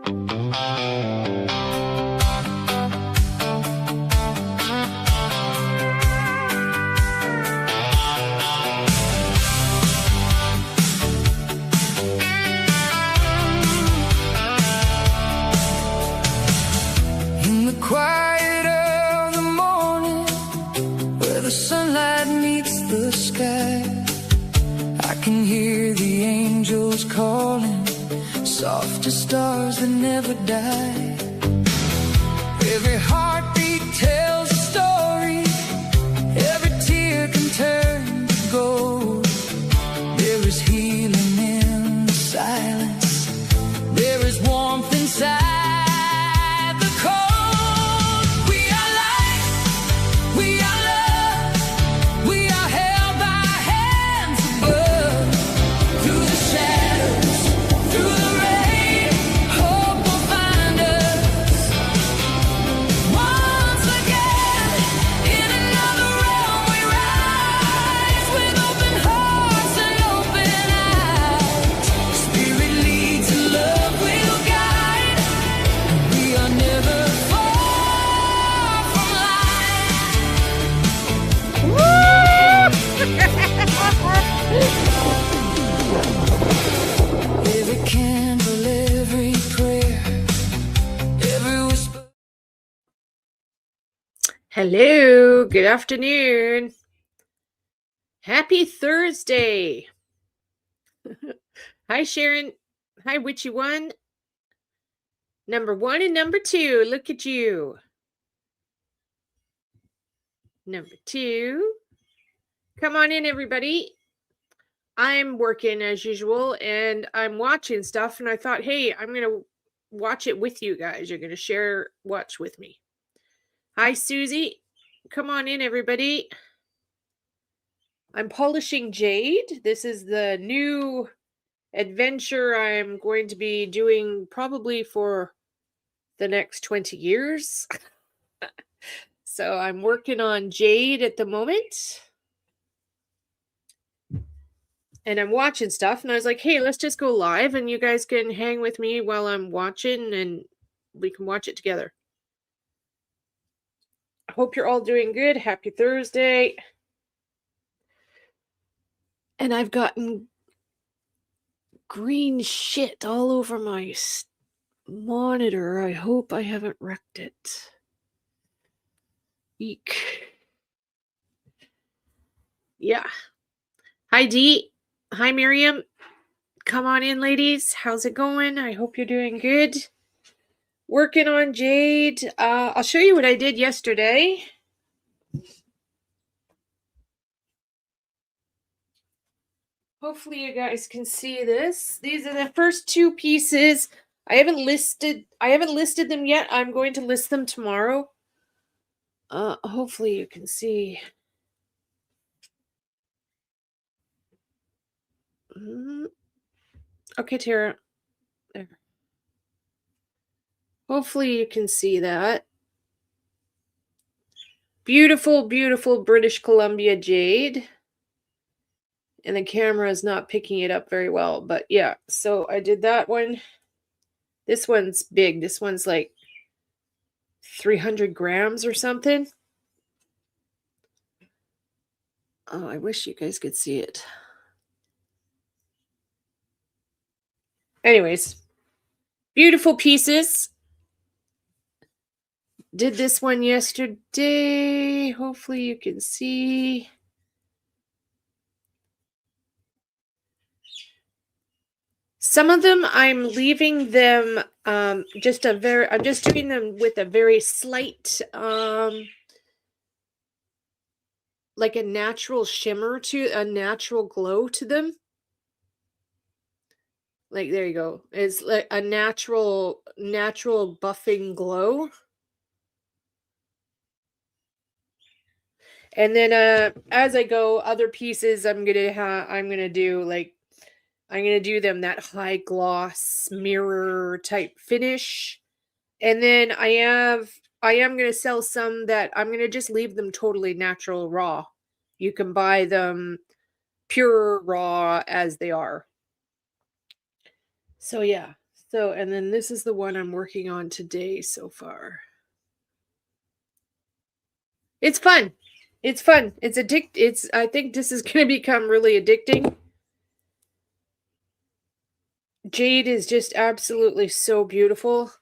In the quiet of the morning, where the sunlight meets the sky, I can hear the angels calling, soft as stars that never die. Every heartbeat tells a story, every tear can turn to gold. There is healing in the silence, there is warmth inside. Hello, good afternoon. Happy Thursday. Hi, Sharon. Hi, Witchy One. Number 1 and number 2. Look at you. Number 2. Come on in, everybody. I'm working as usual, and I'm watching stuff, and I thought, hey, I'm going to watch it with you guys. You're going to watch with me. Hi, Susie. Come on in, everybody. I'm polishing Jade. This is the new adventure I'm going to be doing probably for the next 20 years. So I'm working on Jade at the moment. And I'm watching stuff, and I was like, hey, let's just go live, and you guys can hang with me while I'm watching, and we can watch it together. I hope you're all doing good. Happy Thursday. And I've gotten green shit all over my monitor. I hope I haven't wrecked it. Eek. Yeah. Hi, Dee. Hi, Miriam. Come on in, ladies. How's it going? I hope you're doing good. Working on Jade. I'll show you what I did yesterday. Hopefully you guys can see this. These are the first 2 pieces. I haven't listed them yet. I'm going to list them tomorrow. Hopefully you can see. Okay, Tara. There. Hopefully you can see that. Beautiful, beautiful British Columbia jade. And the camera is not picking it up very well. But yeah, so I did that one. This one's big. This one's like 300 grams or something. Oh, I wish you guys could see it. Anyways, beautiful pieces. Did this one yesterday. Hopefully you can see. Some of them I'm leaving them I'm just doing them with a very slight like a natural shimmer to a natural glow to them. Like, there you go. It's like a natural buffing glow. And then as I go, other pieces I'm gonna do them that high gloss mirror type finish. And then I am gonna sell some that I'm gonna just leave them totally natural raw. You can buy them pure raw as they are. So yeah, So, and then this is the one I'm working on today so far. It's fun. It's fun. I think this is going to become really addicting. Jade is just absolutely so beautiful.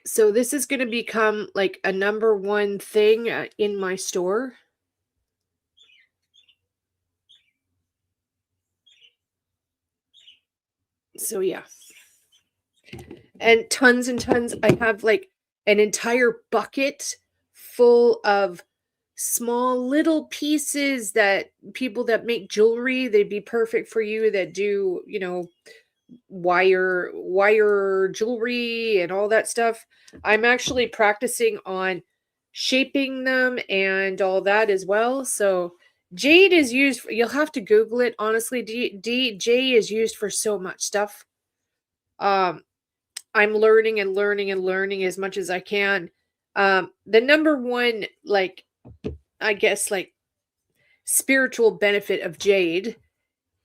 So this is going to become like a number one thing in my store. So yeah. And tons, I have like an entire bucket full of small little pieces that people that make jewelry, they'd be perfect for you, that do, wire jewelry and all that stuff. I'm actually practicing on shaping them and all that as well. So jade is used for, you'll have to Google it. Honestly, jade is used for so much stuff. I'm learning and learning and learning as much as I can. The number one, like, I guess, like, spiritual benefit of jade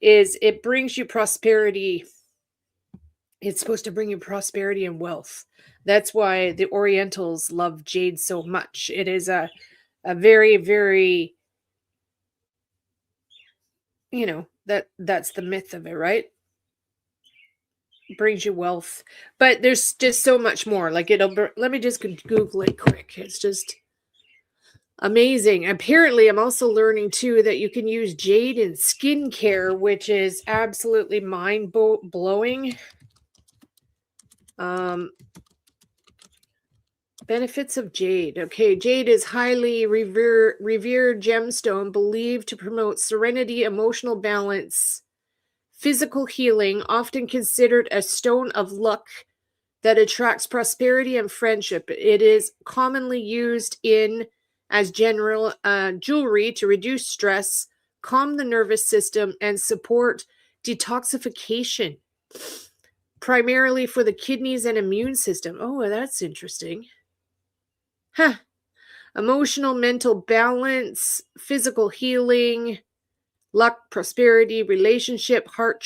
is it brings you prosperity. It's supposed to bring you prosperity and wealth. That's why the Orientals love jade so much. It is a very, very, that's the myth of it, right? Brings you wealth. But there's just so much more. Like, let me just Google it quick. It's just amazing. Apparently, I'm also learning too that you can use jade in skincare, which is absolutely mind blowing. Benefits of jade. Okay, jade is highly revered gemstone believed to promote serenity, emotional balance, physical healing, often considered a stone of luck that attracts prosperity and friendship. It is commonly used as general jewelry to reduce stress, calm the nervous system, and support detoxification, primarily for the kidneys and immune system. Oh, that's interesting. Huh. Emotional, mental balance, physical healing, luck, prosperity, relationship, heart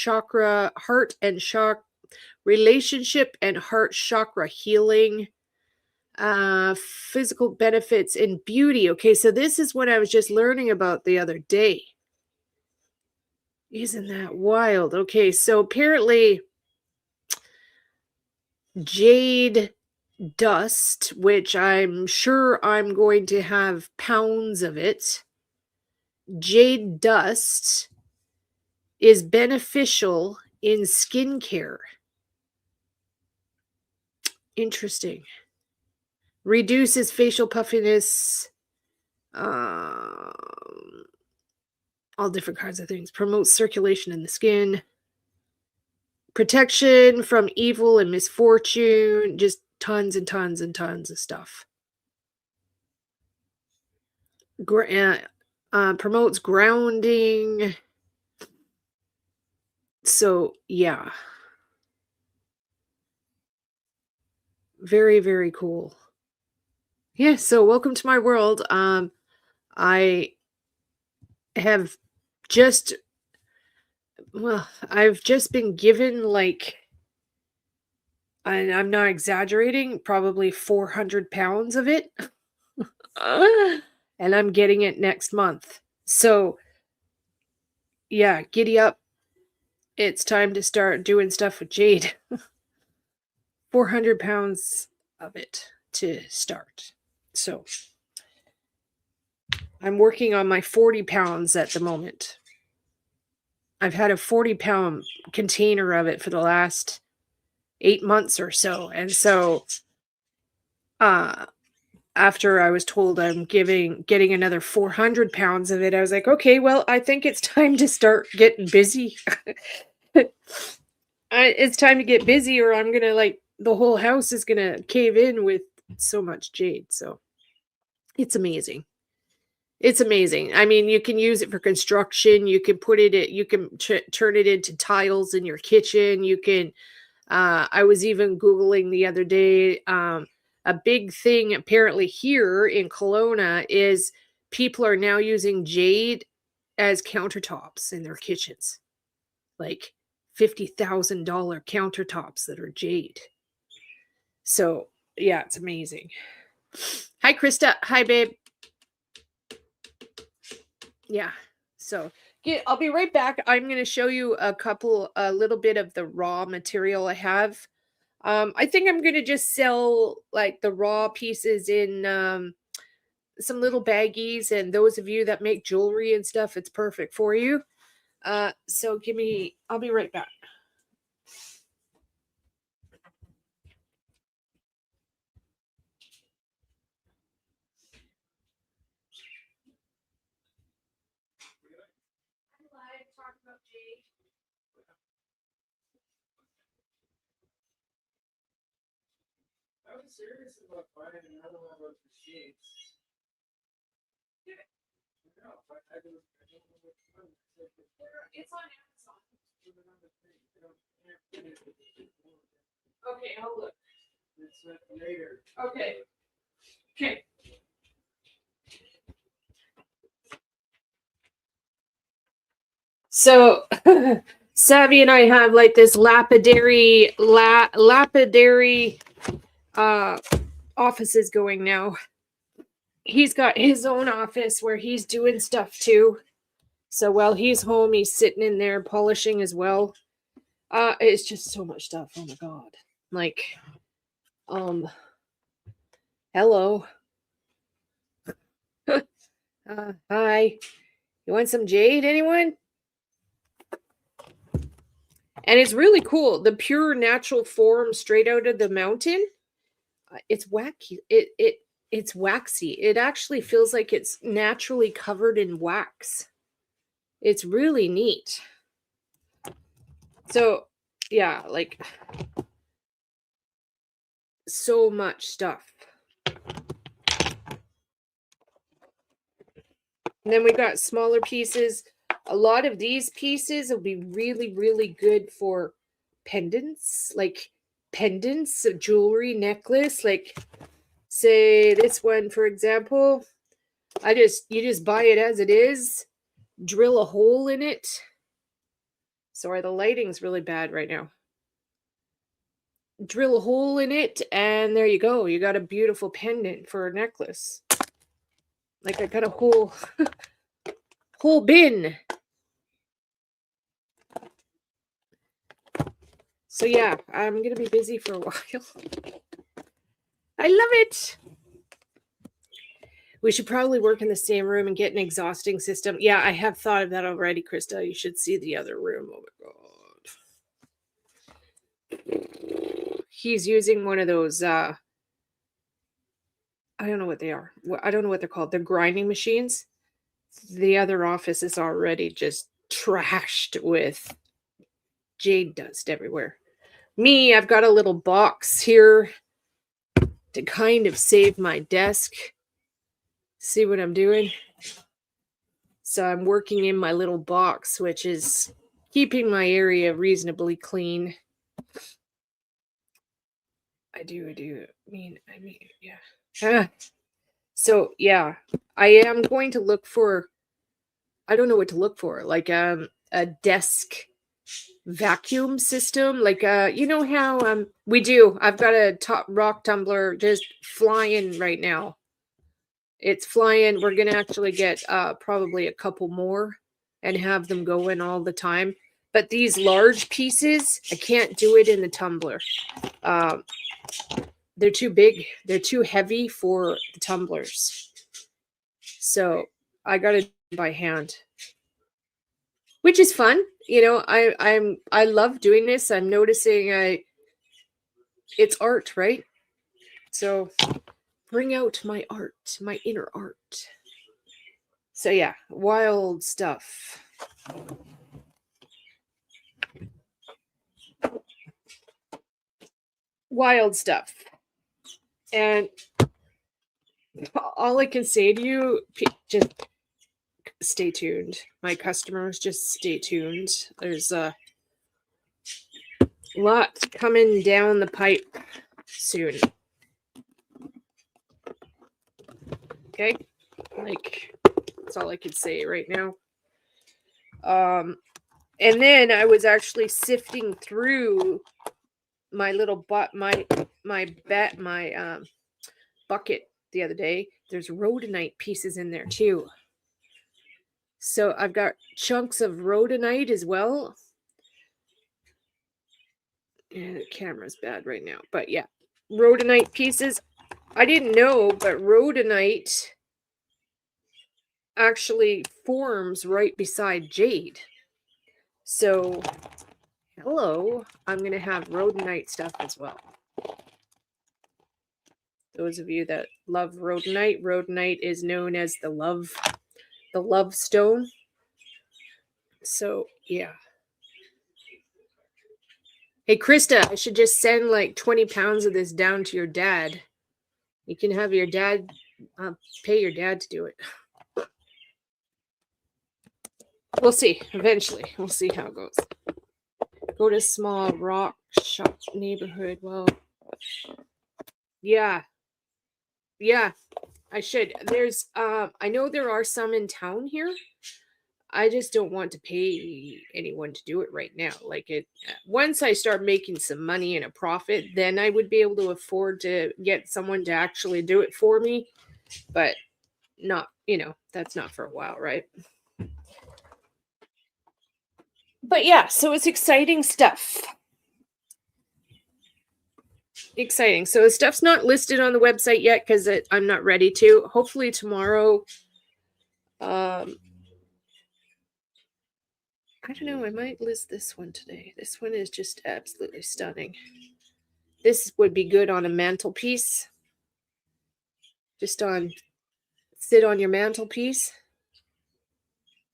and chakra, relationship and heart chakra healing, physical benefits and beauty. Okay, so this is what I was just learning about the other day. Isn't that wild? Okay, so apparently jade dust, which I'm sure I'm going to have pounds of it, jade dust is beneficial in skincare. Interesting. Reduces facial puffiness, all different kinds of things. Promotes circulation in the skin. Protection from evil and misfortune. Just tons and tons and tons of stuff. Promotes grounding. So, yeah. Very, very cool. Yeah, so welcome to my world. I have just, I've just been given, like, and I'm not exaggerating, probably 400 pounds of it. And I'm getting it next month. So, yeah, giddy up. It's time to start doing stuff with jade. 400 pounds of it to start. So, I'm working on my 40 pounds at the moment. I've had a 40-pound container of it for the last 8 months or so. And so, after I was told I'm getting another 400 pounds of it, I was like, okay, well, I think it's time to start getting busy. It's time to get busy, or I'm going to, like, the whole house is going to cave in with so much jade. So it's amazing. It's amazing. I mean, you can use it for construction. You can turn it into tiles in your kitchen. You can, I was even Googling the other day, a big thing apparently here in Kelowna is people are now using jade as countertops in their kitchens. Like $50,000 countertops that are jade. So yeah, it's amazing. Hi, Krista. Hi, babe. Yeah. So I'll be right back. I'm going to show you a little bit of the raw material I have. I think I'm going to just sell like the raw pieces in some little baggies, and those of you that make jewelry and stuff, it's perfect for you. So I'll be right back. I was serious about buying another one of those machines. No, but I don't know which one. It's on Amazon. Okay, I'll look. It's later. Okay. Okay. So Savvy and I have like this lapidary offices going now. He's got his own office where he's doing stuff too. So while he's home, he's sitting in there polishing as well. It's just so much stuff. Oh my god. Like, hello. Hi. You want some jade, anyone? And it's really cool. The pure natural form straight out of the mountain. It's wacky. It's waxy. It actually feels like it's naturally covered in wax. It's really neat. So, yeah, like so much stuff. And then we got smaller pieces. A lot of these pieces will be really, really good for pendants, like pendants, a jewelry, necklace. Like, say this one, for example. You just buy it as it is, drill a hole in it. Sorry, the lighting's really bad right now. Drill a hole in it, and there you go. You got a beautiful pendant for a necklace. Like I got a whole bin. So yeah, I'm gonna be busy for a while. I love it. We should probably work in the same room and get an exhausting system. Yeah, I have thought of that already, Krista. You should see the other room. Oh my god. He's using one of those I don't know what they are. I don't know what they're called. They're grinding machines. The other office is already just trashed with jade dust everywhere. Me, I've got a little box here to kind of save my desk. See what I'm doing? So I'm working in my little box, which is keeping my area reasonably clean. I do. I mean, yeah. So yeah, I am going to look for, I don't know what to look for, like a desk vacuum system, like you know how I've got a top rock tumbler just flying right now. It's flying. We're gonna actually get probably a couple more and have them going all the time. But these large pieces, I can't do it in the tumbler. They're too big. They're too heavy for the tumblers. So I got to do by hand, which is fun. You know, I love doing this. I'm noticing it's art, right? So bring out my art, my inner art. So yeah, wild stuff. Wild stuff. And all I can say to you, just stay tuned. My customers, just stay tuned. There's a lot coming down the pipe soon. Okay? Like, that's all I could say right now. And then I was actually sifting through my little bucket the other day. There's rhodonite pieces in there too. So I've got chunks of rhodonite as well. Yeah, the camera's bad right now. But yeah, rhodonite pieces. I didn't know, but rhodonite actually forms right beside jade. So, hello, I'm going to have rhodonite stuff as well. Those of you that love rhodonite is known as the love stone. So, yeah. Hey, Krista, I should just send like 20 pounds of this down to your dad. You can have your dad, pay your dad to do it. We'll see. Eventually. We'll see how it goes. Go to small rock shop neighborhood. Well, yeah. Yeah, I should. There's, I know there are some in town here. I just don't want to pay anyone to do it right now. Like once I start making some money and a profit, then I would be able to afford to get someone to actually do it for me. But not, that's not for a while, right? But yeah, so it's exciting stuff. Exciting. So the stuff's not listed on the website yet because I'm not ready to. Hopefully tomorrow. I don't know. I might list this one today. This one is just absolutely stunning. This would be good on a mantelpiece. Sit on your mantelpiece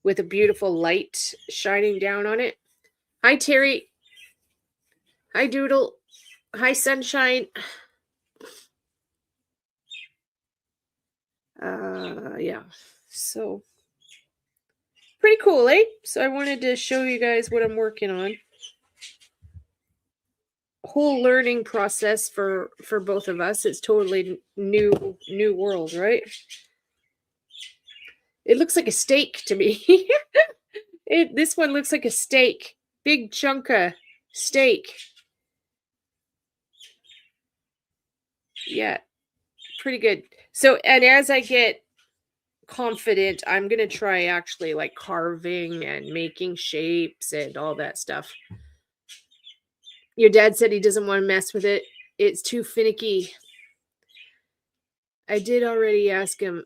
with a beautiful light shining down on it. Hi, Terry. Hi, Doodle. Hi, Sunshine. Yeah. So pretty cool, eh? So I wanted to show you guys what I'm working on. Whole learning process for both of us. It's totally new world, right? It looks like a steak to me. This one looks like a steak. Big chunk of steak. Yeah, pretty good. So, and as I get confident, I'm going to try actually like carving and making shapes and all that stuff. Your dad said he doesn't want to mess with it. It's too finicky. I did already ask him.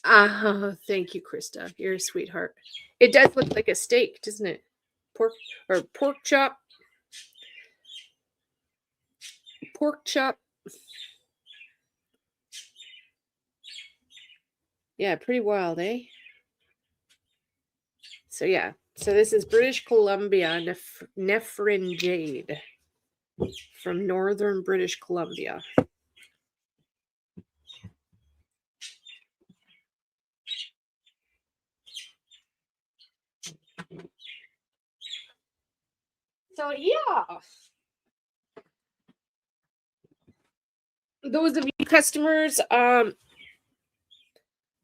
Thank you, Krista. You're a sweetheart. It does look like a steak, doesn't it? Pork chop. Pork chop. Yeah, pretty wild, eh? So yeah. So this is British Columbia Nephrine Jade from northern British Columbia. So yeah. Those of you customers,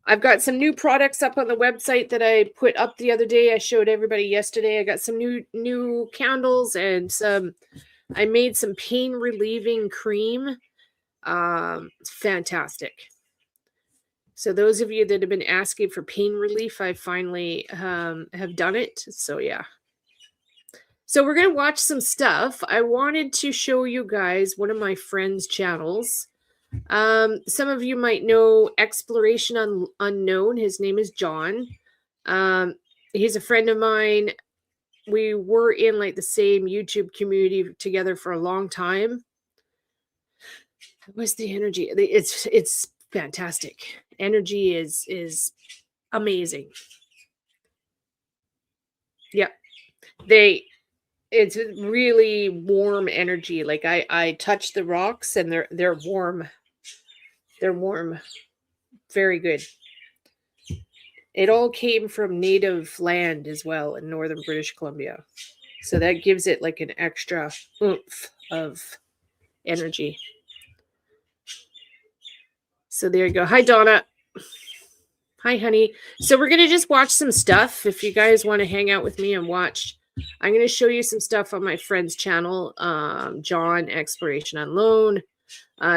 I've got some new products up on the website that I put up the other day. I showed everybody yesterday. I got some new candles and I made some pain relieving cream. Fantastic. So those of you that have been asking for pain relief, I finally have done it. So yeah. So we're going to watch some stuff. I wanted to show you guys one of my friend's channels. Some of you might know Exploration Unknown. His name is John. He's a friend of mine. We were in like the same YouTube community together for a long time. What's the energy? It's fantastic. Energy is amazing. Yep. It's really warm energy. Like I touch the rocks and they're warm. They're warm. Very good. It all came from native land as well in northern British Columbia. So that gives it like an extra oomph of energy. So there you go. Hi, Donna. Hi, honey. So we're going to just watch some stuff. If you guys want to hang out with me and watch, I'm going to show you some stuff on my friend's channel, John Exploration Unknown.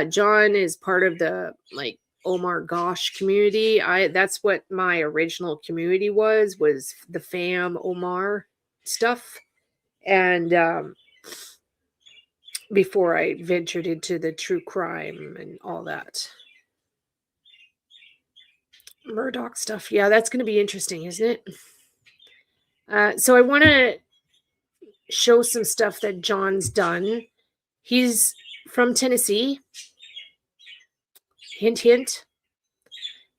John is part of the Omar Gosh community. That's what my original community was the fam Omar stuff. And before I ventured into the true crime and all that Murdoch stuff. Yeah, that's going to be interesting, isn't it? So I want to show some stuff that John's done. He's from Tennessee. Hint, hint.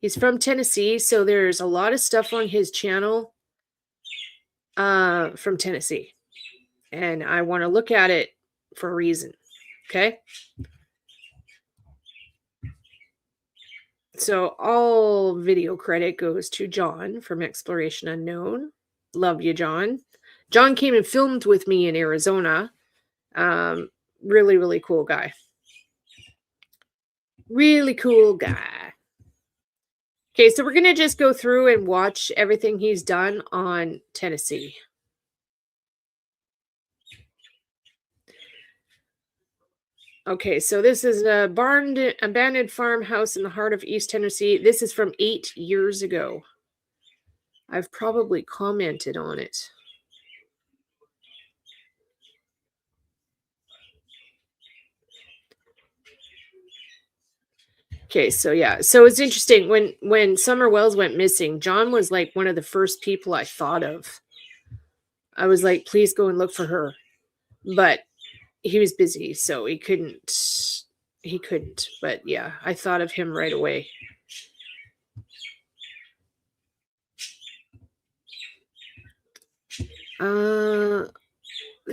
He's from Tennessee, so there's a lot of stuff on his channel from Tennessee. And I want to look at it for a reason. Okay? So all video credit goes to John from Exploration Unknown. Love you, John. John came and filmed with me in Arizona. Really, really cool guy. Really cool guy. Okay, so we're going to just go through and watch everything he's done on Tennessee. Okay, so this is a abandoned farmhouse in the heart of East Tennessee. This is from 8 years ago. I've probably commented on it. Okay, so yeah. So it's interesting. When Summer Wells went missing, John was like one of the first people I thought of. I was like, please go and look for her. But he was busy, so he couldn't. But yeah, I thought of him right away. The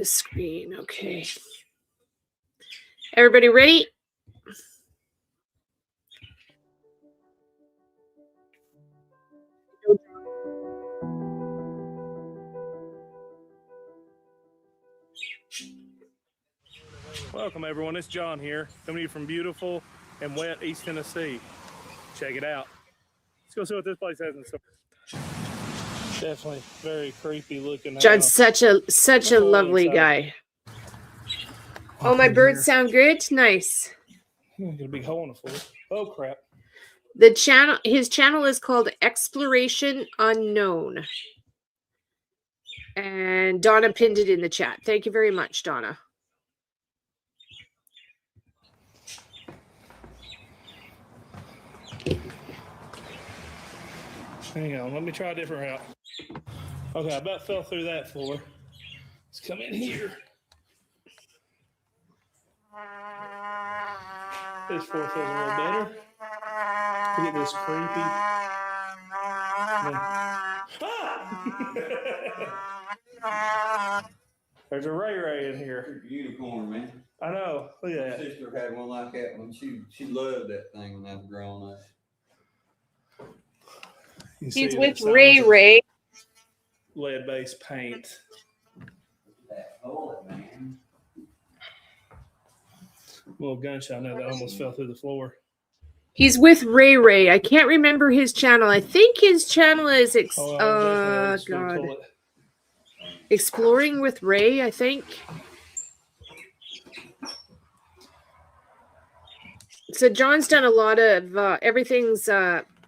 screen, okay. Everybody ready? Welcome everyone, it's John here, coming to you from beautiful and wet East Tennessee. Check it out. Let's go see what this place has in store. Definitely very creepy looking. John's such a lovely guy. Oh, my birds sound good? Nice. Got a big hole in the floor. Oh crap. His channel is called Exploration Unknown. And Donna pinned it in the chat. Thank you very much, Donna. Hang on, let me try a different route. Okay, I about fell through that floor. Let's come in here. This floor feels a little better. Look at this creepy. Ah! There's a Ray in here. Unicorn, man. I know. Look at that. My sister had one like that when she loved that thing when I was growing up. He's with Ray. Lead-based paint. That bullet, man. Little gunshot now that almost fell through the floor. He's with Ray. I can't remember his channel. I think his channel is Exploring with Ray, I think. So John's done a lot of everything's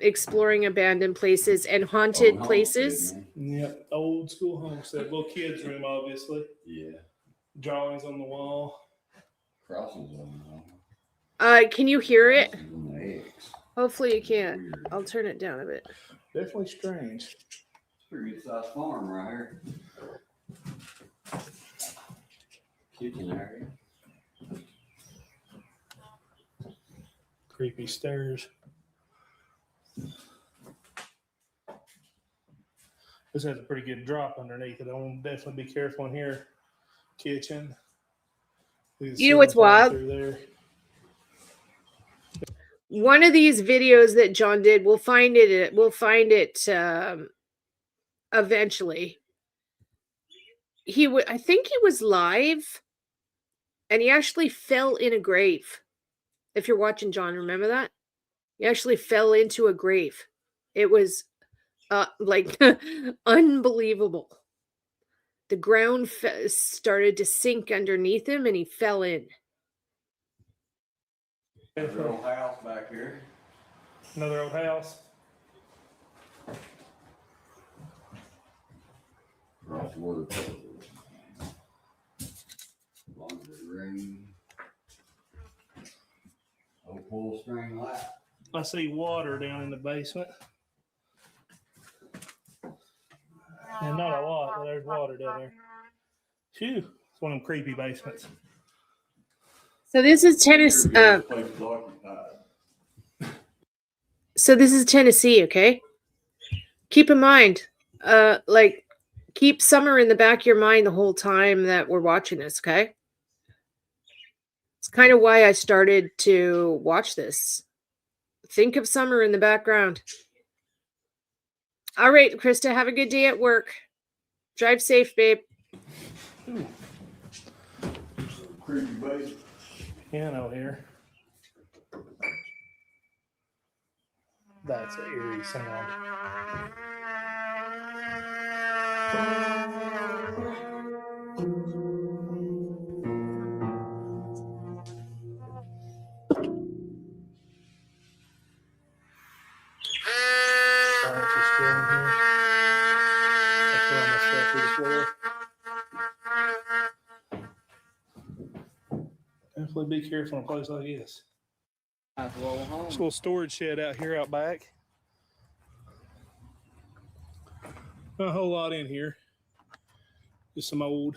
exploring abandoned places and haunted places. Yep, old school homestead. Little kids' room, obviously. Yeah. Drawings on the wall. Crossings on the wall. Can you hear it? On the eggs. Hopefully you can. I'll turn it down a bit. Definitely strange. It's a pretty good sized farm right here. Kitchen area. Creepy stairs. This has a pretty good drop underneath it. I want to definitely be careful in here. Kitchen. You know what's wild? One of these videos that John did, we'll find it eventually. I think he was live, and he actually fell in a grave. If you're watching, John, remember that? He actually fell into a grave. It was like unbelievable. The ground started to sink underneath him and he fell in. Another old house back here. Another old house. Across the water. Laundry room. Old pull string light. I see water down in the basement. And not a lot, but there's water down there. Phew, it's one of them creepy basements. So this is Tennessee. So this is Tennessee, okay? Keep in mind, like, keep summer in the back of your mind the whole time that we're watching this, okay? It's kind of why I started to watch this. Think of summer in the background. All right, Krista, have a good day at work. Drive safe, babe. Creepy basement. Piano here. That's an eerie sound. Plants are still in here. That's where all my stuff through the floor. Definitely be careful in a place like this. Nice little storage shed out here out back. Not a whole lot in here. Just some old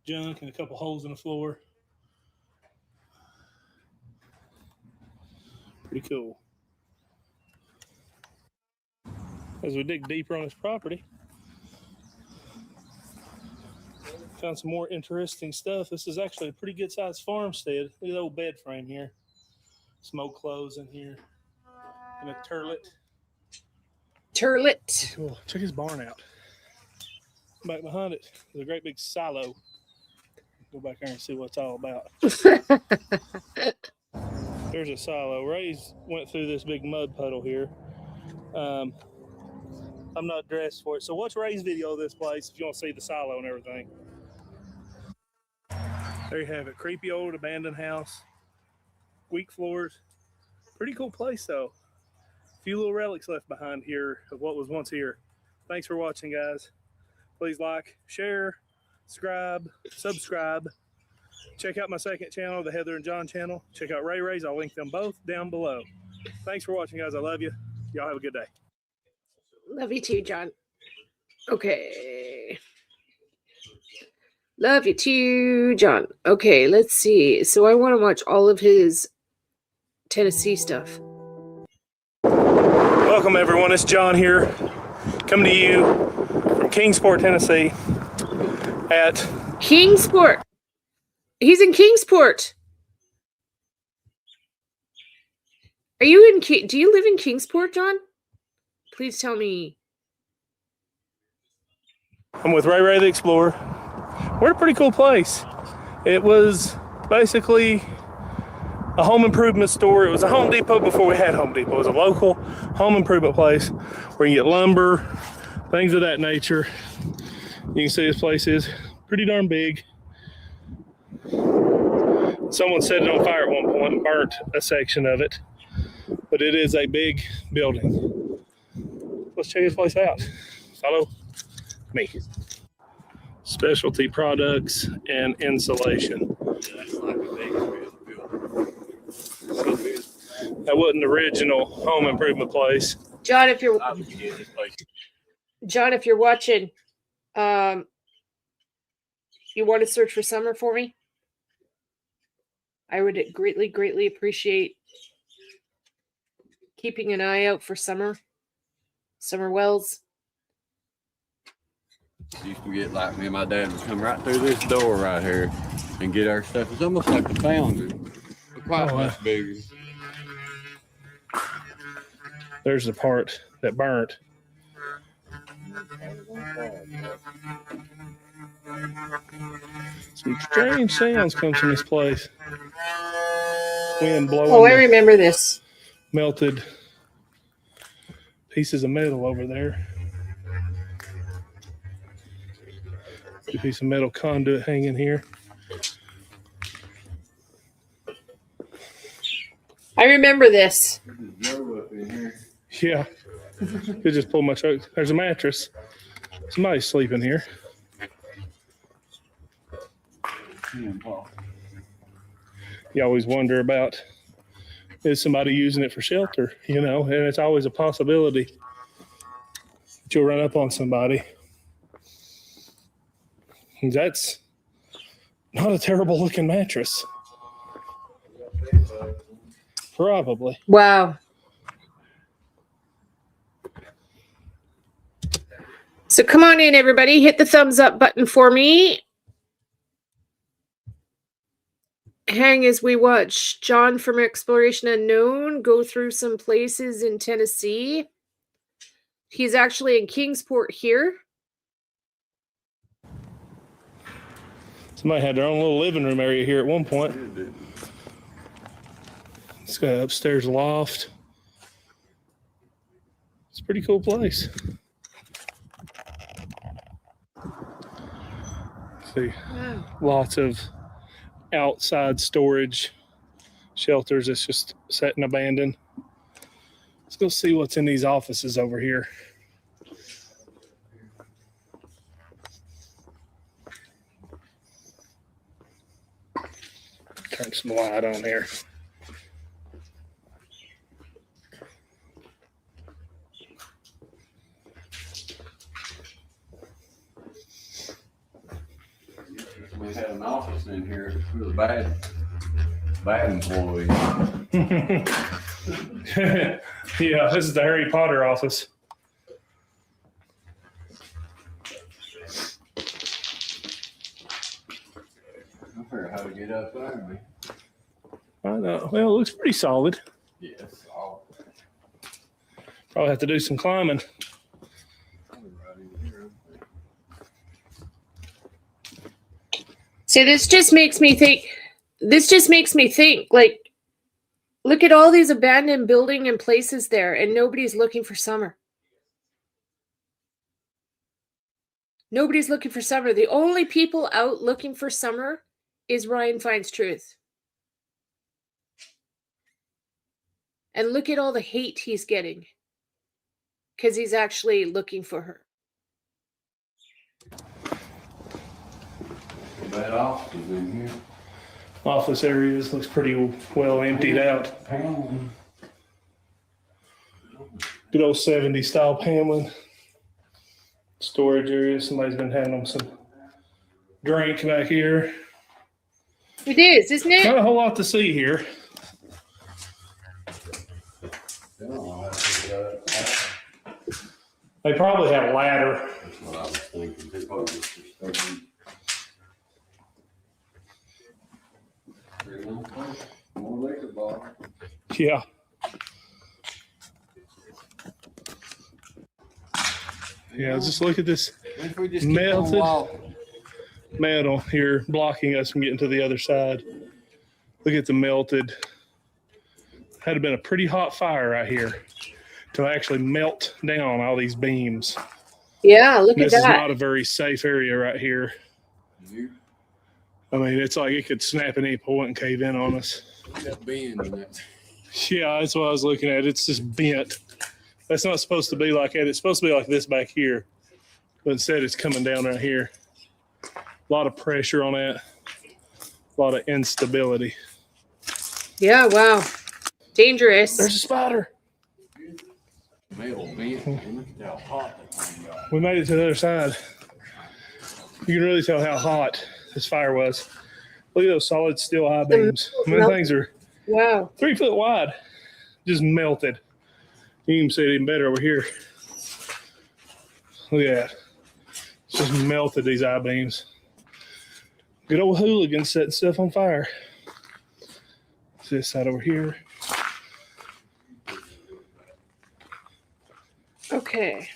junk and a couple holes in the floor. Pretty cool. As we dig deeper on this property, found some more interesting stuff. This is actually a pretty good sized farmstead. Look at the old bed frame here. Some old clothes in here. And a turlet. Turlet. Cool. Check his barn out. Back behind it, there's a great big silo. Go back there and see what it's all about. There's a silo. Ray's went through this big mud puddle here. I'm not dressed for it. So watch Ray's video of this place if you want to see the silo and everything. There you have it. Creepy old abandoned house. Weak floors. Pretty cool place though. A few little relics left behind here of what was once here. Thanks for watching, guys. Please like, share, subscribe. Check out my second channel, the Heather and John channel. Check out Ray's. I'll link them both down below. Thanks for watching, guys. I love you. Y'all have a good day. Love you too, John. Okay. Love you too, John. Okay, let's see. So I want to watch all of his Tennessee stuff. Welcome, everyone. It's John here, coming to you from Kingsport, Tennessee at Kingsport. He's in Kingsport. Are you in do you live in Kingsport, John? Please tell me. I'm with Ray the Explorer. We're at a pretty cool place. It was basically a home improvement store. It was a Home Depot before we had Home Depot. It was a local home improvement place where you get lumber, things of that nature. You can see this place is pretty darn big. Someone set it on fire at one point and burnt a section of it, but it is a big building. Let's check this place out. Follow me. Specialty products and insulation. That wasn't the original home improvement place. John, if you're watching, you want to search for summer for me? I would greatly appreciate keeping an eye out for summer wells. Used to get like me and my dad would come right through this door right here and get our stuff. It's almost like a foundry, but quite much bigger. There's the part that burnt. Some strange sounds come from this place. Wind blowing. Oh, I remember this. Melted pieces of metal over there. A piece of metal conduit hanging here. I remember this. Yeah. Could just pull my truck. There's a mattress. Somebody's sleeping here. You always wonder about, is somebody using it for shelter, you know, and it's always a possibility that you'll run up on somebody. And that's not a terrible looking mattress. Probably. Wow. So come on in, everybody. Hit the thumbs up button for me. Hang as we watch John from Exploration Unknown go through some places in Tennessee. He's actually in Kingsport here. Somebody had their own little living room area here at one point. It's got an upstairs loft. It's a pretty cool place. See, Wow. lots of outside storage shelters that's just set and abandoned. Let's go see what's in these offices over here. Turn some light on here. We had an office in here for the bad employees. Yeah, this is the Harry Potter office. I figure how to get up there, man. I know. Well, it looks pretty solid. Yes. Probably have to do some climbing. See, this just makes me think, like, look at all these abandoned building and places there, and nobody's looking for summer. Nobody's looking for summer. The only people out looking for summer is Ryan Finds Truth. And look at all the hate he's getting because he's actually looking for her. That office is in here. Office areas looks pretty well emptied out. Good old 70s style paneling. Storage area. Somebody's been having them some drink back here. It is, isn't it? Not a whole lot to see here. They probably have a ladder. That's what I was thinking. They probably just started. More liquor bar. Yeah. Yeah, just look at this If we just keep on melted walking. metal here blocking us from getting to the other side. Look at the melted. Had to been a pretty hot fire right here to actually melt down all these beams. Yeah, look at This is that. not a very safe area right here. I mean, it's like it could snap at any point and cave in on us. That bend in that. Yeah, that's what I was looking at. It's just bent. That's not supposed to be like that. It's supposed to be like this back here. But instead, it's coming down right here. A lot of pressure on that. A lot of instability. Yeah, wow. Dangerous. There's a spider. Metal bent. Look at how hot that thing got. We made it to the other side. You can really tell how hot this fire was. Look at those solid steel I-beams. I mean, the things are Wow. 3 foot wide. Just melted. You can see it even better over here. Look at that. It's just melted, these I-beams. Good old hooligans setting stuff on fire. See this side over here. Okay.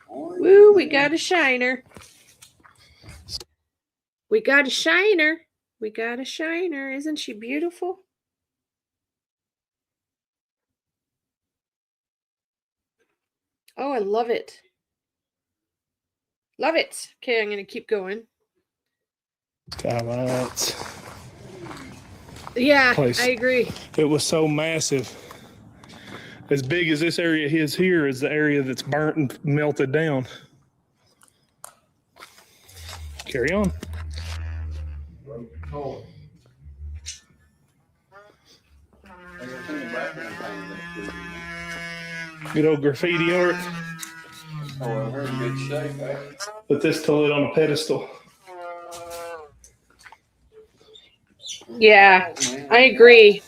Woo, we got a shiner. We got a shiner. We got a shiner. Isn't she beautiful? Oh, I love it. Love it. Okay, I'm going to keep going. Skylights. Yeah, Place. I agree. It was so massive. As big as this area is here is the area that's burnt and melted down. Carry on. Good old graffiti art. Oh, we're in good shape, eh? Put this toilet on a pedestal. Yeah, I agree.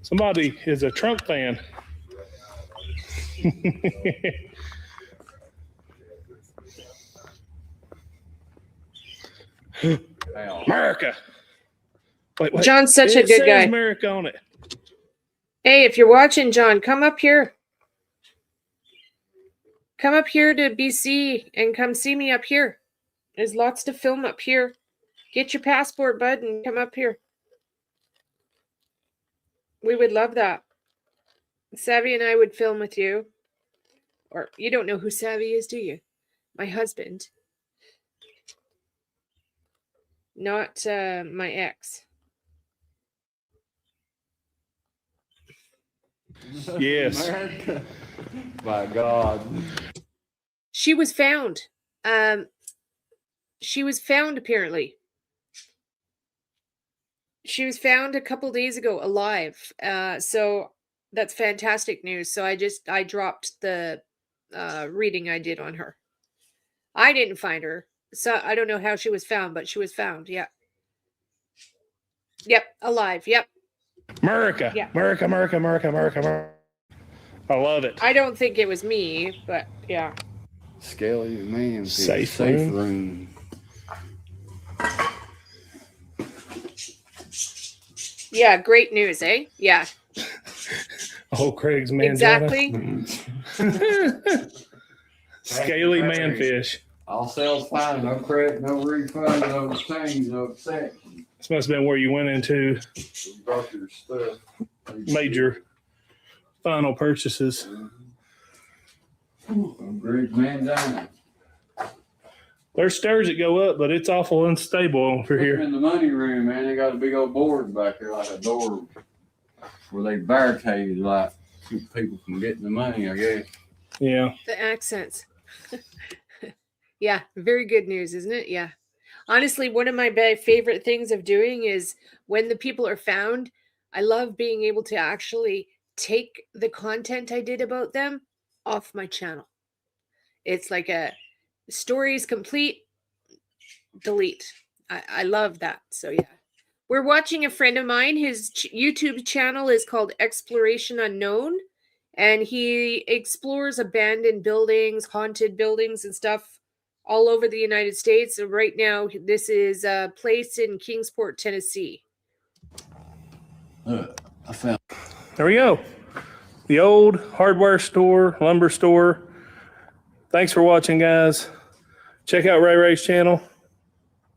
Somebody is a Trump fan. America. Wait. John's such a It good says guy. America on it. Hey, if you're watching, John, come up here. Come up here to BC and come see me up here. There's lots to film up here. Get your passport, bud, and come up here. We would love that. Savvy and I would film with you. Or you don't know who Savvy is, do you? My husband. Not my ex. Yes. America. By God. She was found. She was found apparently. She was found a couple days ago alive. So that's fantastic news. So I dropped the reading I did on her. I didn't find her. So I don't know how she was found, but she was found. Yeah. Yep, alive. Yep. America. Yeah. America. I love it. I don't think it was me, but yeah. Skelly man. Safe room. Yeah, great news, eh? Yeah. Oh, Craig's man. Exactly. Scaly manfish. All sales fine, no credit, no refund, no change, no exception. This must have been where you went into You brought your stuff. major final purchases. Great man down. There's stairs that go up, but it's awful unstable over here. In the money room, man, they got a big old board back there, like a door where they barricaded, like keep people from getting the money, I guess. Yeah. The accents. Yeah, very good news, isn't it? Yeah. Honestly, one of my favorite things of doing is when the people are found, I love being able to actually take the content I did about them off my channel. It's like a stories complete, delete. I love that. So yeah. We're watching a friend of mine. His YouTube channel is called Exploration Unknown, and he explores abandoned buildings, haunted buildings and stuff all over the United States. So right now, this is a place in Kingsport, Tennessee. I found. There we go. The old hardware store, lumber store. Thanks for watching, guys. Check out Ray Ray's channel.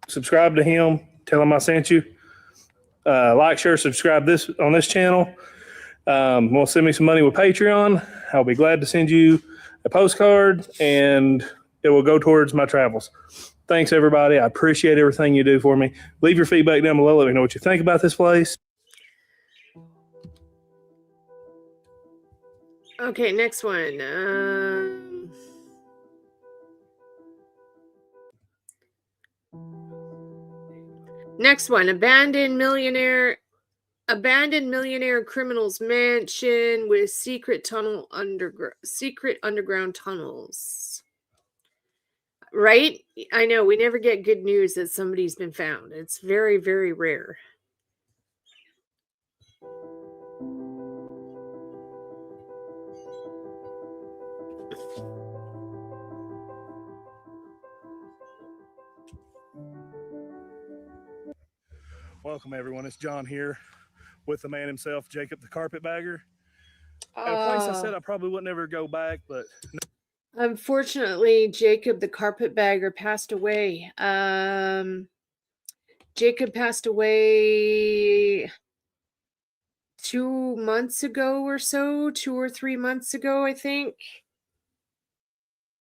Subscribe to him. Tell him I sent you. Like, share, subscribe on this channel. Want to send me some money with Patreon? I'll be glad to send you a postcard, and it will go towards my travels. Thanks, everybody. I appreciate everything you do for me. Leave your feedback down below. Let me know what you think about this place. Okay, next one. Next one. Abandoned millionaire criminal's mansion with secret underground tunnels. Right? I know, we never get good news that somebody's been found. It's very, very rare. Welcome, everyone. It's John here with the man himself, Jacob the Carpetbagger. At a place I said I probably would never go back, but unfortunately, Jacob the Carpetbagger passed away. Jacob passed away 2 months ago or so, 2 or 3 months ago, I think.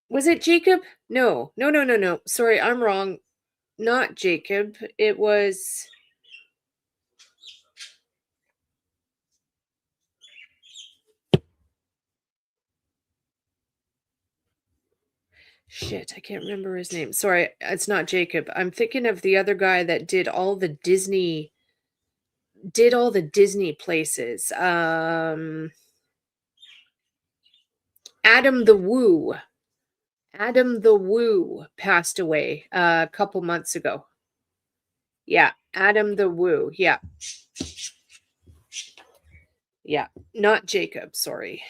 Was it Jacob? No. Sorry, I'm wrong. Not Jacob. It was... Shit, I can't remember his name. Sorry, it's not Jacob. I'm thinking of the other guy that did all the Disney places. Adam the Woo. Adam the Woo passed away a couple months ago. Yeah, Adam the Woo. Yeah. Yeah, not Jacob, sorry.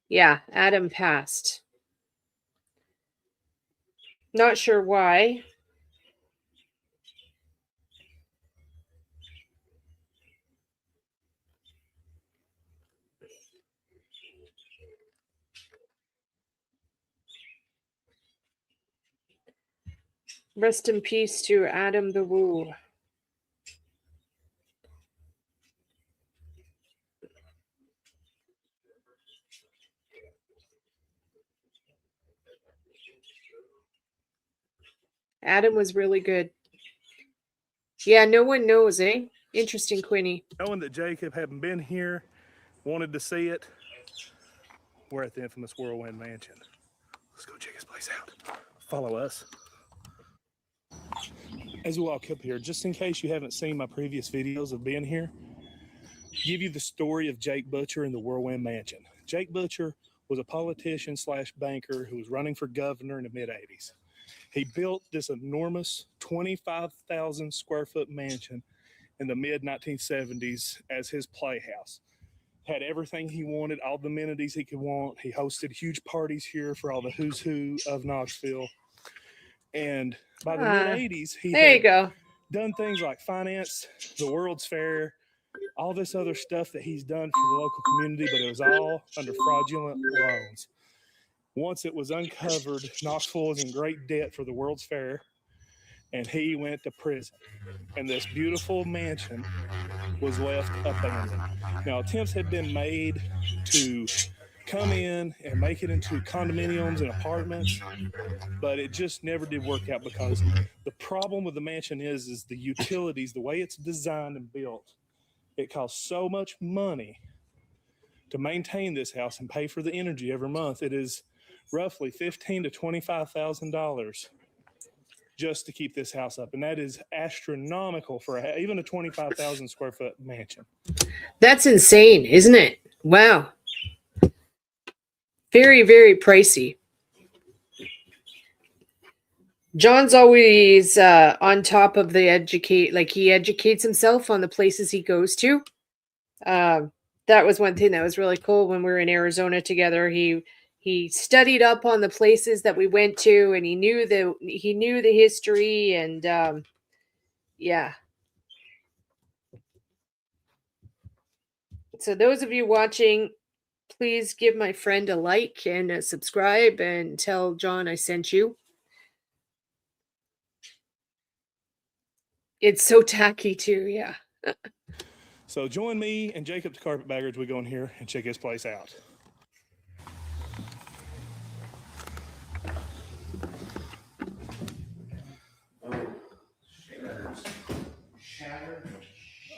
Yeah, Adam passed. Not sure why. Rest in peace to Adam the Woo. Adam was really good. Yeah, no one knows, eh? Interesting, Quinny. Knowing that Jacob hadn't been here, wanted to see it, we're at the infamous Whirlwind Mansion. Let's go check his place out. Follow us. As we walk up here, just in case you haven't seen my previous videos of being here, give you the story of Jake Butcher and the Whirlwind Mansion. Jake Butcher was a politician / banker who was running for governor in the mid-'80s. He built this enormous 25,000 square foot mansion in the mid-1970s as his playhouse. Had everything he wanted, all the amenities he could want. He hosted huge parties here for all the who's who of Knoxville. And by the mid-'80s, he had done things like finance the World's Fair, all this other stuff that he's done for the local community, but it was all under fraudulent loans. Once it was uncovered, Knoxville was in great debt for the World's Fair, and he went to prison. And this beautiful mansion was left abandoned. Now, attempts had been made to come in and make it into condominiums and apartments, but it just never did work out because the problem with the mansion is the utilities, the way it's designed and built. It costs so much money to maintain this house and pay for the energy every month. It is roughly $15,000 to $25,000 just to keep this house up, and that is astronomical for even a 25,000 square foot mansion. That's insane, isn't it? Wow. Very, very pricey. John's always on top of the he educates himself on the places he goes to. That was one thing that was really cool when we were in Arizona together. He studied up on the places that we went to, and he knew the history, and yeah. So those of you watching, please give my friend a like and a subscribe and tell John I sent you. It's so tacky too, yeah. So join me and Jacob the Carpetbagger as we go in here and check his place out.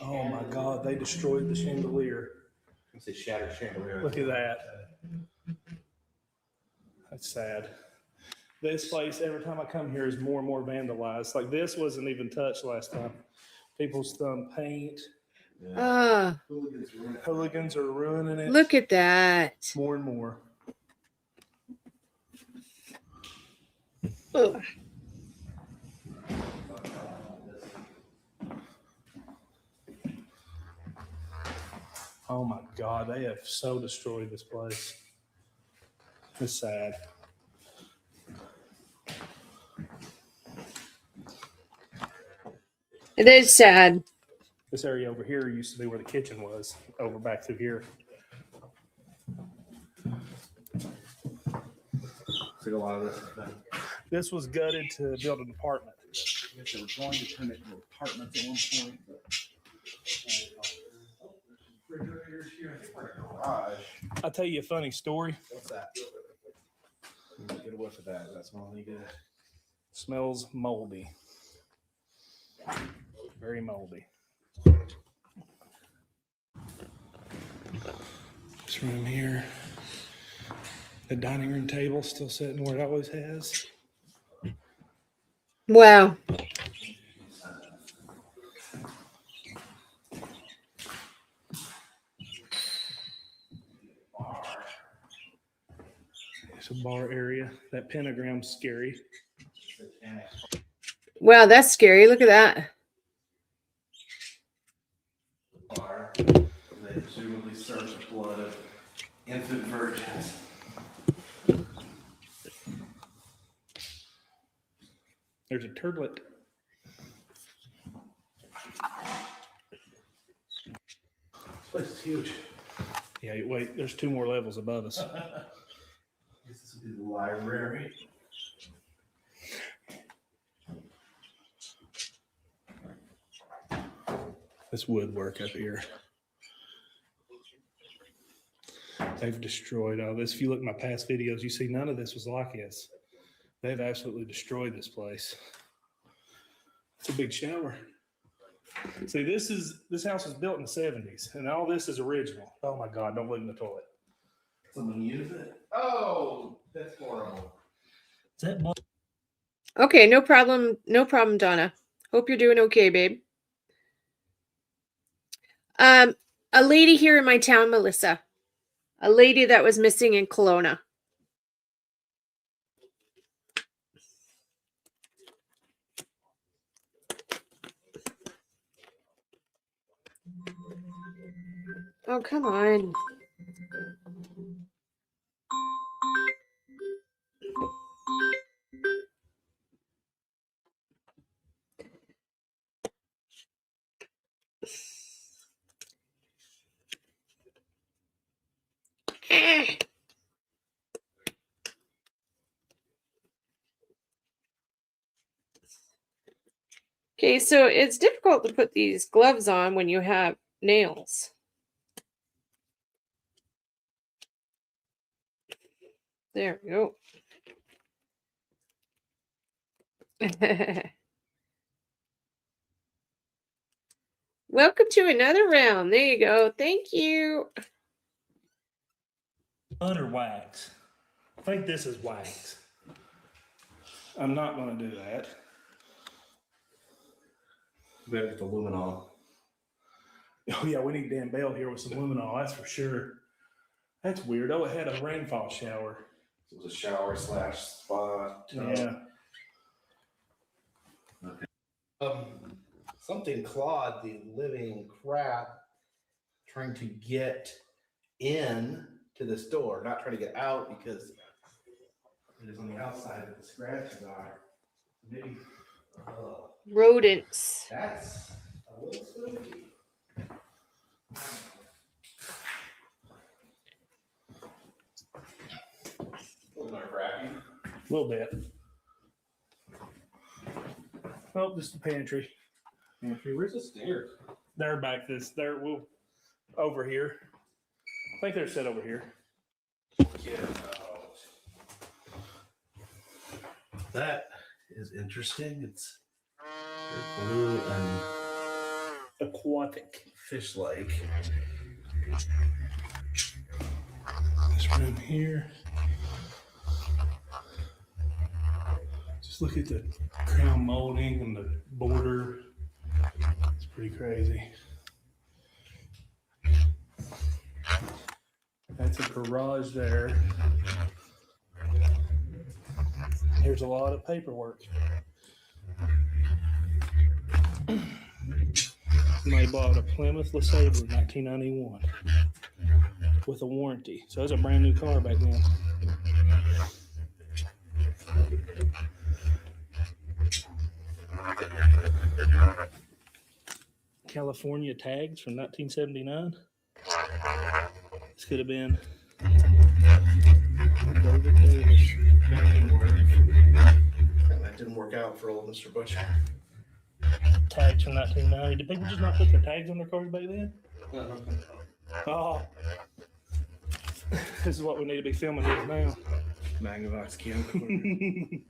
Oh my God, they destroyed the chandelier. It's a shattered chandelier. Look at that. That's sad. This place, every time I come here, is more and more vandalized. Like this wasn't even touched last time. People's thumb paint. Yeah. Hooligans are ruining it. Look at that. More and more. Ugh. Oh my God, they have so destroyed this place. It's sad. It is sad. This area over here used to be where the kitchen was, over back through here. like a lot of this is done. This was gutted to build an apartment. I guess they were going to turn it into apartments at one point, but refrigerators here. I think we're in a garage. I'll tell you a funny story. What's that? Get a whiff of that. Does that smell any good? Smells moldy. Very moldy. This room here. The dining room table still sitting where it always has. Wow. It's a bar area. That pentagram's scary. Wow, that's scary. Look at that. Bar. They presumably serve the blood of infant virgins. There's a turtlet. This place is huge. Yeah, wait, there's 2 more levels above us. This is the library. This woodwork up here. They've destroyed all this. If you look at my past videos, you see none of this was like this. They've absolutely destroyed this place. It's a big shower. See, this house was built in the 70s, and all this is original. Oh my God, don't look in the toilet. Someone use it? Oh, that's horrible. Is that blood? Okay, no problem. No problem, Donna. Hope you're doing okay, babe. A lady here in my town, Melissa. A lady that was missing in Kelowna. Oh, come on. Okay, so it's difficult to put these gloves on when you have nails. There we go. Welcome to another round. There you go. Thank you. Butter wax. I think this is wax. I'm not going to do that. Better get the luminol. Oh yeah, we need Dan Bell here with some luminol, that's for sure. That's weird. Oh, it had a rainfall shower. It was a shower / spa. Yeah. Something clawed the living crap trying to get in to this door, not trying to get out because it is on the outside that the scratches are. Maybe Rodents. that's a little spooky. A little crappy. A little bit. Oh, just the pantry. Where's the stairs? They're back we'll over here. I think they're set over here. Get out. That is interesting. It's blue and Aquatic. fish like. This room here. Just look at the crown molding and the border. It's pretty crazy. That's a garage there. Here's a lot of paperwork. Somebody bought a Plymouth LeSabre 1991 with a warranty. So it was a brand new car back then. California tags from 1979. This could have been David Davis. That didn't work out for old Mr. Butcher. Tags from 1990. Did people just not put their tags on their cars back then? Oh. This is what we need to be filming with now. Magnavox camcorder.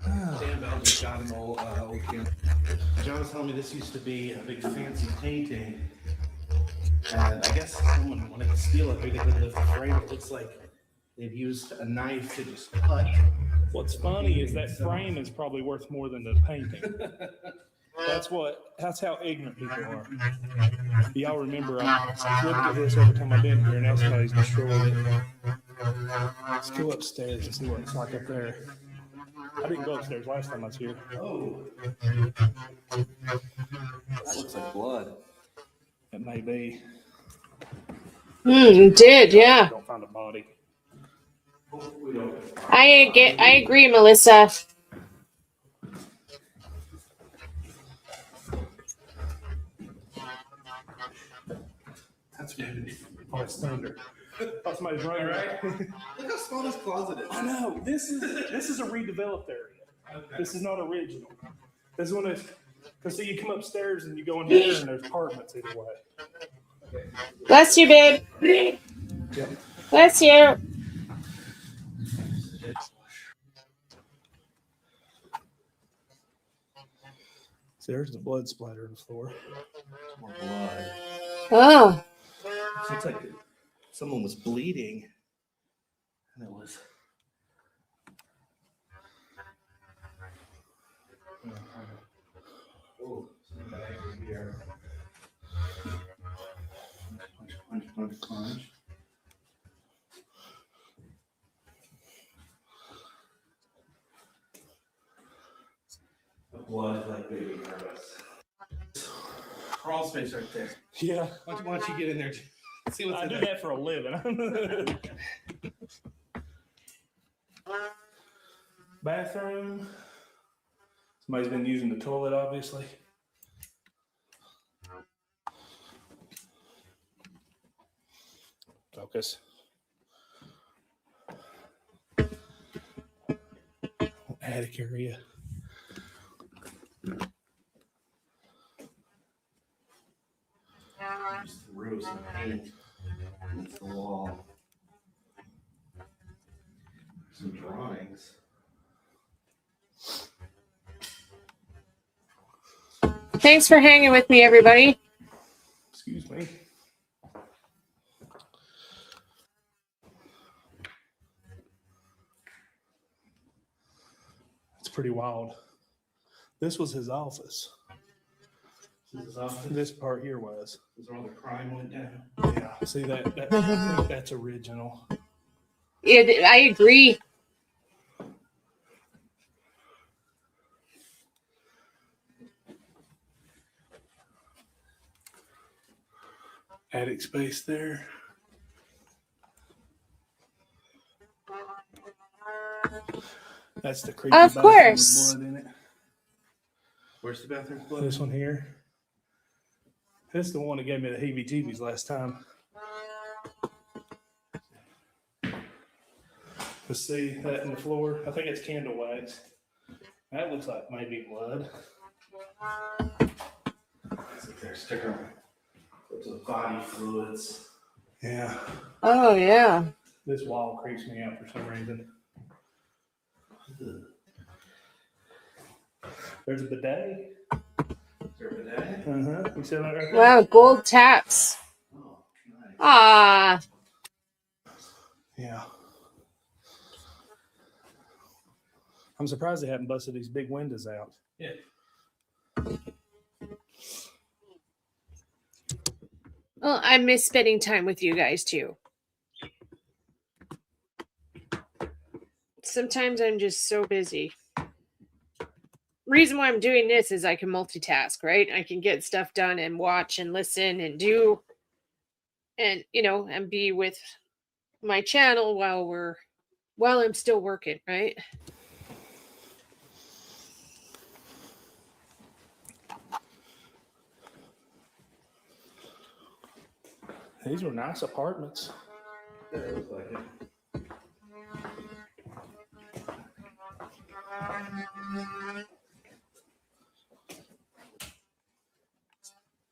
Dan Bell just got an old camera. John was telling me this used to be a big fancy painting. And I guess someone wanted to steal it. Maybe they could lift the frame. It looks like they've used a knife to just cut. What's funny is that frame is probably worth more than the painting. That's how ignorant people are. Y'all remember I looked at this every time I've been here, and that's how he's destroyed it. Let's go upstairs and see what it's like up there. I didn't go upstairs last time I was here. Oh. That looks like blood. It may be. It did, yeah. Don't find a body. I agree, Melissa. That's good. Oh, it's thunder. Oh, somebody's running, right? Look how small this closet is. I know. This is a redeveloped area. Okay. This is not original. This one is, because see, you come upstairs and you go in here and there's apartments either way. Okay. Bless you, babe. Yep. Bless you. See, there's the blood splatter on the floor. More blood. Oh. It looks like someone was bleeding. And it was. Oh, some bag in here. Punch. The blood like baby nervous. Crawl space right there. Yeah. Why don't you get in there? See what's I in do there. that for a living. Bathroom. Somebody's been using the toilet, obviously. Focus. Attic area. Just threw some paint against the wall. Some drawings. Thanks for hanging with me, everybody. Excuse me. It's pretty wild. This was his office. This part here was. This is where all the crime went down. Yeah. See that's original. Yeah, I agree. Attic space there. That's the creepy Of bathroom course. with blood in it. Where's the bathroom? Blood? This one here. This is the one that gave me the heebie-jeebies last time. Let's see that in the floor. I think it's candle wax. That looks like maybe blood. It's like their sticker. It's a body fluids. Yeah. Oh, yeah. This wall creeps me out for some reason. There's a bidet. Is there a bidet? You see that right there? Wow, gold taps. Oh, nice. Ah. Yeah. I'm surprised they haven't busted these big windows out. Yeah. Well, I miss spending time with you guys too. Sometimes I'm just so busy. Reason why I'm doing this is I can multitask, right? I can get stuff done and watch and listen and do and and be with my channel while I'm still working, right? These were nice apartments. It looks like it.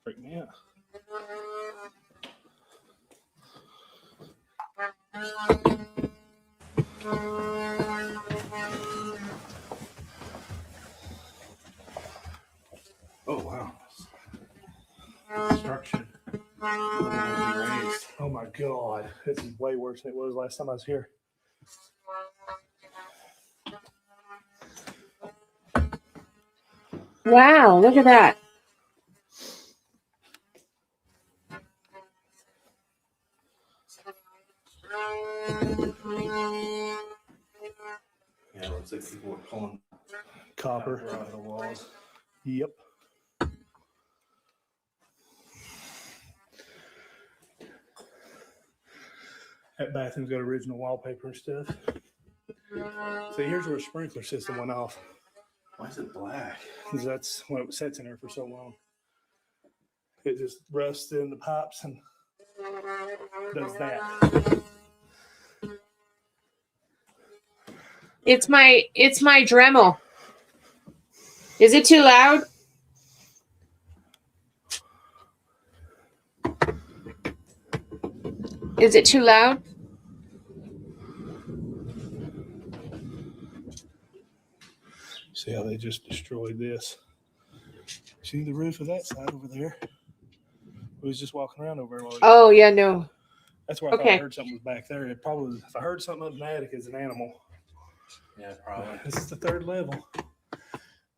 Freak me out. Oh wow. Construction. Oh my God. This is way worse than it was last time I was here. Wow, look at that. Yeah, it looks like people are pulling Copper. out of the walls. Yep. That bathroom's got original wallpaper and stuff. See, here's where a sprinkler system went off. Why is it black? Because that's when it sits in there for so long. It just rusts in the pipes and does that. It's my Dremel. Is it too loud? Is it too loud? See how they just destroyed this. See the roof of that side over there? We was just walking around over there. Oh, yeah, no. That's where I thought I Okay. heard something was back there. It probably, if I heard something up in the attic, it's an animal. Yeah, probably. This is the third level.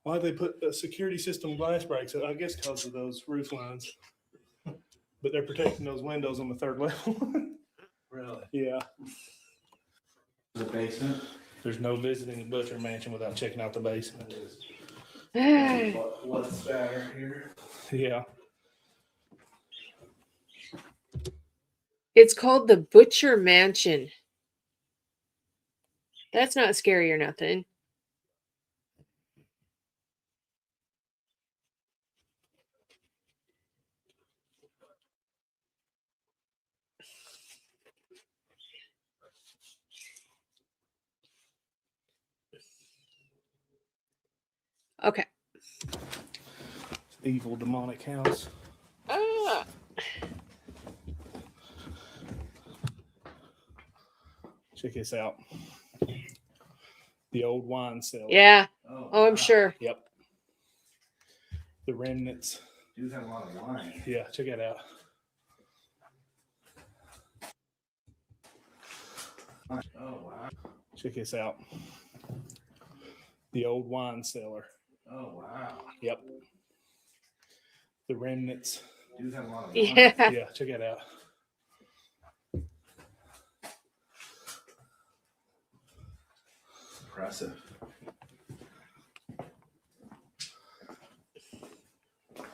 Why they put a security system glass breaks? I guess because of those roof lines. But they're protecting those windows on the third level. Really? Yeah. The basement. There's no visiting the Butcher Mansion without checking out the basement. What's better here? Yeah. It's called the Butcher Mansion. That's not scary or nothing. Okay. Evil demonic house. Ah. Check this out. The old wine cellar. Yeah. Oh, Oh, I'm wow. sure. Yep. The remnants. Dudes have a lot of wine. Yeah, check it out. Oh wow. Check this out. The old wine cellar. Oh wow. Yep. The remnants. Dudes have a lot of wine. Yeah. Yeah, check it out. Impressive.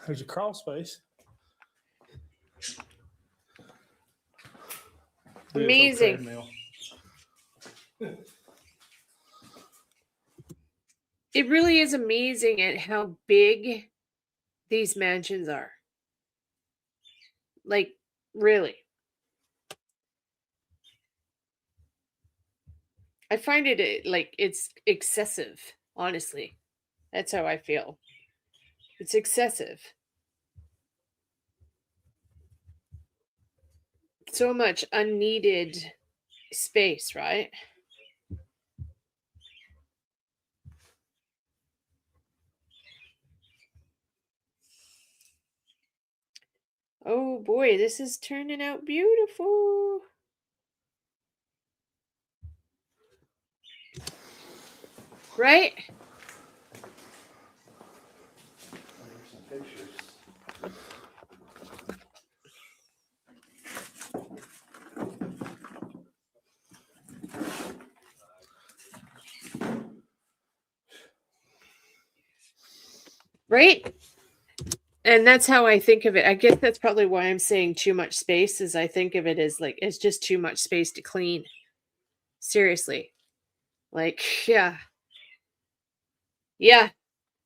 There's a crawl space. There's no Amazing. treadmill. It really is amazing at how big these mansions are. Like, really. I find it like it's excessive, honestly. That's how I feel. It's excessive. So much unneeded space, right? Oh boy, this is turning out beautiful. Right? There's some pictures. Right? And that's how I think of it. I guess that's probably why I'm saying too much space, is I think of it as like it's just too much space to clean. Seriously. Like, yeah. Yeah.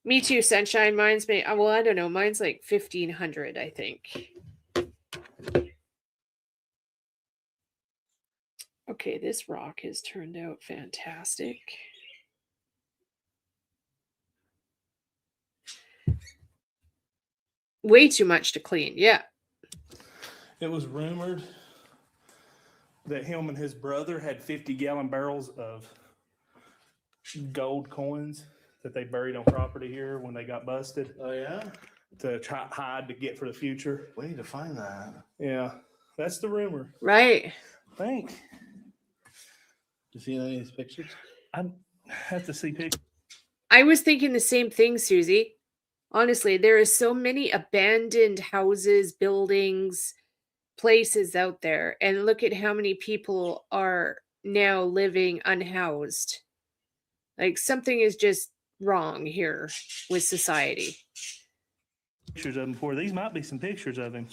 Me too, Sunshine. Mine's well, I don't know. Mine's like 1,500, I think. Okay, this rock has turned out fantastic. Way too much to clean. Yeah. It was rumored that him and his brother had 50-gallon barrels of gold coins that they buried on property here when they got busted Oh yeah, to try hide to get for the future. we need to find that. Yeah, that's the rumor. Right. I think You see any of these pictures? I have to see pictures. I was thinking the same thing, Susie. Honestly, there is so many abandoned houses, buildings, places out there, and look at how many people are now living unhoused. Like something is just wrong here with society. Pictures of him before. These might be some pictures of him.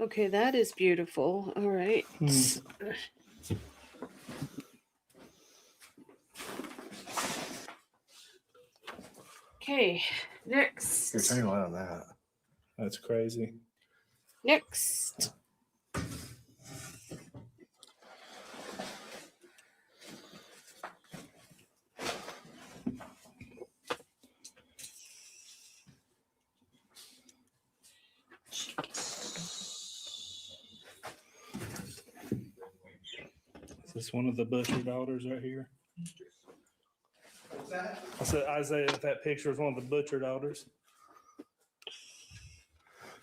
Okay, that is beautiful. All right. Okay, next. You're turning light on that. That's crazy. Next. Is this one of the butcher daughters right here? What's that? I said, Isaiah, that picture is one of the butcher daughters.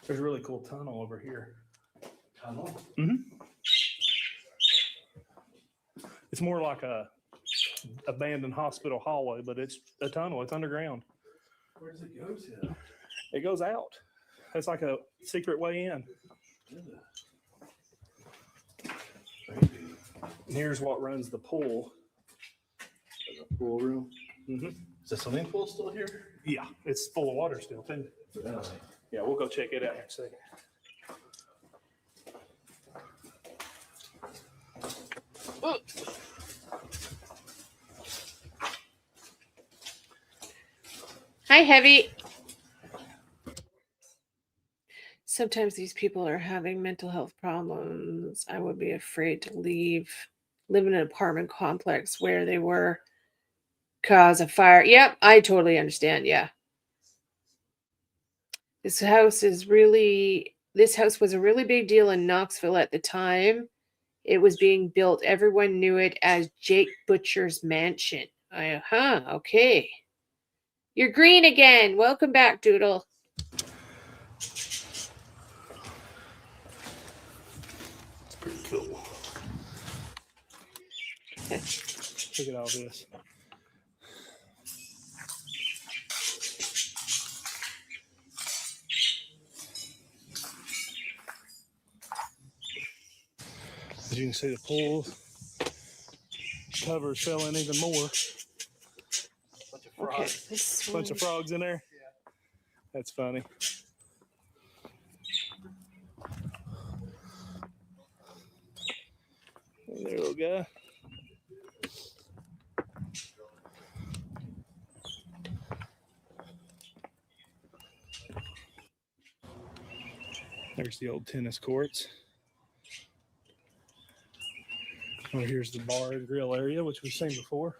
There's a really cool tunnel over here. Tunnel? Mm-hmm. It's more like a abandoned hospital hallway, but it's a tunnel. It's underground. Where does it go to? It goes out. It's like a secret way in. Crazy. And here's what runs the pool. There's a pool room. Mm-hmm. Is the swimming pool still here? Yeah, it's full of water still, too. Really? Yeah, we'll go check it out in a second. Hi, Heavy. Sometimes these people are having mental health problems. I would be afraid to live in an apartment complex where they were cause a fire. Yep, I totally understand. Yeah. This house was a really big deal in Knoxville at the time it was being built. Everyone knew it as Jake Butcher's mansion. Okay. You're green again. Welcome back, Doodle. It's pretty cool. Look at all this. As you can see, the pool covers fell in even more. Okay, this one. Bunch of frogs in there. Yeah. That's funny. There we go. There's the old tennis courts. Oh, here's the bar and grill area, which we've seen before.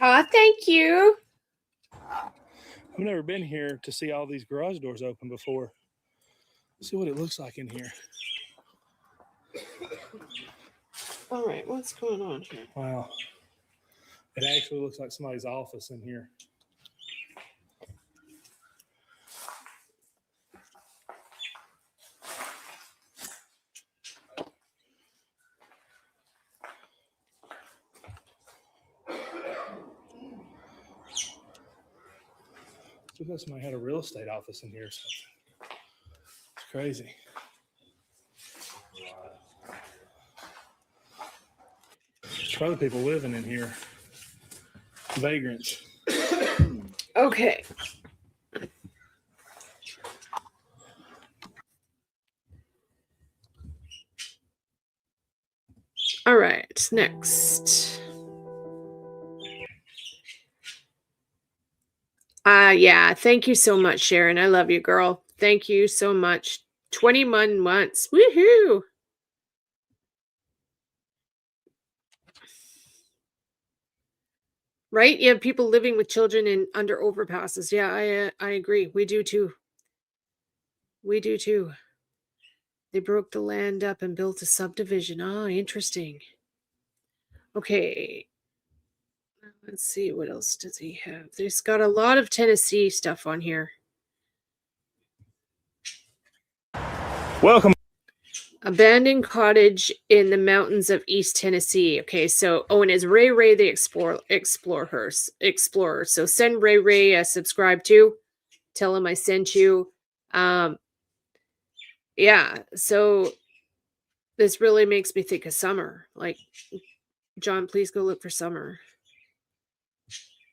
Oh, thank you. I've never been here to see all these garage doors open before. Let's see what it looks like in here. All right, what's going on here? Wow. It actually looks like somebody's office in here. I thought somebody had a real estate office in here or something. It's crazy. There's other people living in here. Vagrants. Okay. All right, next. Yeah. Thank you so much, Sharon. I love you, girl. Thank you so much. 21 months. Woohoo! Right? You have people living with children in under overpasses. Yeah, I agree. We do too. We do too. They broke the land up and built a subdivision. Oh, interesting. Okay. Let's see, what else does he have? There's got a lot of Tennessee stuff on here. Welcome. Abandoned cottage in the mountains of East Tennessee. Okay, so and it's Ray Ray the Explorer. So send Ray Ray a subscribe to. Tell him I sent you. Yeah, so this really makes me think of summer. Like, John, please go look for summer.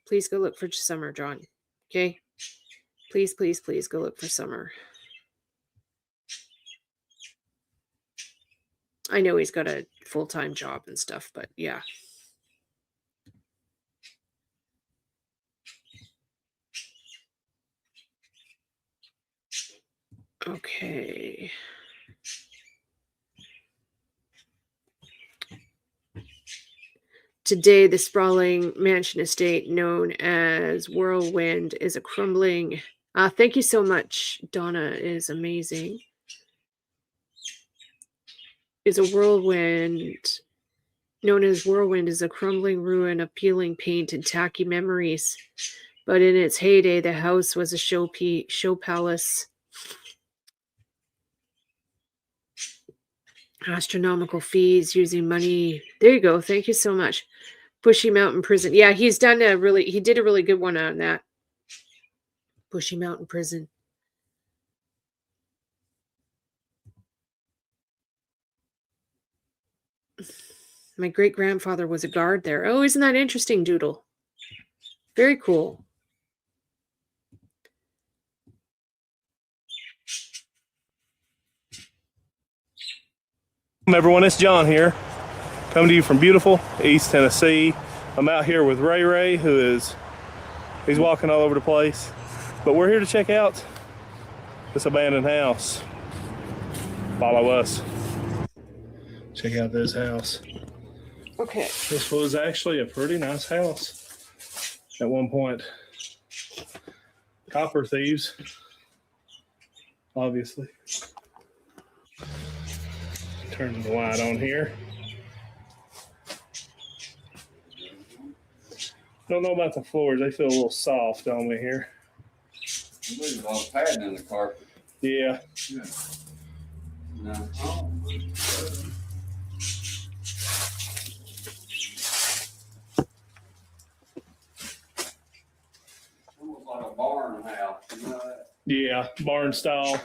Please go look for summer, John. Okay? Please, please, please go look for summer. I know he's got a full-time job and stuff, but yeah. Okay. Today, the sprawling mansion estate known as Whirlwind is a crumbling. Thank you so much. Donna is amazing. Is a whirlwind known as Whirlwind is a crumbling ruin of peeling paint and tacky memories. But in its heyday, the house was a show palace. Astronomical fees using money. There you go. Thank you so much. Bushy Mountain Prison. Yeah, he did a really good one on that. Bushy Mountain Prison. My great-grandfather was a guard there. Oh, isn't that interesting, Doodle? Very cool. Everyone, it's John here, coming to you from beautiful East Tennessee. I'm out here with Ray Ray, he's walking all over the place, but we're here to check out this abandoned house. Follow us. Check out this house. Okay. This was actually a pretty nice house at one point. Copper thieves, obviously. Turn the light on here. Don't know about the floors. They feel a little soft on me here. There's a lot of padding in the carpet. Yeah. No. Almost like a barn house. You know that? Yeah, barn style.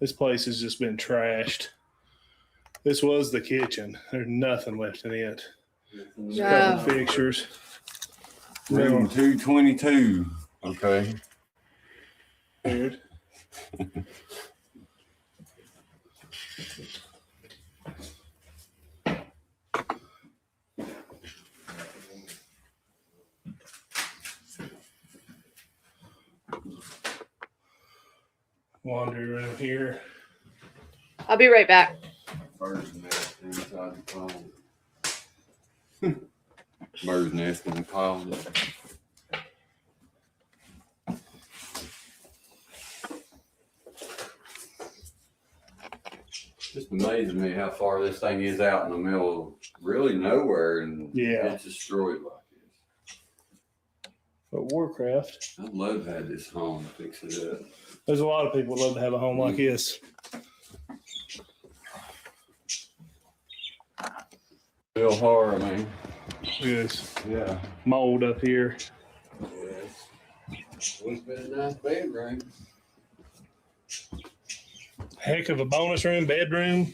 This place has just been trashed. This was the kitchen. There's nothing left in it. Yeah. Couple fixtures. Room 222. Okay. Weird. Laundry room here. I'll be right back. Bird's nest inside the closet. Bird's nest in the closet. Just amazing me how far this thing is out in the middle of really nowhere, and it's destroyed like this. But Warcraft. I'd love to have this home fix it up. There's a lot of people who love to have a home like this. Real hard, I mean. Yes. Yeah. Mold up here. Yes. Would have been a nice bedroom. Heck of a bonus room, bedroom.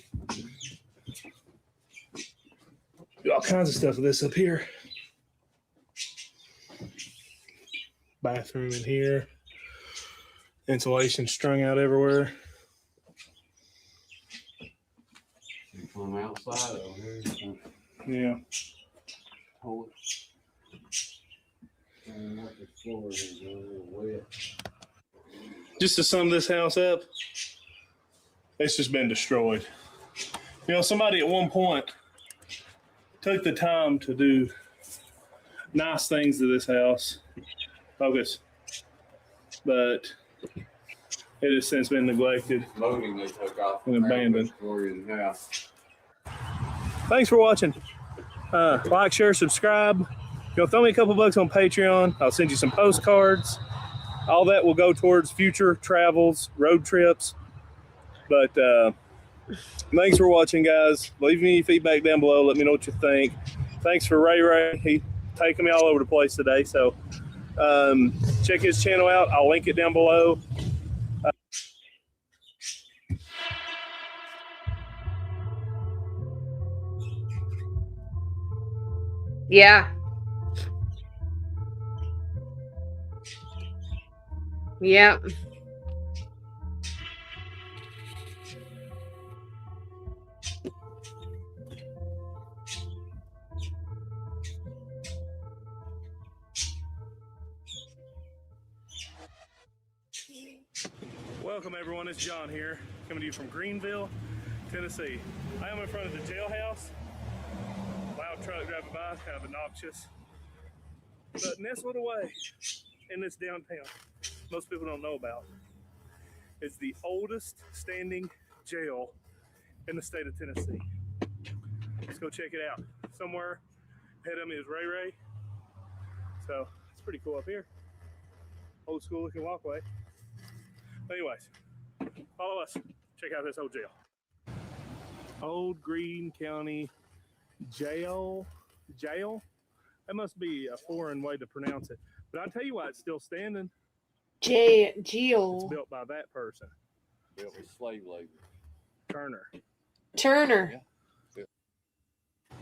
All kinds of stuff with this up here. Bathroom in here. Insulation strung out everywhere. From outside over here. Yeah. Hold Just to sum this house up, it's just been destroyed. You know, somebody at one point took the time to do nice things to this house. Focus. But it has since been neglected Loading they took off and abandoned. the house. Thanks for watching. Like, share, subscribe. Go throw me a couple bucks on Patreon. I'll send you some postcards. All that will go towards future travels, road trips. But thanks for watching, guys. Leave me feedback down below. Let me know what you think. Thanks for Ray. He taking me all over the place today. So check his channel out. I'll link it down below. Yeah. Yep. Welcome, everyone. It's John here, coming to you from Greenville, Tennessee. I am in front of the jailhouse. Loud truck driving by, kind of obnoxious. But nestled away in this downtown, most people don't know about, is the oldest standing jail in the state of Tennessee. Let's go check it out. Somewhere ahead of me is Ray. So it's pretty cool up here. Old school looking walkway. Anyways, follow us. Check out this old jail. Old Greene County Jail. That must be a foreign way to pronounce it. But I'll tell you why it's still standing. It's Geo. built by that person. Built with slave labor. Turner. Yeah.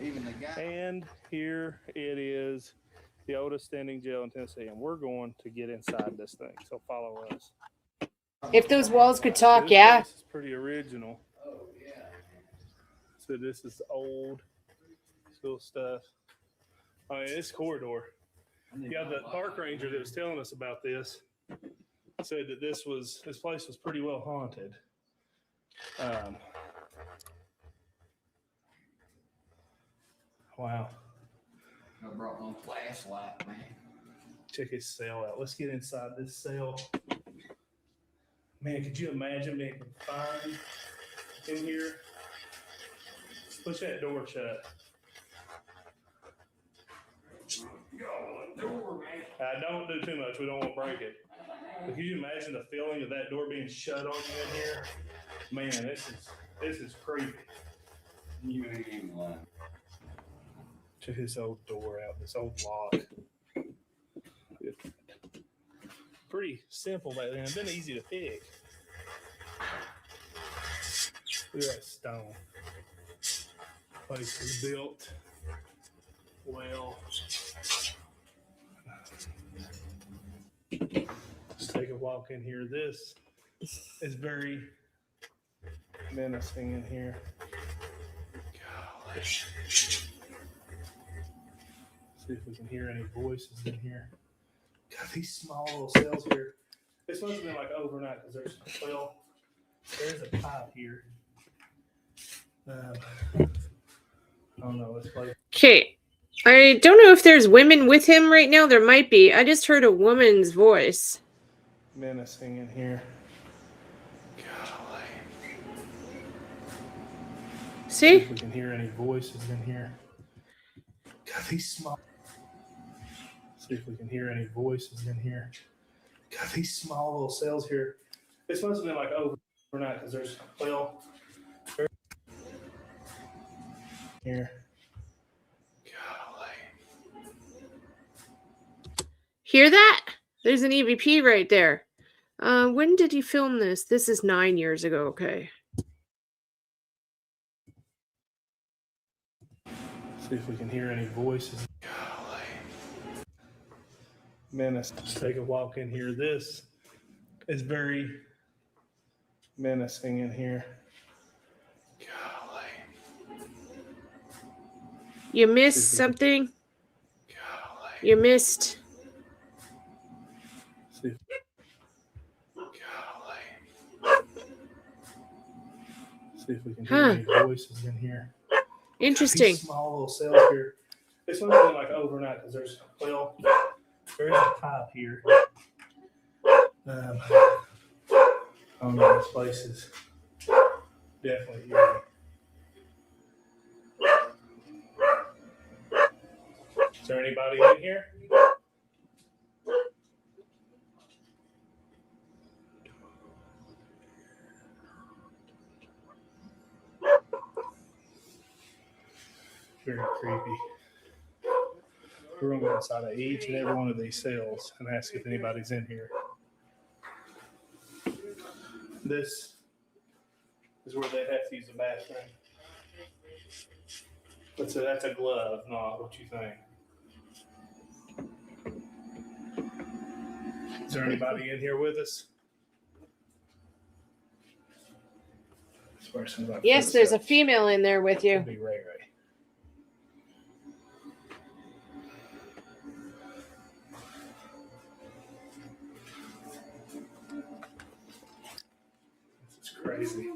Even the guy. And here it is, the oldest standing jail in Tennessee. And we're going to get inside this thing. So follow us. If those walls could talk, This yeah. place is pretty original. Oh, yeah. So this is old school stuff. I mean, this corridor. Yeah, the park ranger that was telling us about this said that this place was pretty well haunted. Wow. I brought my flashlight, man. Check his cell out. Let's get inside this cell. Man, could you imagine being confined in here? Push that door shut. Don't do too much. We don't want to break it. But can you imagine the feeling of that door being shut on you in here? Man, this is creepy. You ain't even lying. Check this old door out. This old lock. Pretty simple back then. It's been easy to pick. Look at that stone. Place was built well. Let's take a walk in here. This is very menacing in here. Golly. See if we can hear any voices in here. God, these small little cells here. This must have been like overnight because there's a pipe here. I don't know. Let's play. Okay. I don't know if there's women with him right now. There might be. I just heard a woman's voice. Menacing in here. Golly. See? If we can hear any voices in here. God, these small. See if we can hear any voices in here. God, these small little cells here. This must have been like overnight because there's here. Golly. Hear that? There's an EVP right there. When did he film this? This is 9 years ago. Okay. See if we can hear any voices. Golly. Menace. Let's take a walk in here. This is very menacing in here. Golly. You missed something? Golly. You missed See if we can hear any voices in here. Interesting. These small little cells here. This one's only like overnight because there's a pipe here. Oh no, this place is definitely eerie. Is there anybody in here? Very creepy. We're going to go inside of each and every one of these cells and ask if anybody's in here. This is where they have to use the bathroom. That's a glove, not what you think. Is there anybody in here with us? Yes, there's a female in there with you. Could be Ray Ray. This is crazy.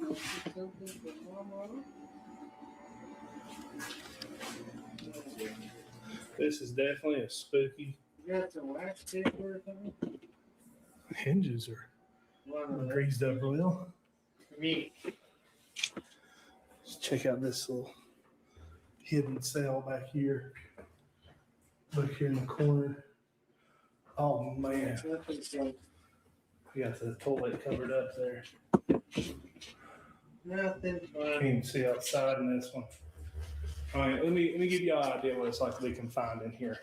This is definitely a spooky. You got some wax tape or something? Hinges are greased up real. Me. Let's check out this little hidden cell back here. Look here in the corner. Oh man. We got the toilet covered up there. Nothing Can't fun. even see outside in this one. All right, let me give you an idea what it's like to be confined in here,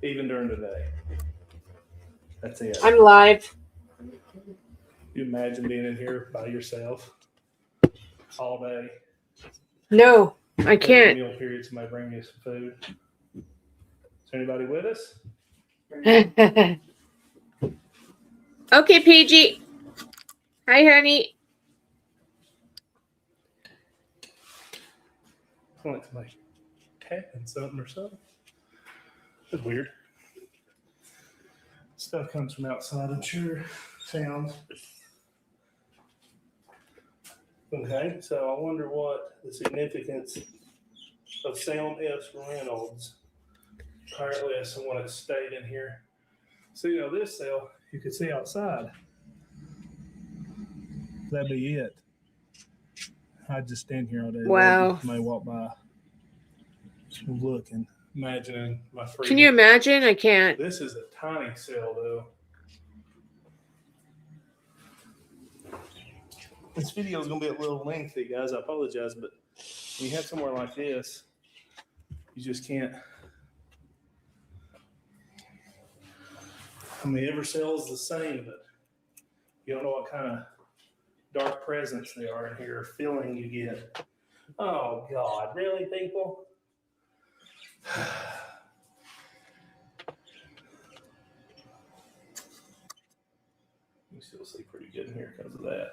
even during the day. That's it. I'm live. You imagine being in here by yourself all day. No, I can't. Meal period, somebody bring you some food. Is there anybody with us? Okay, PG. Hi, honey. I like somebody tapping something or something. That's weird. Stuff comes from outside, I'm sure. Sounds. Okay, so I wonder what the significance of Sam S. Reynolds. Apparently, as someone that stayed in here. So, this cell, you could see outside. That'd be it. I'd just stand here all day. Wow. May walk by. Just looking, imagining my freedom. Can you imagine? I can't. This is a tiny cell, though. This video is going to be a little lengthy, guys. I apologize, but when you have somewhere like this, you just can't. I mean, every cell is the same, but you don't know what kind of dark presence they are in here, feeling you get. Oh, God. Really, people? You still see pretty good in here because of that.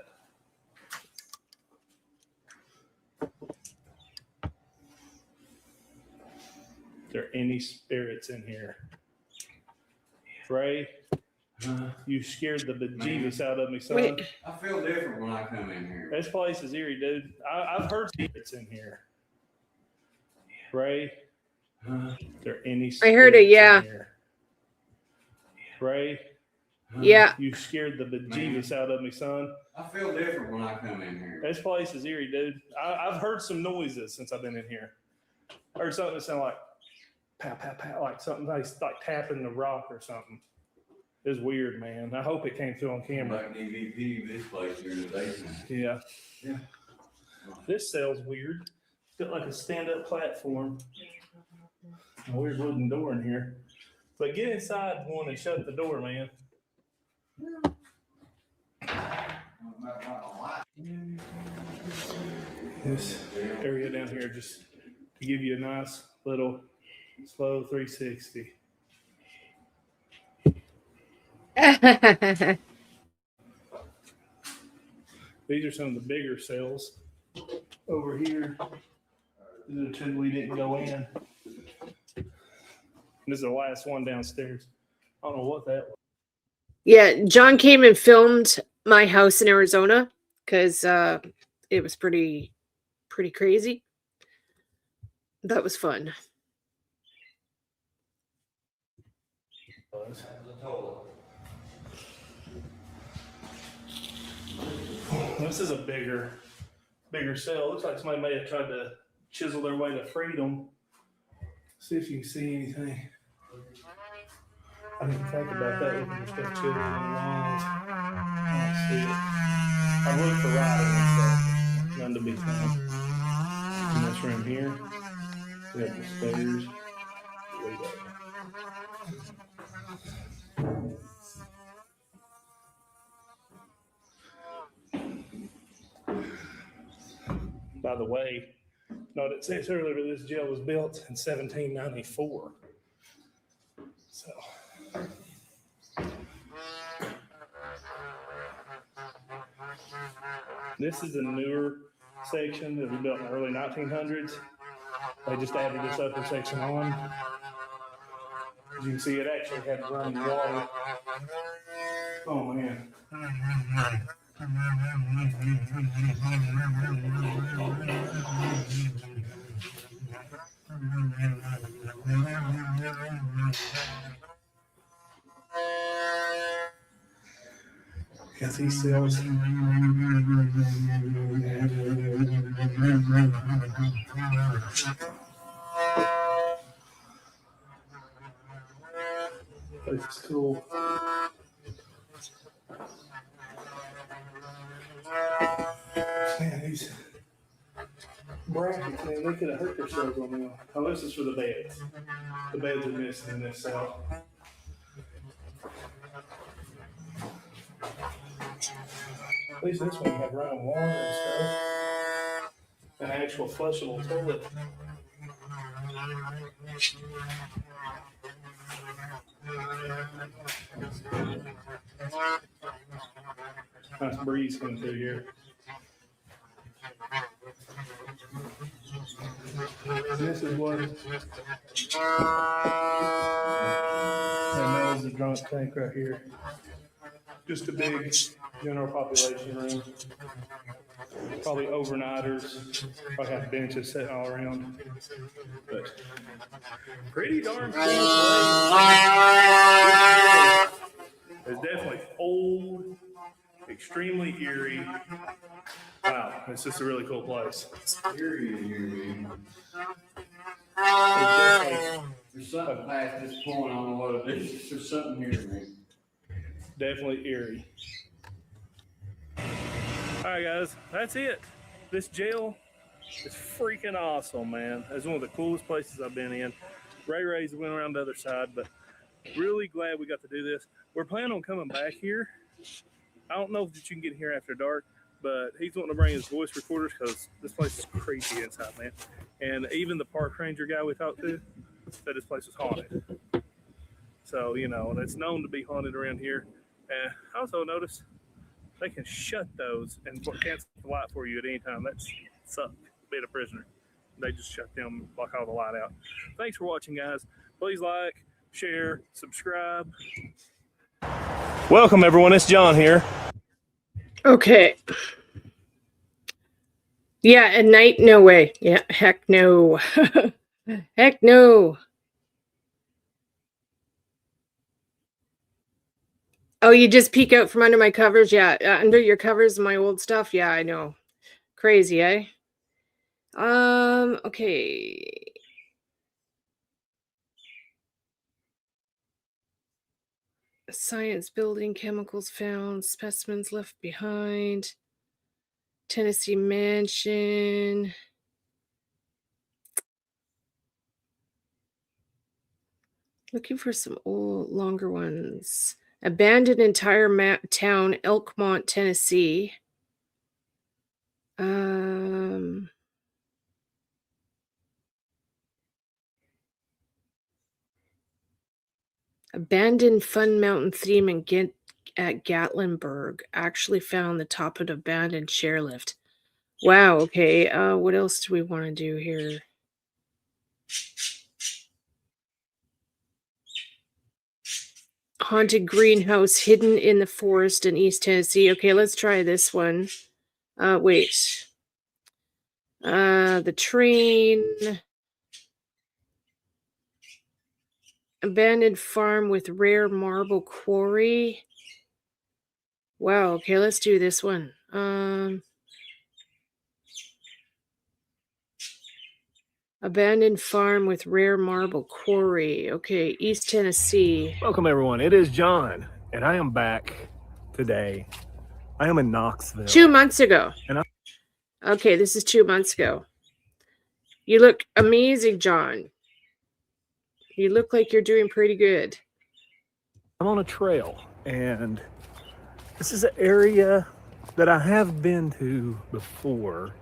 Is there any spirits in here? Ray, you scared the bejeebus out of me, son. Wait. I feel different when I come in here. This place is eerie, dude. I've heard spirits in here. Ray, is there any spirits I heard it, yeah. in here? Ray, Yeah. you scared the bejeebus out of me, son. I feel different when I come in here. This place is eerie, dude. I've heard some noises since I've been in here. I heard something that sounded like pow, pow, pow, like something like tapping the rock or something. It was weird, man. I hope it came through on camera. Like an EVP, this place here in the basement. Yeah. Yeah. This cell's weird. It's got like a stand-up platform. A weird wooden door in here. But get inside one and shut the door, man. This area down here just to give you a nice little slow 360. These are some of the bigger cells over here. These are the two we didn't go in. This is the last one downstairs. I don't know what that was. Yeah, John came and filmed my house in Arizona because it was pretty crazy. That was fun. This is a bigger cell. Looks like somebody may have tried to chisel their way to freedom. See if you can see anything. I didn't think about that looking for stuff chiseled in the walls. I don't see it. I looked for writing and stuff. None to be found. In this room here, we have the stairs. Way back. By the way, no, it says earlier that this jail was built in 1794. So. This is a newer section that was built in the early 1900s. They just added this upper section on. As you can see, it actually had running water. Oh, man. Got these cells. Place is cool. Man, these brackets, man, they could have hurt themselves on them. Oh, this is for the beds. The beds are missing in this cell. At least this one had running water and stuff. An actual flushable toilet. Nice breeze coming through here. This is what that is the drunk tank right here. Just a big general population room. Probably overnighters. Probably have benches sitting all around. But pretty darn cool place. It's definitely old, extremely eerie. Wow, it's just a really cool place. Eerie. There's something past this point. I don't know what it is. There's something here, man. Definitely eerie. All right, guys, that's it. This jail is freaking awesome, man. It's one of the coolest places I've been in. Ray's went around the other side, but really glad we got to do this. We're planning on coming back here. I don't know if you can get here after dark, but he's wanting to bring his voice recorders because this place is crazy inside, man. And even the park ranger guy we talked to said this place was haunted. So, you know, it's known to be haunted around here. And I also noticed they can shut those and cancel the light for you at any time. That sucks, being a prisoner. They just shut them, block all the light out. Thanks for watching, guys. Please like, share, subscribe. Welcome, everyone. It's John here. Okay. Yeah, at night, no way. Yeah, heck no. Heck no. Oh, you just peek out from under my covers? Yeah, under your covers, my old stuff. Yeah, I know. Crazy, eh? Okay. Science building, chemicals found, specimens left behind. Tennessee mansion. Looking for some old, longer ones. Abandoned entire town, Elkmont, Tennessee. Abandoned Fun Mountain theme at Gatlinburg. Actually found the top of an abandoned chairlift. Wow, okay. What else do we want to do here? Haunted greenhouse hidden in the forest in East Tennessee. Okay, let's try this one. Wait. The train. Abandoned farm with rare marble quarry. Wow, okay, let's do this one. Abandoned farm with rare marble quarry. Okay, East Tennessee. Welcome everyone, it is John, and I am back today. I am in Knoxville. 2 months ago. And okay, this is 2 months ago. You look amazing, John. You look like you're doing pretty good. I'm on a trail, and this is an area that I have been to before,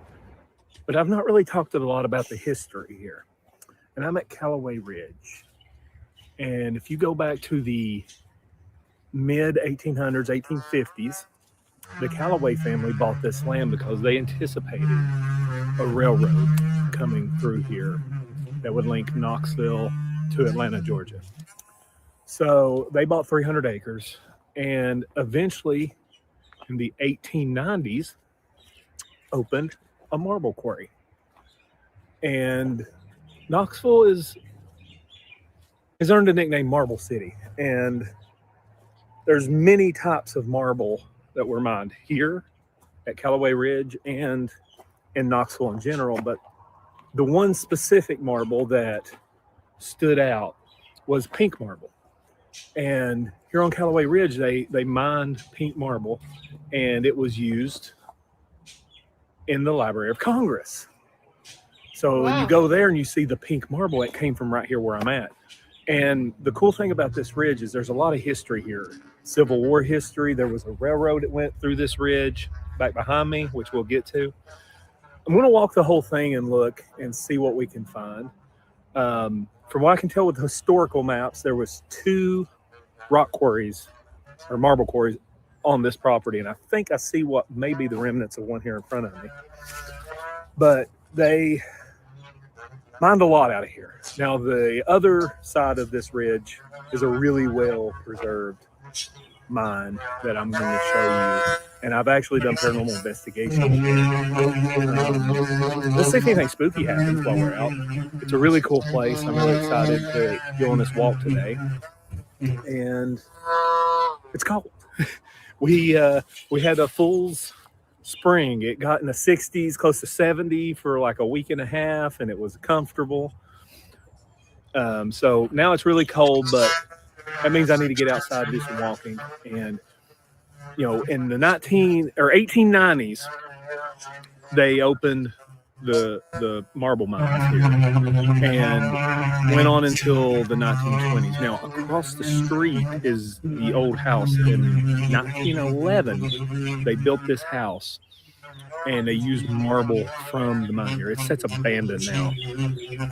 but I've not really talked a lot about the history here. And I'm at Callaway Ridge. And if you go back to the mid 1800s, 1850s, the Callaway family bought this land because they anticipated a railroad coming through here that would link Knoxville to Atlanta, Georgia. So they bought 300 acres, and eventually in the 1890s opened a marble quarry. And Knoxville has earned a nickname Marble City, and there's many types of marble that were mined here at Callaway Ridge and in Knoxville in general, but the one specific marble that stood out was pink marble. And here on Callaway Ridge, they mined pink marble, and it was used in the Library of Congress. So Wow. You go there and you see the pink marble. It came from right here where I'm at. And the cool thing about this ridge is there's a lot of history here. Civil War history. There was a railroad that went through this ridge back behind me, which we'll get to. I'm going to walk the whole thing and look and see what we can find. From what I can tell with historical maps, there was 2 rock quarries or marble quarries on this property. And I think I see what may be the remnants of one here in front of me. But they mined a lot out of here. Now, the other side of this ridge is a really well preserved mine that I'm going to show you. And I've actually done paranormal investigation. Let's see if anything spooky happens while we're out. It's a really cool place. I'm really excited to go on this walk today. And it's cold. We had a fool's spring. It got in the 60s, close to 70 for like a week and a half, and it was comfortable. So now it's really cold, but that means I need to get outside and do some walking. And you know, in the 1890s, they opened the marble mines here, and went on until the 1920s. Now, across the street is the old house. In 1911, they built this house, and they used marble from the mine here. It sits abandoned now.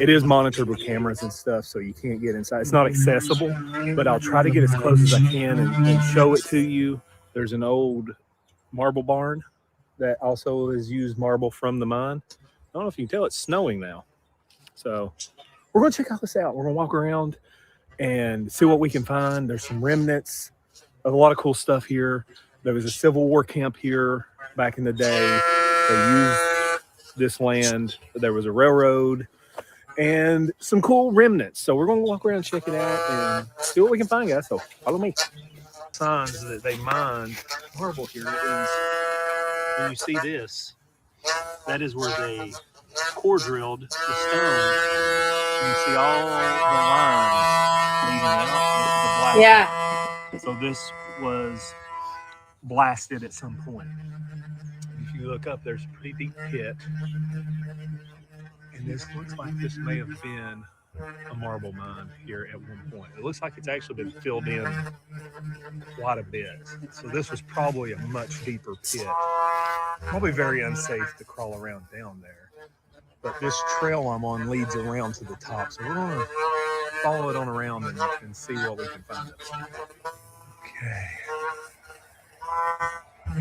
It is monitored with cameras and stuff, so you can't get inside. It's not accessible, but I'll try to get as close as I can and show it to you. There's an old marble barn that also has used marble from the mine. I don't know if you can tell, it's snowing now. So we're going to check all this out. We're going to walk around and see what we can find. There's some remnants of a lot of cool stuff here. There was a Civil War camp here back in the day. They used this land. There was a railroad and some cool remnants. So we're going to walk around, check it out, and see what we can find, guys. So follow me. Signs that they mined marble here is when you see this, that is where they core drilled the stone. And you see all the lines leading out into the blast. Yeah. So this was blasted at some point. If you look up, there's a pretty deep pit. And this looks like this may have been a marble mine here at one point. It looks like it's actually been filled in quite a bit. So this was probably a much deeper pit. Probably very unsafe to crawl around down there. But this trail I'm on leads around to the top. So we're going to follow it on around and see what we can find. Okay.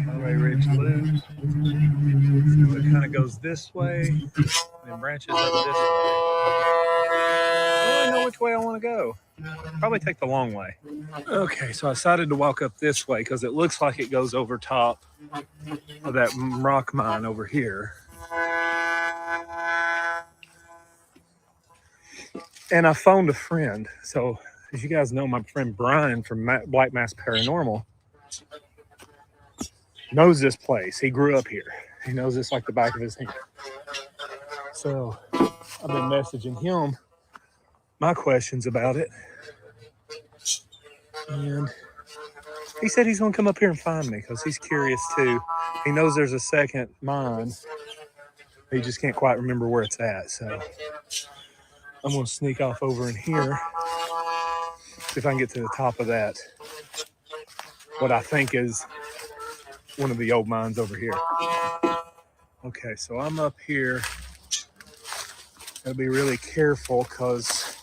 Callaway Ridge Loop. So it kind of goes this way and then branches up this way. I don't really know which way I want to go. Probably take the long way. Okay, so I decided to walk up this way because it looks like it goes over top of that rock mine over here. And I phoned a friend. So, as you guys know, my friend Brian from Black Mass Paranormal knows this place. He grew up here. He knows this like the back of his hand. So, I've been messaging him my questions about it. And he said he's going to come up here and find me because he's curious too. He knows there's a second mine. He just can't quite remember where it's at. So I'm going to sneak off over in here, see if I can get to the top of that. What I think is one of the old mines over here. Okay, so I'm up here. Gotta be really careful because,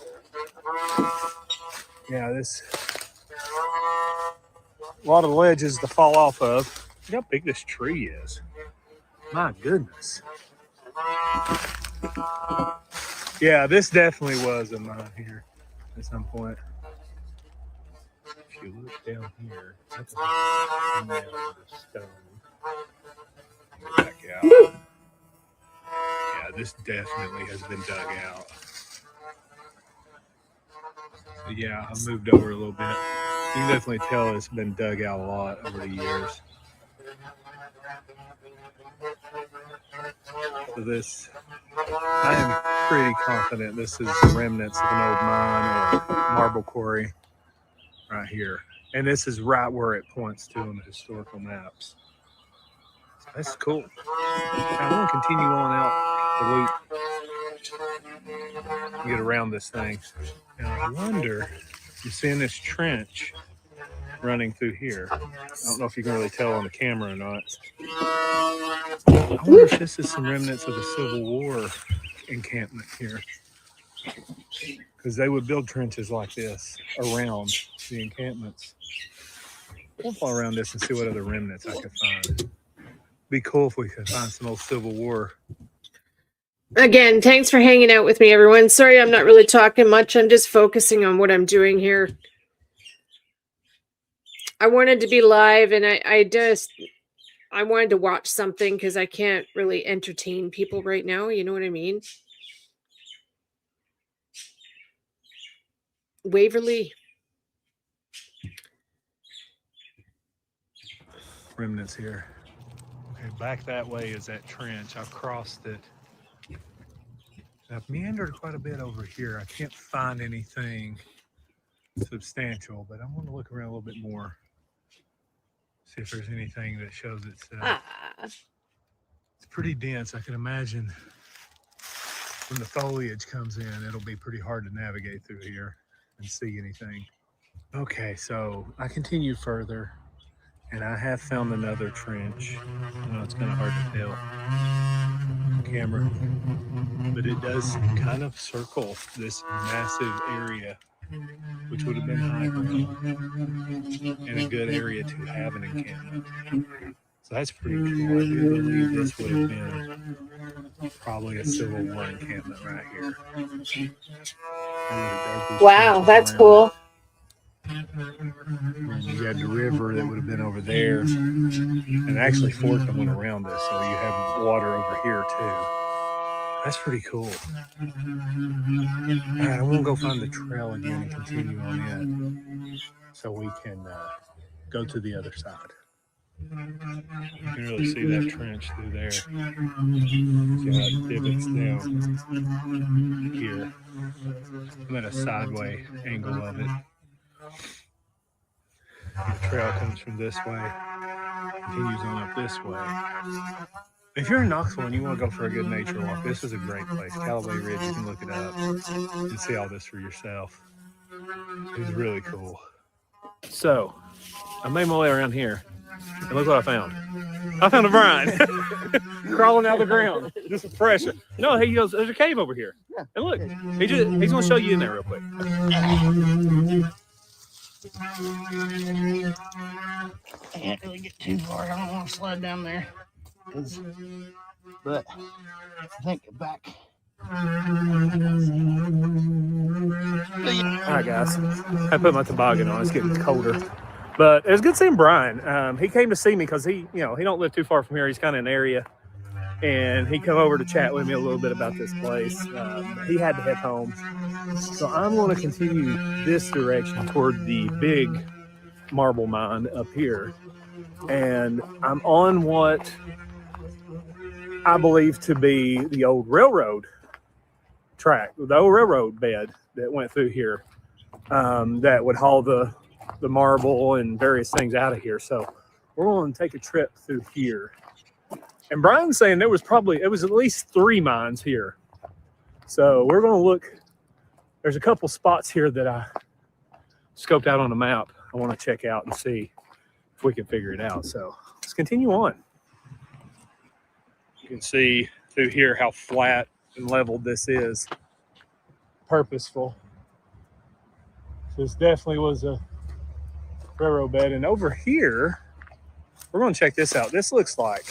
yeah, this a lot of ledges to fall off of. Look how big this tree is. My goodness. Yeah, this definitely was a mine here at some point. If you look down here, that's a stone. Back out. Yeah, this definitely has been dug out. So yeah, I moved over a little bit. You can definitely tell it's been dug out a lot over the years. So this, I am pretty confident this is the remnants of an old mine or marble quarry right here. And this is right where it points to on the historical maps. So that's cool. I want to continue on out the loop and get around this thing. And I wonder, you're seeing this trench running through here. I don't know if you can really tell on the camera or not. I wonder if this is some remnants of the Civil War encampment here. Because they would build trenches like this around the encampments. We'll follow around this and see what other remnants I could find. Be cool if we could find some old Civil War. Again, thanks for hanging out with me, everyone. Sorry I'm not really talking much. I'm just focusing on what I'm doing here. I wanted to be live, and I wanted to watch something because I can't really entertain people right now. You know what I mean? Waverly. Remnants here. Okay, back that way is that trench. I've crossed it. I've meandered quite a bit over here. I can't find anything substantial, but I want to look around a little bit more. See if there's anything that shows itself. It's pretty dense. I can imagine when the foliage comes in, it'll be pretty hard to navigate through here and see anything. Okay, so I continue further, and I have found another trench. I know it's kind of hard to tell on camera, but it does kind of circle this massive area, which would have been high ground and a good area to have an encampment. So that's pretty cool. I do believe this would have been probably a Civil War encampment right here. Wow, that's cool. And you had the river that would have been over there, and actually forked and went around this, so you have water over here too. That's pretty cool. All right, I want to go find the trail again and continue on it, so we can go to the other side. You can really see that trench through there. See how it pivots down here. I'm at a sideway angle of it. The trail comes from this way, continues on up this way. If you're in Knoxville and you want to go for a good nature walk, this is a great place. Callaway Ridge, you can look it up and see all this for yourself. It's really cool. So, I made my way around here, and look what I found. I found a brine crawling out of the ground. Just fresh. No, he goes, there's a cave over here. And look, he's going to show you in there real quick. I can't really get too far. I don't want to slide down there. But I think back. All right, guys. I put my toboggan on. It's getting colder. But it was good seeing Brian. He came to see me because he don't live too far from here. He's kind of in an area and he come over to chat with me a little bit about this place. He had to head home, so I'm going to continue this direction toward the big marble mine up here, and I'm on what I believe to be the old railroad track, the old railroad bed that went through here, that would haul the marble and various things out of here. So we're going to take a trip through here. And Brian's saying it was at least 3 mines here. So we're going to look. There's a couple spots here that I scoped out on the map. I want to check out and see if we can figure it out. So let's continue on. You can see through here how flat and leveled this is. Purposeful. So this definitely was a railroad bed. And over here, we're going to check this out. This looks like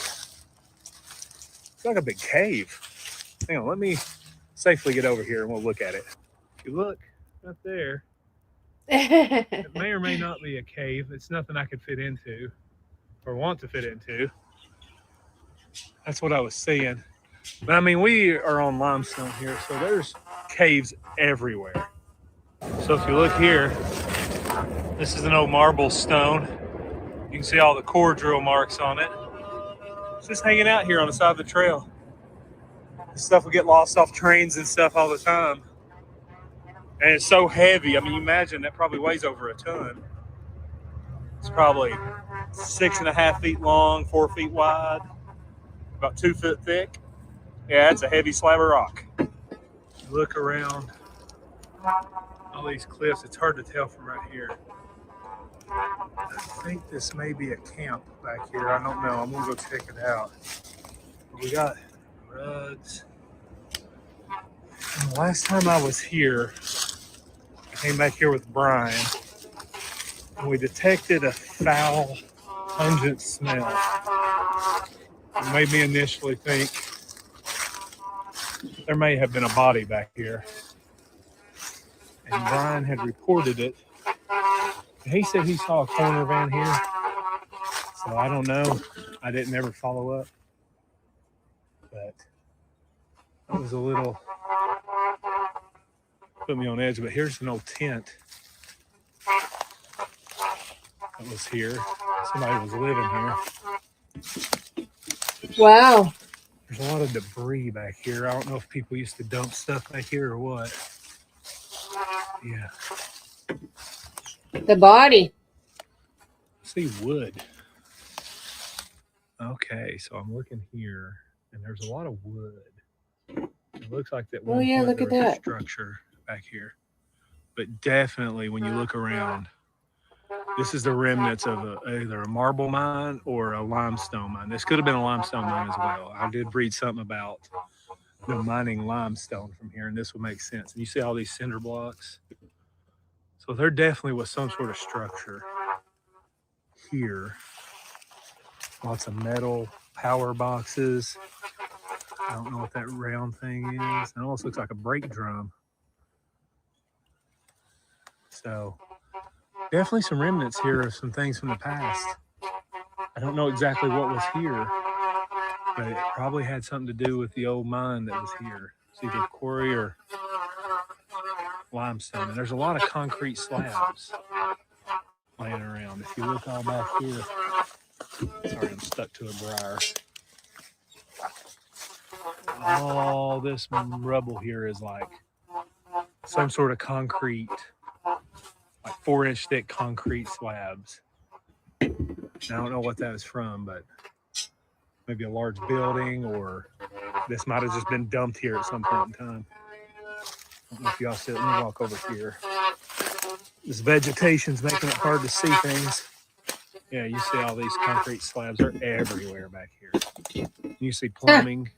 a big cave. Hang on, let me safely get over here and we'll look at it. If you look up there, it may or may not be a cave. It's nothing I could fit into or want to fit into. That's what I was seeing. But I mean, we are on limestone here, so there's caves everywhere. So if you look here, this is an old marble stone. You can see all the core drill marks on it. It's just hanging out here on the side of the trail. This stuff will get lost off trains and stuff all the time. And it's so heavy. I mean, you imagine that probably weighs over a ton. It's probably 6.5 feet long, 4 feet wide, about 2 foot thick. Yeah, it's a heavy slab of rock. Look around all these cliffs. It's hard to tell from right here. I think this may be a camp back here. I don't know. I'm going to go check it out. But we got roads. And the last time I was here, I came back here with Brian, and we detected a foul, pungent smell. It made me initially think there may have been a body back here. And Brian had reported it. He said he saw a corner van here. So I don't know. I didn't ever follow up. But that was a little, put me on edge. But here's an old tent that was here. Somebody was living here. Wow. There's a lot of debris back here. I don't know if people used to dump stuff back here or what. Yeah. The body. See wood. Okay, so I'm looking here, and there's a lot of wood. It looks like that. Oh yeah, look at that structure back here. But definitely, when you look around, this is the remnants of either a marble mine or a limestone mine. This could have been a limestone mine as well. I did read something about the mining limestone from here, and this would make sense. And you see all these cinder blocks. So there definitely was some sort of structure here. Lots of metal power boxes. I don't know what that round thing is. It almost looks like a brake drum. So definitely some remnants here of some things from the past. I don't know exactly what was here, but it probably had something to do with the old mine that was here. It's either quarry or limestone. And there's a lot of concrete slabs laying around. If you look all back here, sorry, I'm stuck to a briar. All this rubble here is like some sort of concrete, like 4-inch thick concrete slabs. I don't know what that is from, but maybe a large building, or this might have just been dumped here at some point in time. I don't know if y'all see it. Let me walk over here. This vegetation's making it hard to see things. Yeah, you see all these concrete slabs are everywhere back here. You see plumbing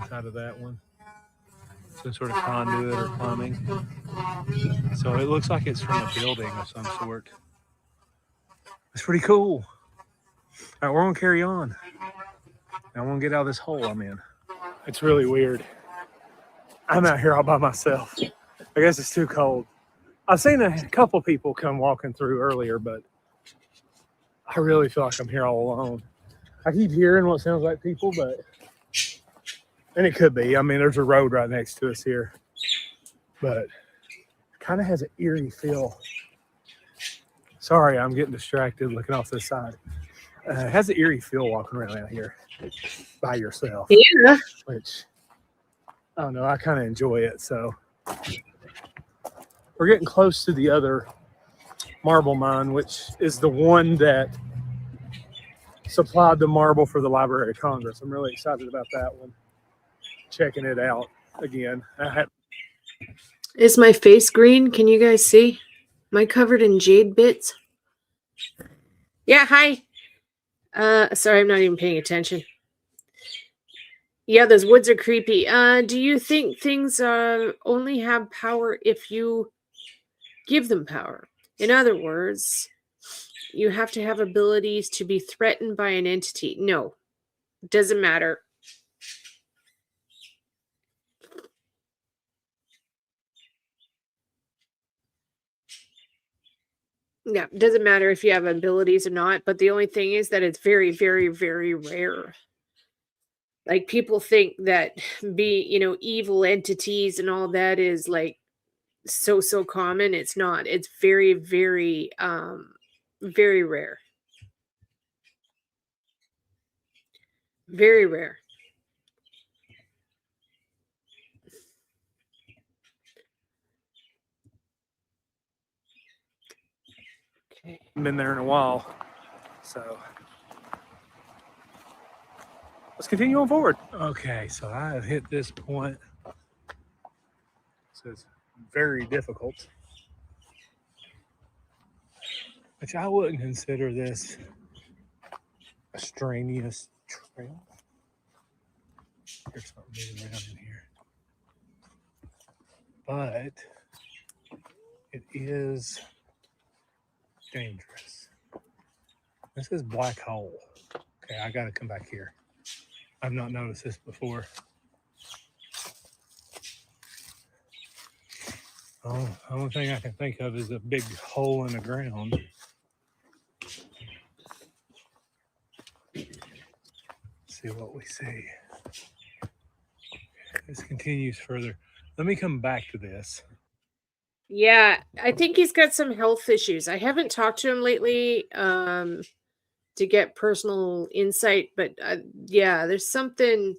inside of that one. Some sort of conduit or plumbing. So it looks like it's from a building of some sort. It's pretty cool. All right, we're gonna carry on. I want to get out of this hole I'm in. It's really weird. I'm out here all by myself. I guess it's too cold. I've seen a couple people come walking through earlier, but I really feel like I'm here all alone. I keep hearing what sounds like people, and it could be. I mean, there's a road right next to us here, but it kind of has an eerie feel. Sorry, I'm getting distracted looking off this side. It has an eerie feel walking around out here by yourself. Yeah. Which, I don't know, I kind of enjoy it. So we're getting close to the other marble mine, which is the one that supplied the marble for the Library of Congress. I'm really excited about that one. Checking it out again. Is my face green? Can you guys see? Am I covered in jade bits? Yeah, hi. Sorry, I'm not even paying attention. Yeah, those woods are creepy. Do you think things only have power if you give them power? In other words, you have to have abilities to be threatened by an entity. No, it doesn't matter. Yeah, it doesn't matter if you have abilities or not, but the only thing is that it's very, very, very rare. Like people think that evil entities and all that is like so common. It's not. It's very, very, very rare. Very rare. Okay. Been there in a while, so let's continue on forward. Okay, so I have hit this point. So it's very difficult, which I wouldn't consider this a strenuous trail. There's something moving around in here, but it is dangerous. This is black hole. Okay, I gotta come back here. I've not noticed this before. Oh, the only thing I can think of is a big hole in the ground. Let's see what we see. This continues further. Let me come back to this. Yeah, I think he's got some health issues. I haven't talked to him lately to get personal insight, but yeah, there's something.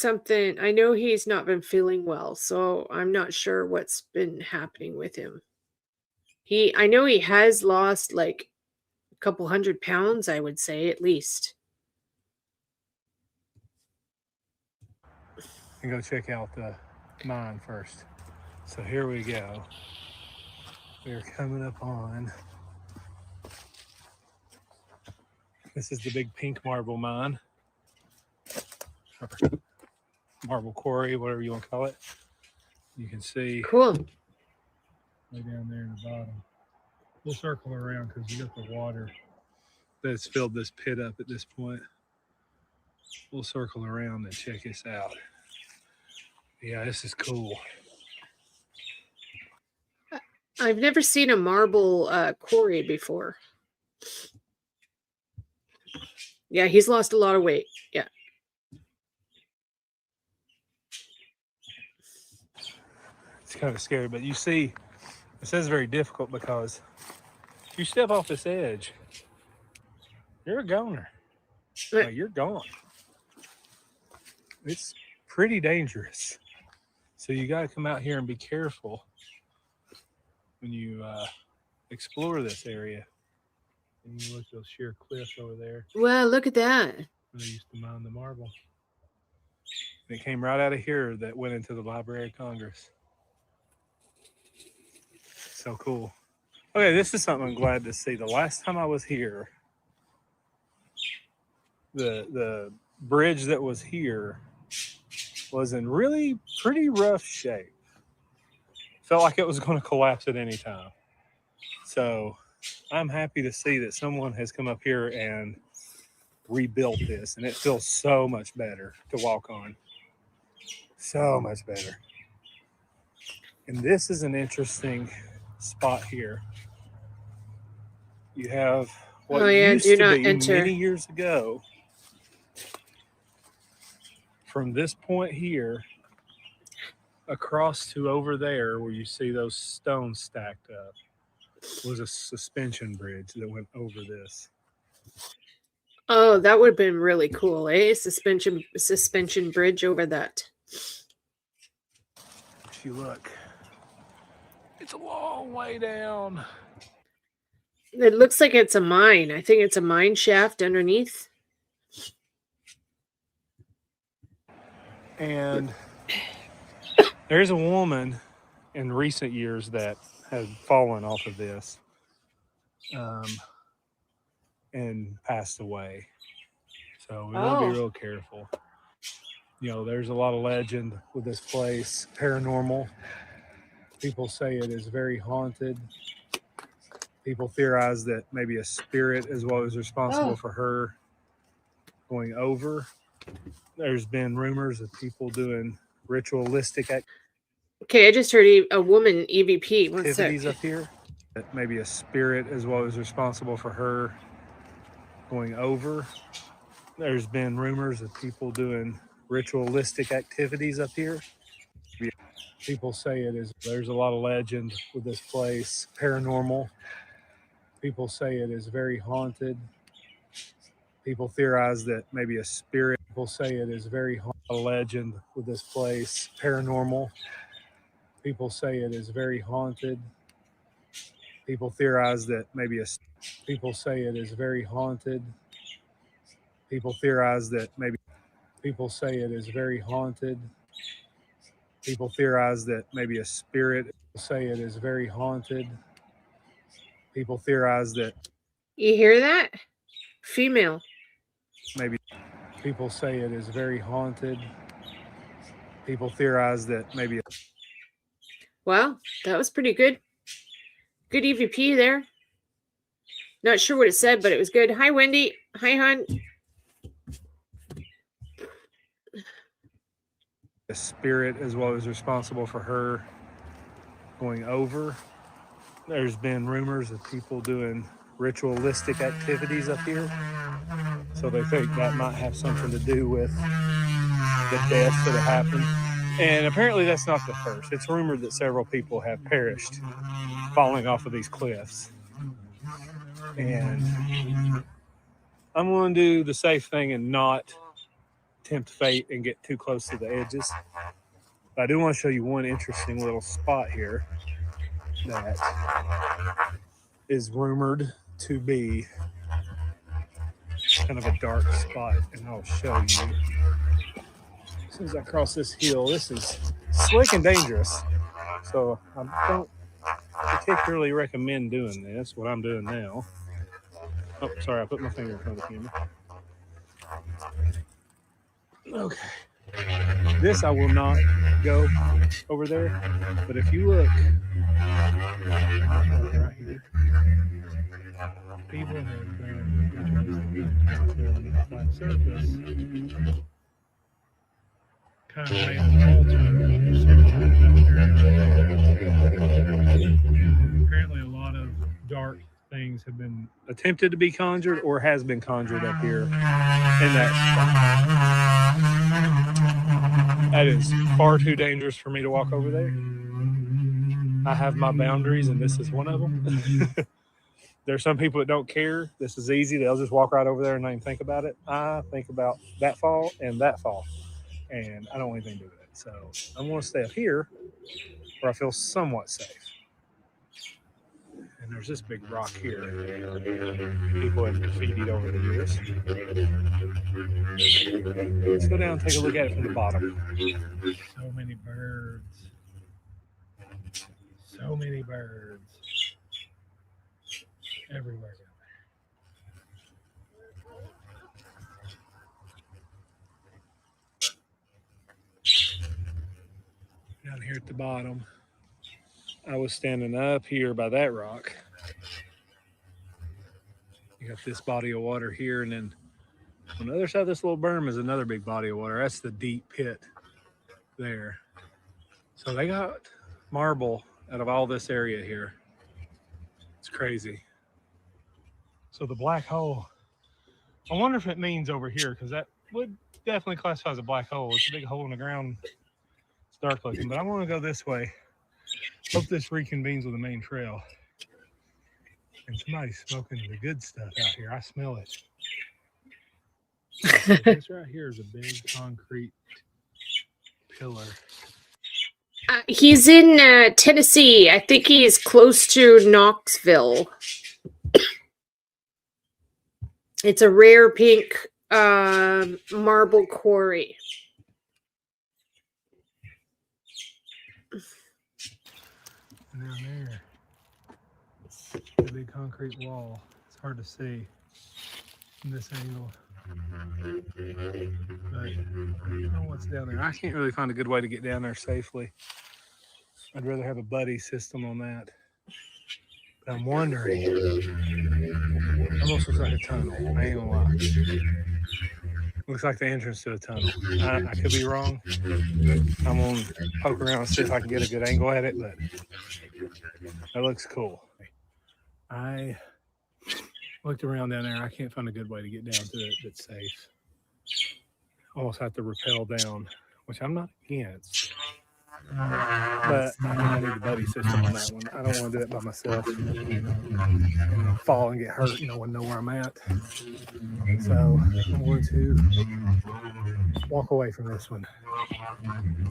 I know he's not been feeling well, so I'm not sure what's been happening with him. I know he has lost like a couple 100 pounds, I would say, at least. And go check out the mine first. So here we go. We're coming up on. This is the big pink marble mine. Or marble quarry, whatever you want to call it. You can see Cool. way down there in the bottom. We'll circle around because we got the water that's filled this pit up at this point. We'll circle around and check this out. Yeah, this is cool. I've never seen a marble quarry before. Yeah, he's lost a lot of weight. Yeah. It's kind of scary, but you see, it says very difficult because if you step off this edge, you're a goner. Like, you're gone. It's pretty dangerous. So you got to come out here and be careful when you explore this area. And you look at those sheer cliffs over there. Well, look at that. They used to mine the marble. And it came right out of here that went into the Library of Congress. So cool. Okay, this is something I'm glad to see. The last time I was here, the bridge that was here was in really pretty rough shape. Felt like it was going to collapse at any time. So I'm happy to see that someone has come up here and rebuilt this, and it feels so much better to walk on. So much better. And this is an interesting spot here. You have what Oh yeah, used do to not be enter. many years ago, from this point here across to over there where you see those stones stacked up, was a suspension bridge that went over this. Oh, that would have been really cool, eh? Suspension bridge over that. If you look, it's a long way down. It looks like it's a mine. I think it's a mine shaft underneath. And there's a woman in recent years that has fallen off of this and passed away. So we want to be real careful. You know, there's a lot of legend with this place, paranormal. People say it is very haunted. People theorize that maybe a spirit is what was responsible for her going over. There's been rumors of people doing ritualistic Okay, I just heard a woman EVP. One sec. activities up here. That maybe a spirit is what was responsible for her going over. There's been rumors of people doing ritualistic activities up here. People say it is, there's a lot of legend with this place, paranormal. People say it is very haunted. People theorize that maybe a spirit, people say it is very haunted. Legend with this place, paranormal. People say it is very haunted. People theorize that maybe people say it is very haunted. People theorize that maybe people say it is very haunted. People theorize that maybe a spirit say it is very haunted. People theorize that You hear that? Female. maybe people say it is very haunted. People theorize that maybe. Well, that was pretty good. Good EVP there. Not sure what it said, but it was good. Hi, Wendy. Hi, hon. A spirit as well as responsible for her going over. There's been rumors of people doing ritualistic activities up here. So they think that might have something to do with the deaths that have happened. And apparently that's not the first. It's rumored that several people have perished falling off of these cliffs. And I'm going to do the safe thing and not tempt fate and get too close to the edges. But I do want to show you one interesting little spot here that is rumored to be kind of a dark spot, and I'll show you. As soon as I cross this hill, this is slick and dangerous. So I don't particularly recommend doing this, what I'm doing now. Oh, sorry, I put my finger in front of the camera. Okay. This I will not go over there, but if you look right here, people have done a flat surface, kind of made an altar. Apparently a lot of dark things have been attempted to be conjured or has been conjured up here in that spot. That is far too dangerous for me to walk over there. I have my boundaries, and this is one of them. There's some people that don't care. This is easy. They'll just walk right over there and not even think about it. I think about that fall and that fall, and I don't want anything to do with it. So I'm going to stay up here where I feel somewhat safe. And there's this big rock here. People have graffitied over the years. Let's go down and take a look at it from the bottom. So many birds. So many birds. Everywhere down here at the bottom. I was standing up here by that rock. You got this body of water here, and then on the other side of this little berm is another big body of water. That's the deep pit there. So they got marble out of all this area here. It's crazy. So the black hole, I wonder if it means over here, because that would definitely classify as a black hole. It's a big hole in the ground. It's dark looking, but I want to go this way. Hope this reconvenes with the main trail. And somebody's smoking the good stuff out here. I smell it. So this right here is a big concrete pillar. He's in Tennessee. I think he's close to Knoxville. It's a rare pink marble quarry. And down there, the big concrete wall. It's hard to see from this angle. But I don't know what's down there. I can't really find a good way to get down there safely. I'd rather have a buddy system on that. But I'm wondering. Almost looks like a tunnel. I ain't gonna lie. Looks like the entrance to a tunnel. I could be wrong. I'm gonna poke around and see if I can get a good angle at it, but that looks cool. I looked around down there. I can't find a good way to get down to it that's safe. Almost have to rappel down, which I'm not against. But I think I need a buddy system on that one. I don't want to do it by myself and fall and get hurt. No one know where I'm at. So I'm going to walk away from this one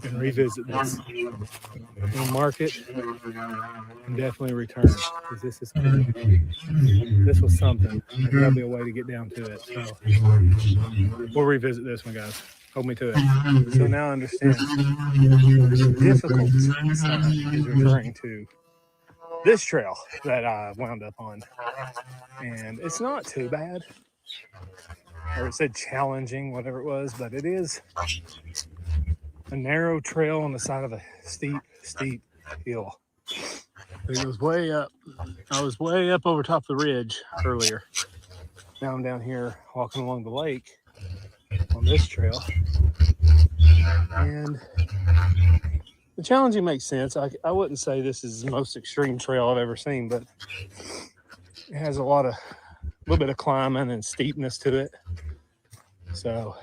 and revisit this. I'm gonna mark it and definitely return because this is cool. This was something. There's gotta be a way to get down to it. So we'll revisit this one, guys. Hold me to it. So now I understand the difficult side is referring to this trail that I wound up on. And it's not too bad. Or it said challenging, whatever it was, but it is a narrow trail on the side of a steep hill. It goes way up. I was way up over top of the ridge earlier. Now I'm down here walking along the lake on this trail. And the challenging makes sense. I wouldn't say this is the most extreme trail I've ever seen, but it has a little bit of climbing and steepness to it. So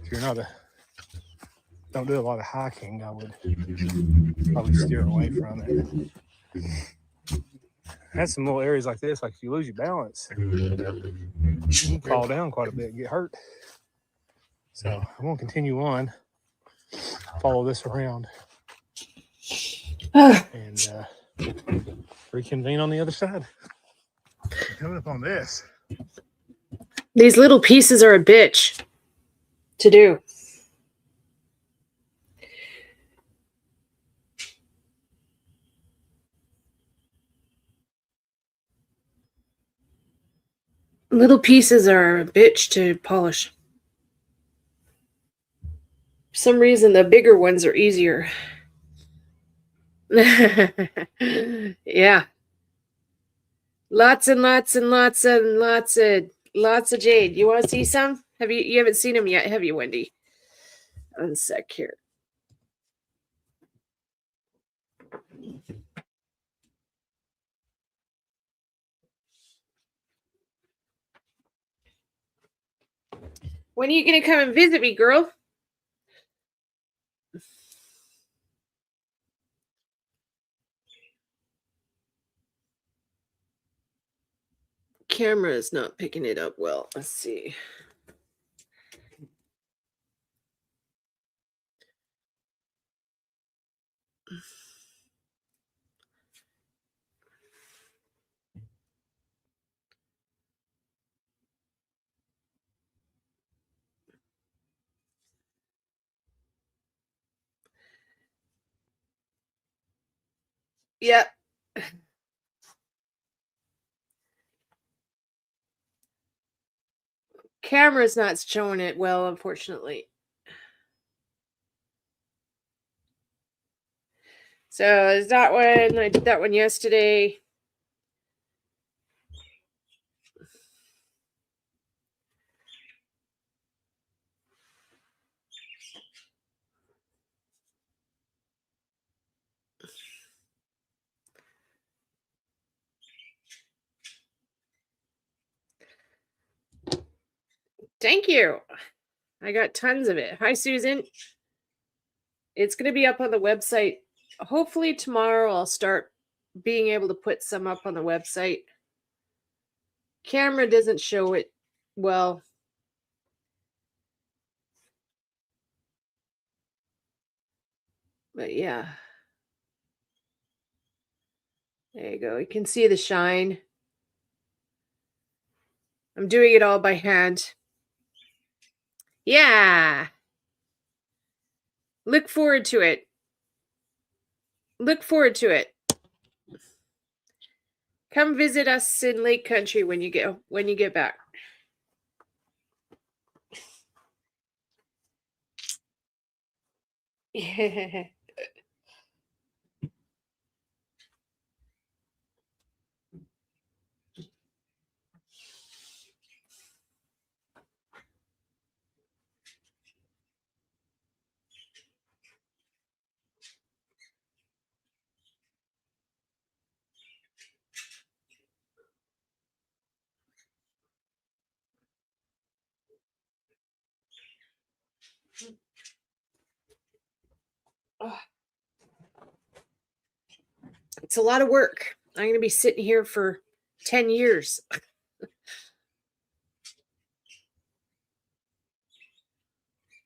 if you're don't do a lot of hiking, I would probably steer away from it. Has some little areas like this, like if you lose your balance, you can fall down quite a bit and get hurt. So I'm gonna continue on, follow this around, and reconvene on the other side. Coming up on this. These little pieces are a bitch to do. Little pieces are a bitch to polish. For some reason, the bigger ones are easier. Yeah. Lots and lots and lots and lots of jade. You want to see some? You haven't seen them yet, have you, Wendy? One sec here. When are you going to come and visit me, girl? Camera is not picking it up well. Let's see. Yep. Camera's not showing it well, unfortunately. So is that one? I did that one yesterday. Thank you. I got tons of it. Hi, Susan. It's going to be up on the website. Hopefully tomorrow I'll start being able to put some up on the website. Camera doesn't show it well. But yeah. There you go. You can see the shine. I'm doing it all by hand. Yeah. Look forward to it. Look forward to it. Come visit us in Lake Country when you get back. Yeah. It's a lot of work. I'm going to be sitting here for 10 years.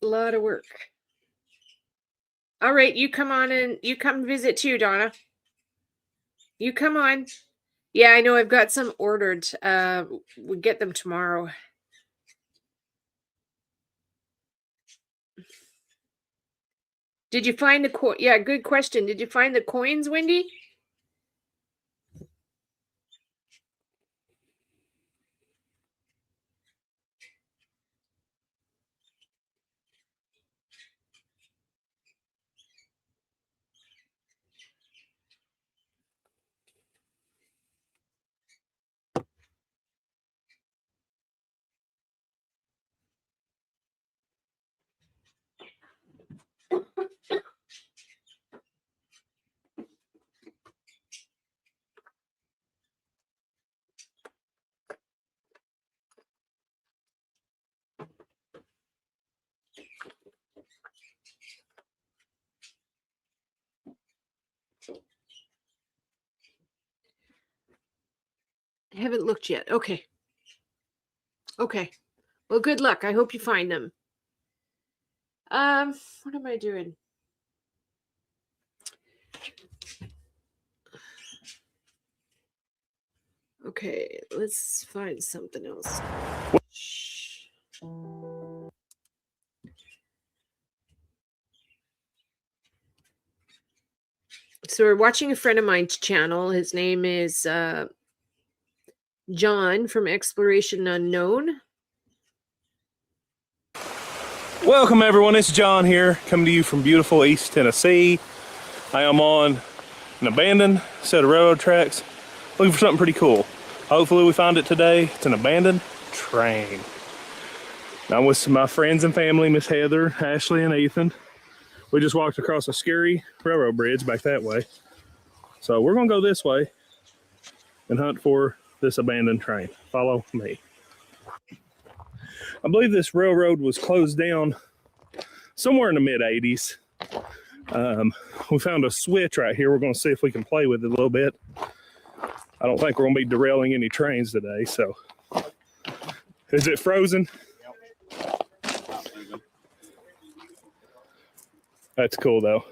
A lot of work. All right, you come on and you come visit too, Donna. You come on. Yeah, I know I've got some ordered. We'll get them tomorrow. Did you find the Yeah, good question. Did you find the coins, Wendy? I haven't looked yet. Okay. Okay. Well, good luck. I hope you find them. What am I doing? Okay, let's find something else. So we're watching a friend of mine's channel. His name is John from Exploration Unknown. Welcome everyone, it's John here, coming to you from beautiful East Tennessee. I am on an abandoned set of railroad tracks, looking for something pretty cool. Hopefully we find it today. It's an abandoned train. I'm with my friends and family, Miss Heather, Ashley, and Ethan. We just walked across a scary railroad bridge back that way. So we're gonna go this way and hunt for this abandoned train. Follow me. I believe this railroad was closed down somewhere in the mid-80s. We found a switch right here. We're going to see if we can play with it a little bit. I don't think we're going to be derailing any trains today, so. Is it frozen? That's cool, though.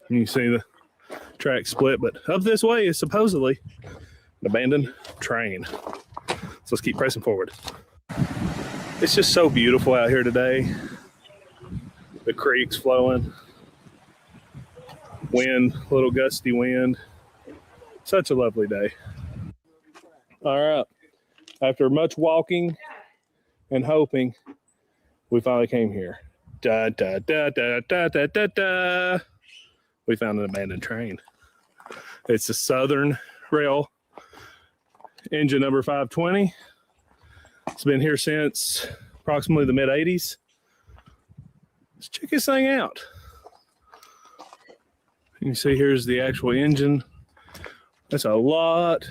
You see the track split, but up this way is supposedly an abandoned train. So let's keep pressing forward. It's just so beautiful out here today. The creek's flowing. Wind, a little gusty wind. Such a lovely day. All right. After much walking and hoping, we finally came here. Da, da, da, da, da, da, da, da. We found an abandoned train. It's a Southern Rail engine number 520. It's been here since approximately the mid-80s. Let's check this thing out. You can see here's the actual engine. That's a lot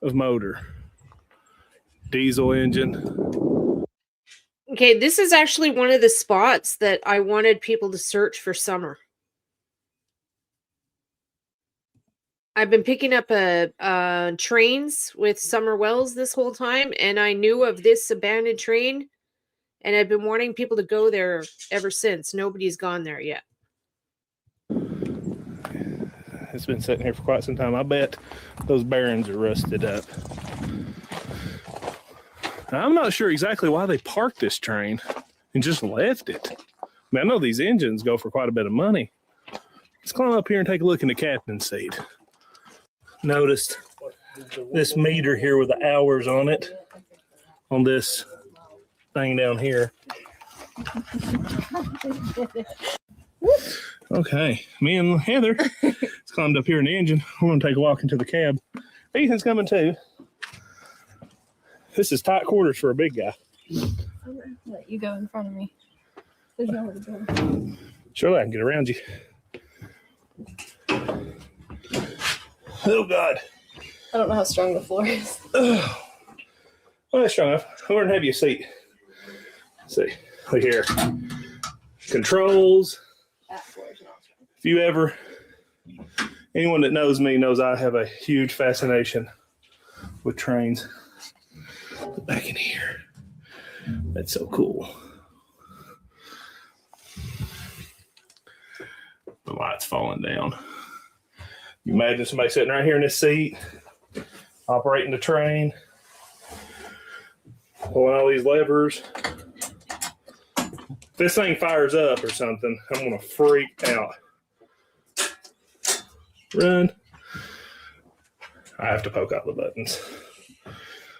of motor. Diesel engine. Okay, this is actually one of the spots that I wanted people to search for summer. I've been picking up trains with summer wells this whole time, and I knew of this abandoned train, and I've been wanting people to go there ever since. Nobody's gone there yet. It's been sitting here for quite some time. I bet those bearings are rusted up. Now, I'm not sure exactly why they parked this train and just left it. I mean, I know these engines go for quite a bit of money. Let's climb up here and take a look in the captain's seat. Noticed this meter here with the hours on it, on this thing down here. Okay, me and Heather climbed up here in the engine. We're going to take a walk into the cab. Ethan's coming too. This is tight quarters for a big guy. Let you go in front of me. There's nowhere to go. Surely I can get around you. Oh, God. I don't know how strong the floor is. Oh, well, that's strong enough. Over and have you a seat. Let's see. Look here. Controls. That floor is not strong. If you ever, anyone that knows me knows I have a huge fascination with trains. Look back in here. That's so cool. The light's falling down. You imagine somebody sitting right here in this seat, operating the train, pulling all these levers. If this thing fires up or something, I'm going to freak out. Run. I have to poke out the buttons.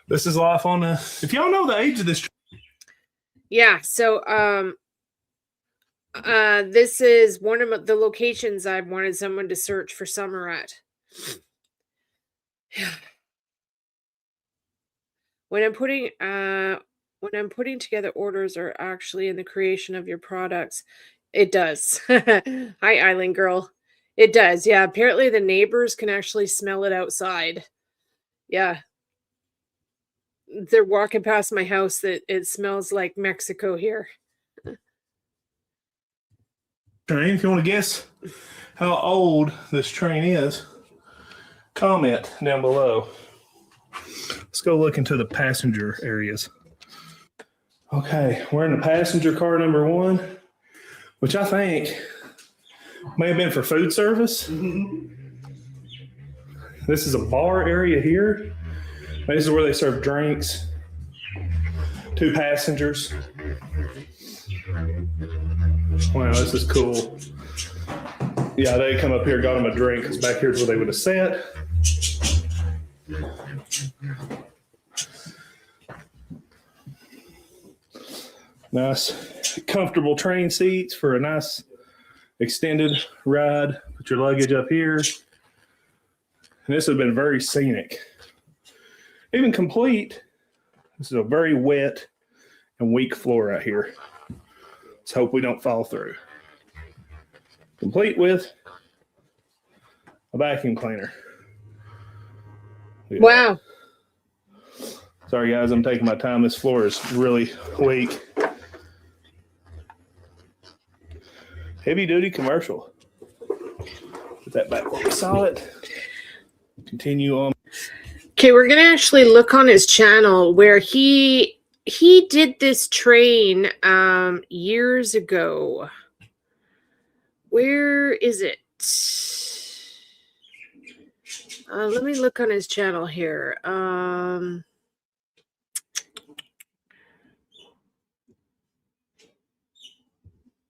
This is life on the... If y'all know the age of this... Yeah, so this is one of the locations I wanted someone to search for summer at. When I'm putting together orders are actually in the creation of your products, it does. Hi, Island Girl. It does. Yeah, apparently the neighbors can actually smell it outside. Yeah. They're walking past my house that it smells like Mexico here. Train, if you want to guess how old this train is, comment down below. Let's go look into the passenger areas. Okay, we're in the passenger car number 1, which I think may have been for food service. This is a bar area here. This is where they serve drinks. 2 passengers. Wow, this is cool. Yeah, they come up here, got them a drink, because back here's where they would have sat. Nice, comfortable train seats for a nice extended ride. Put your luggage up here. And this has been very scenic. Even complete, this is a very wet and weak floor right here. Let's hope we don't fall through. Complete with a vacuum cleaner. Wow. Sorry guys, I'm taking my time. This floor is really weak. Heavy duty commercial. Put that back where we saw it. Continue on. Okay, we're gonna actually look on his channel where he did this train years ago. Where is it? Let me look on his channel here.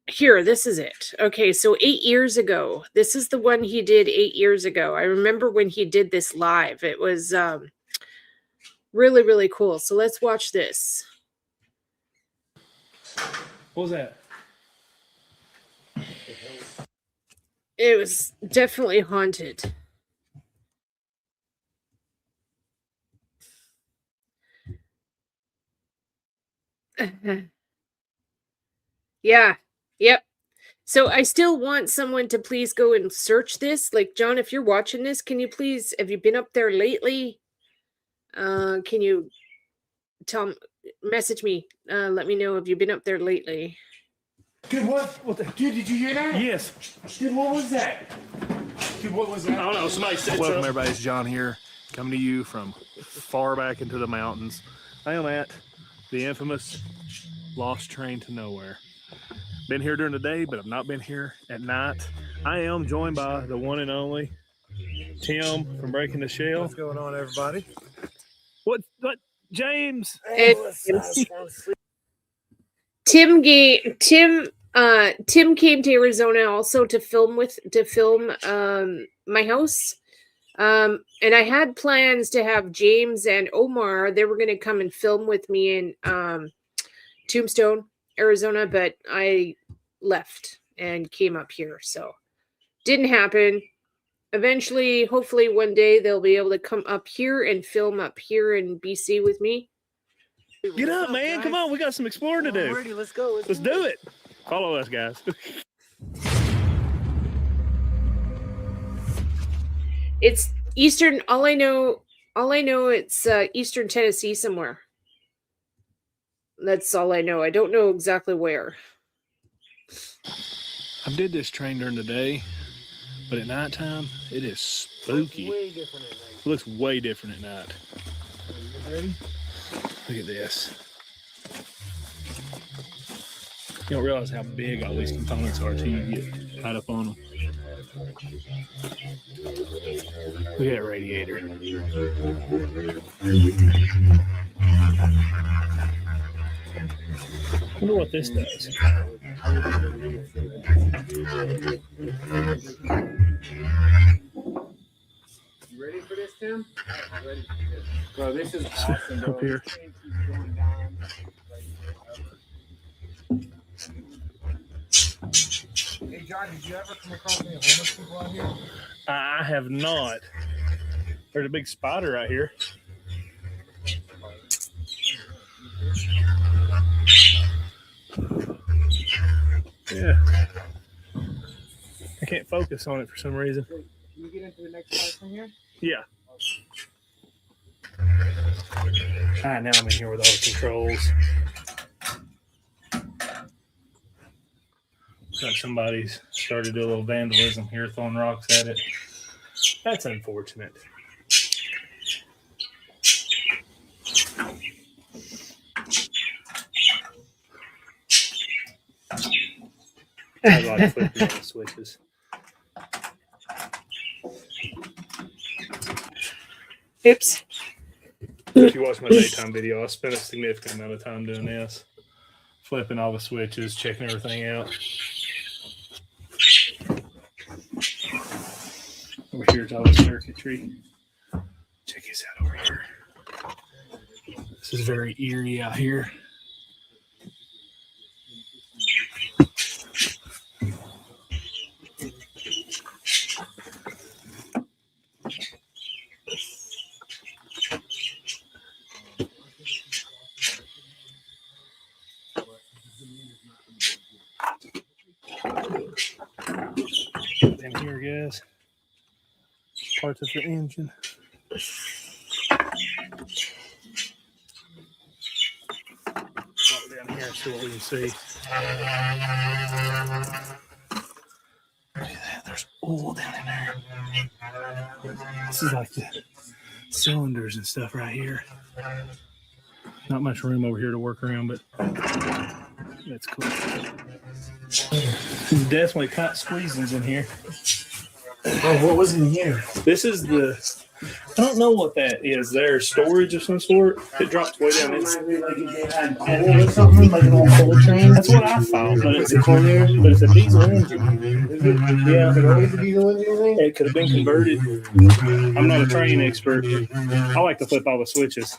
Here, this is it. Okay, so 8 years ago. This is the one he did 8 years ago. I remember when he did this live. It was really, really cool. So let's watch this. What was that? It was definitely haunted. Yeah. Yep. So I still want someone to please go and search this. Like, John, if you're watching this, can you please, have you been up there lately? Can you message me? Let me know if you've been up there lately. Dude, what the, dude, did you hear that? Yes. Dude, what was that? Dude, what was that? I don't know. Somebody said welcome, everybody. It's John here, coming to you from far back into the mountains. I am at the infamous Lost Train to Nowhere. Been here during the day, but I've not been here at night. I am joined by the one and only Tim from Breaking the Shell. What's going on, everybody? What, James? Tim came to Arizona also to film my house. And I had plans to have James and Omar. They were going to come and film with me in Tombstone, Arizona, but I left and came up here. So didn't happen. Eventually, hopefully one day they'll be able to come up here and film up here in BC with me. Get up, man. Guys? Come on. We got some exploring to do. Ready. Let's go. Let's do it. Follow us, guys. It's Eastern. All I know it's Eastern Tennessee somewhere. That's all I know. I don't know exactly where. I did this train during the day, but at nighttime, it is spooky. It looks way different at night. Are you ready? Look at this. You don't realize how big all these components are until you get tied up on them. Look at that radiator. I wonder what this does. You ready for this, Tim? Ready for this. Bro, this is awesome, bro. Up here. Hey, John, did you ever come across any homeless people out here? I have not. There's a big spider right here. Yeah. I can't focus on it for some reason. Can you get into the next part from here? Yeah. Alright, now I'm in here with all the controls. Got somebody's started to do a little vandalism here, throwing rocks at it. That's unfortunate. I like flipping on the switches. Oops. If you watch my daytime video, I spent a significant amount of time doing this. Flipping all the switches, checking everything out. Over here's all the circuitry. Check this out over here. This is very eerie out here. In here, guys. Parts of the engine. Walk down here and see what we can see. Look at that. There's oil down in there. This is like the cylinders and stuff right here. Not much room over here to work around, but that's cool. There's definitely tight squeezings in here. Oh, what was in here? This is the, I don't know what that is. There's storage of some sort. It drops way down. It's, Like if they had coal or something, like an old coal train. that's what I thought, but it's a diesel engine. Is it? Yeah, Is it always a diesel engine? it could have been converted. I'm not a train expert. I like to flip all the switches.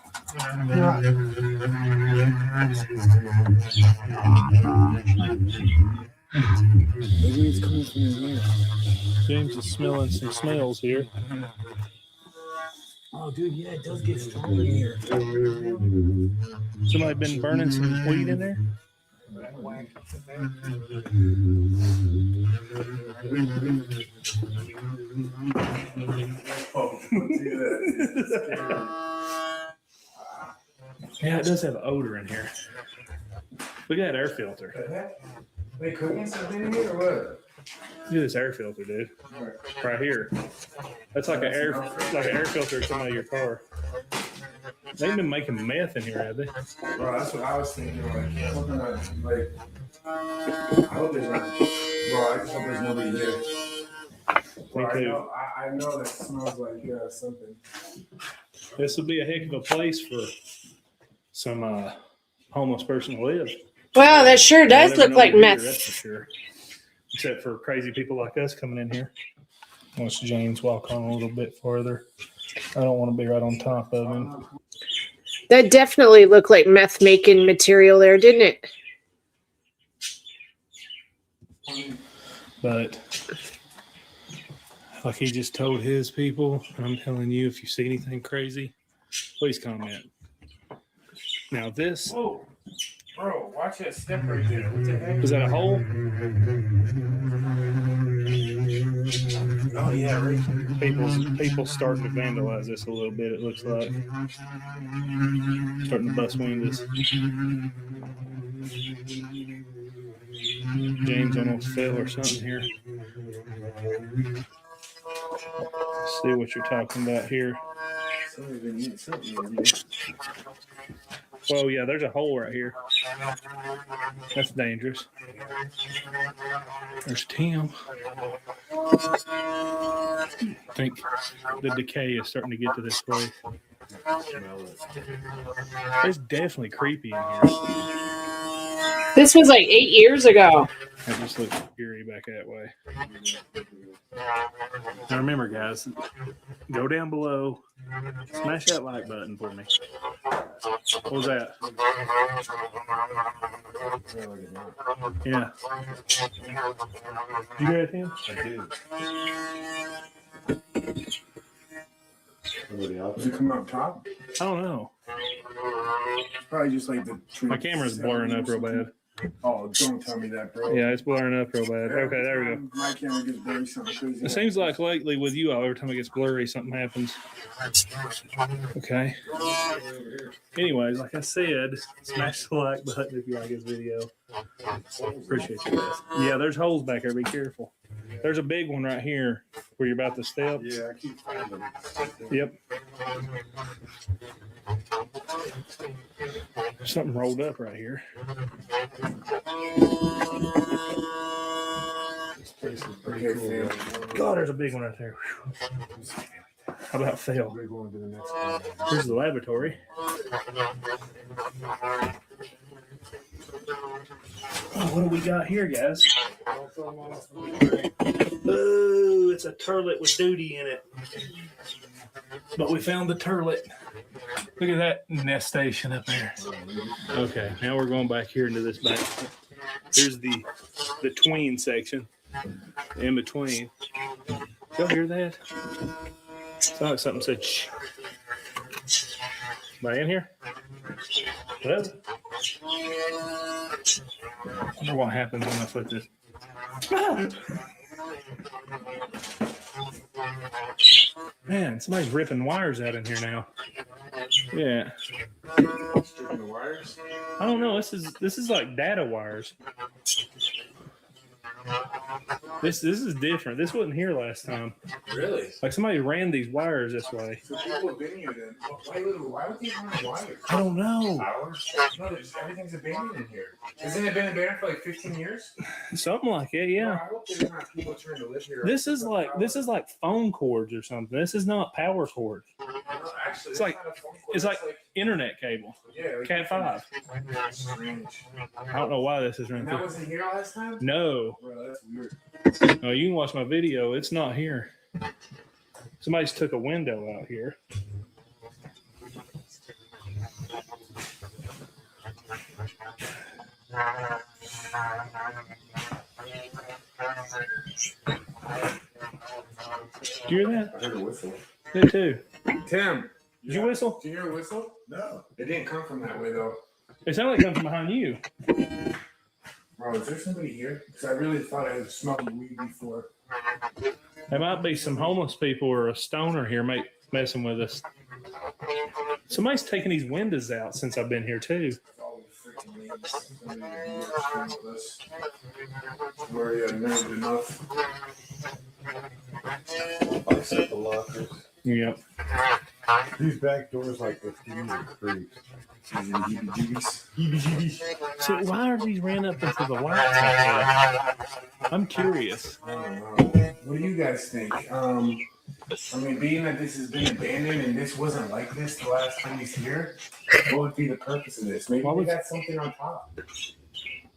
Maybe it's coming from here. James is smelling some smells here. Oh, dude, yeah, it does get stronger in here. Somebody been burning some weed in there? Yeah, it does have an odor in here. Look at that air filter. They cooking something in here or what? Look at this air filter, dude. Right here. That's like an air filter coming out of your car. They ain't been making meth in here, have they? Bro, that's what I was thinking. Like, something like I hope there's not. Bro, I just hope there's nobody here. Bro, I know that smells like something. This would be a heck of a place for some homeless person to live. Wow, that sure does look like meth. That's for sure. Except for crazy people like us coming in here. Once James walk on a little bit farther. I don't want to be right on top of him. That definitely looked like meth making material there, didn't it? But like he just told his people, and I'm telling you, if you see anything crazy, please comment. Now this. Whoa. Bro, watch that step right there. What the heck? Was that a hole? Oh yeah, right here. People starting to vandalize this a little bit, it looks like. Starting to bust windows. James almost fell or something here. Let's see what you're talking about here. Well, yeah, there's a hole right here. That's dangerous. There's Tim. I think the decay is starting to get to this place. It's definitely creepy in here. This was like 8 years ago. That just looks eerie back that way. Now remember, guys, go down below, smash that like button for me. What was that? Yeah. You hear that, Tim? I did. Does it come up top? I don't know. Probably just like the tree. My camera's blurring up real bad. Oh, don't tell me that, bro. Yeah, it's blurring up real bad. Okay, there we go. My camera gets blurry, something crazy. It seems like lately with you all, every time it gets blurry, something happens. Okay. Anyways, like I said, smash the like button if you like this video. Appreciate you guys. Yeah, there's holes back there. Be careful. There's a big one right here where you're about to step. Yeah, I keep finding them. Yep. There's something rolled up right here. This place is pretty cool. God, there's a big one right there. How about fail? We're going to the next one. Here's the laboratory. Oh, what do we got here, guys? Ooh, it's a turlet with duty in it. But we found the turlet. Look at that nest station up there. Okay, now we're going back here into this back. Here's the tween section. In between. Y'all hear that? Sounded like something said shh. Am I in here? Hello? I wonder what happens when I flip this. Man, somebody's ripping wires out in here now. Yeah. Stripping the wires? I don't know. This is like data wires. This is different. This wasn't here last time. Really? Like somebody ran these wires this way. So people have been here then. Why would they run wires? I don't know. Hours? No, everything's abandoned in here. Hasn't it been abandoned for like 15 years? Something like it, yeah. Well, I hope there's not people trying to live here. This is like phone cords or something. This is not power cord. No, actually, It's like not a phone cord. it's like internet cable. Yeah, like Cat 5. Strange. I don't know why this is running And that through. wasn't here last time? No. Bro, that's weird. No, you can watch my video. It's not here. Somebody's took a window out here. Did you hear that? I heard a whistle. Me too. Tim, Did you whistle? did you hear a whistle? No. It didn't come from that way though. It sounded like it comes from behind you. Bro, is there somebody here? Because I really thought I had smelled weed before. There might be some homeless people or a stoner here messing with us. Somebody's taking these windows out since I've been here too. All the freaking names. Somebody to be extreme with us. We're nerd enough. Bicycle lockers. Yep. These back doors like this, these are creeps. Heebie-jeebies. So why are these ran up into the lights like that? I'm curious. I don't know. What do you guys think? I mean, being that this has been abandoned and this wasn't like this the last time he's here, what would be the purpose of this? Maybe we got something on top.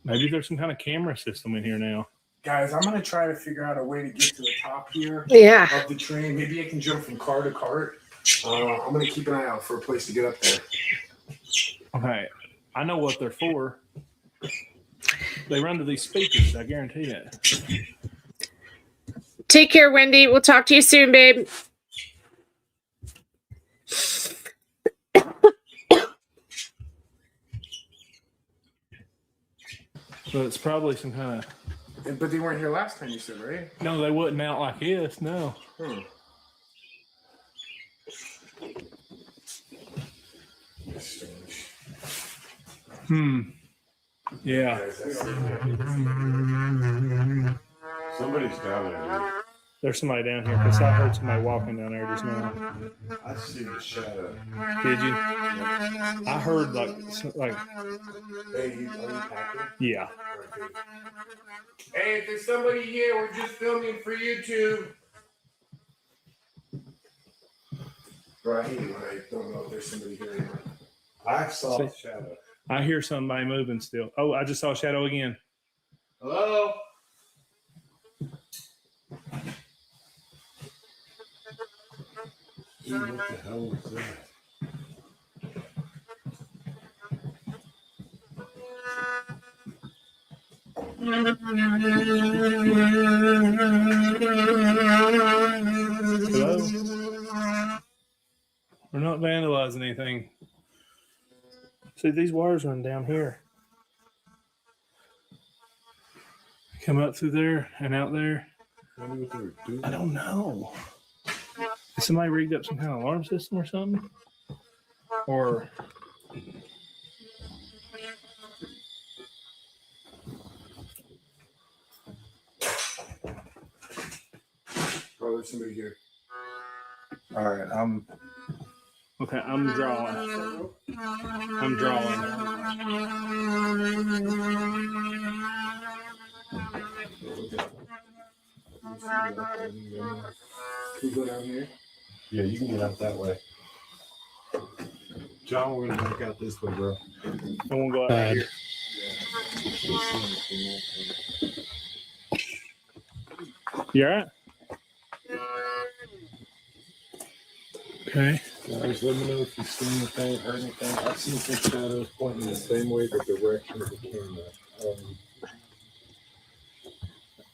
Maybe there's some kind of camera system in here now. Guys, I'm gonna try to figure out a way to get to the top here Yeah. of the train. Maybe I can jump from car to cart. I'm gonna keep an eye out for a place to get up there. Okay, I know what they're for. They run to these speakers. I guarantee that. Take care, Wendy. We'll talk to you soon, babe. So it's probably some kind of. But they weren't here last time, you said, right? No, they wasn't out like this. No. Yeah. Somebody's down there. There's somebody down here because I heard somebody walking down there just now. I see the shadow. Did you? I heard like. Hey, you unpacking? Yeah. Hey, if there's somebody here, we're just filming for YouTube. Bro, I hate it when I don't know if there's somebody here anymore. I saw the shadow. I hear somebody moving still. Oh, I just saw a shadow again. Hello? Dude, what the hell was that? Hello? We're not vandalizing anything. See, these wires run down here. Come up through there and out there. I wonder what they were doing. I don't know. Is somebody rigged up some kind of alarm system or something? Or Oh, there's somebody here. All right, I'm okay, I'm drawing. I'm drawing. Can you go down here? Yeah, you can get out that way. John, we're gonna back out this way, bro. I won't go out right here. You all right? Okay. Guys, let me know if you see anything, heard anything. I've seen some shadows pointing the same way the direction of the camera.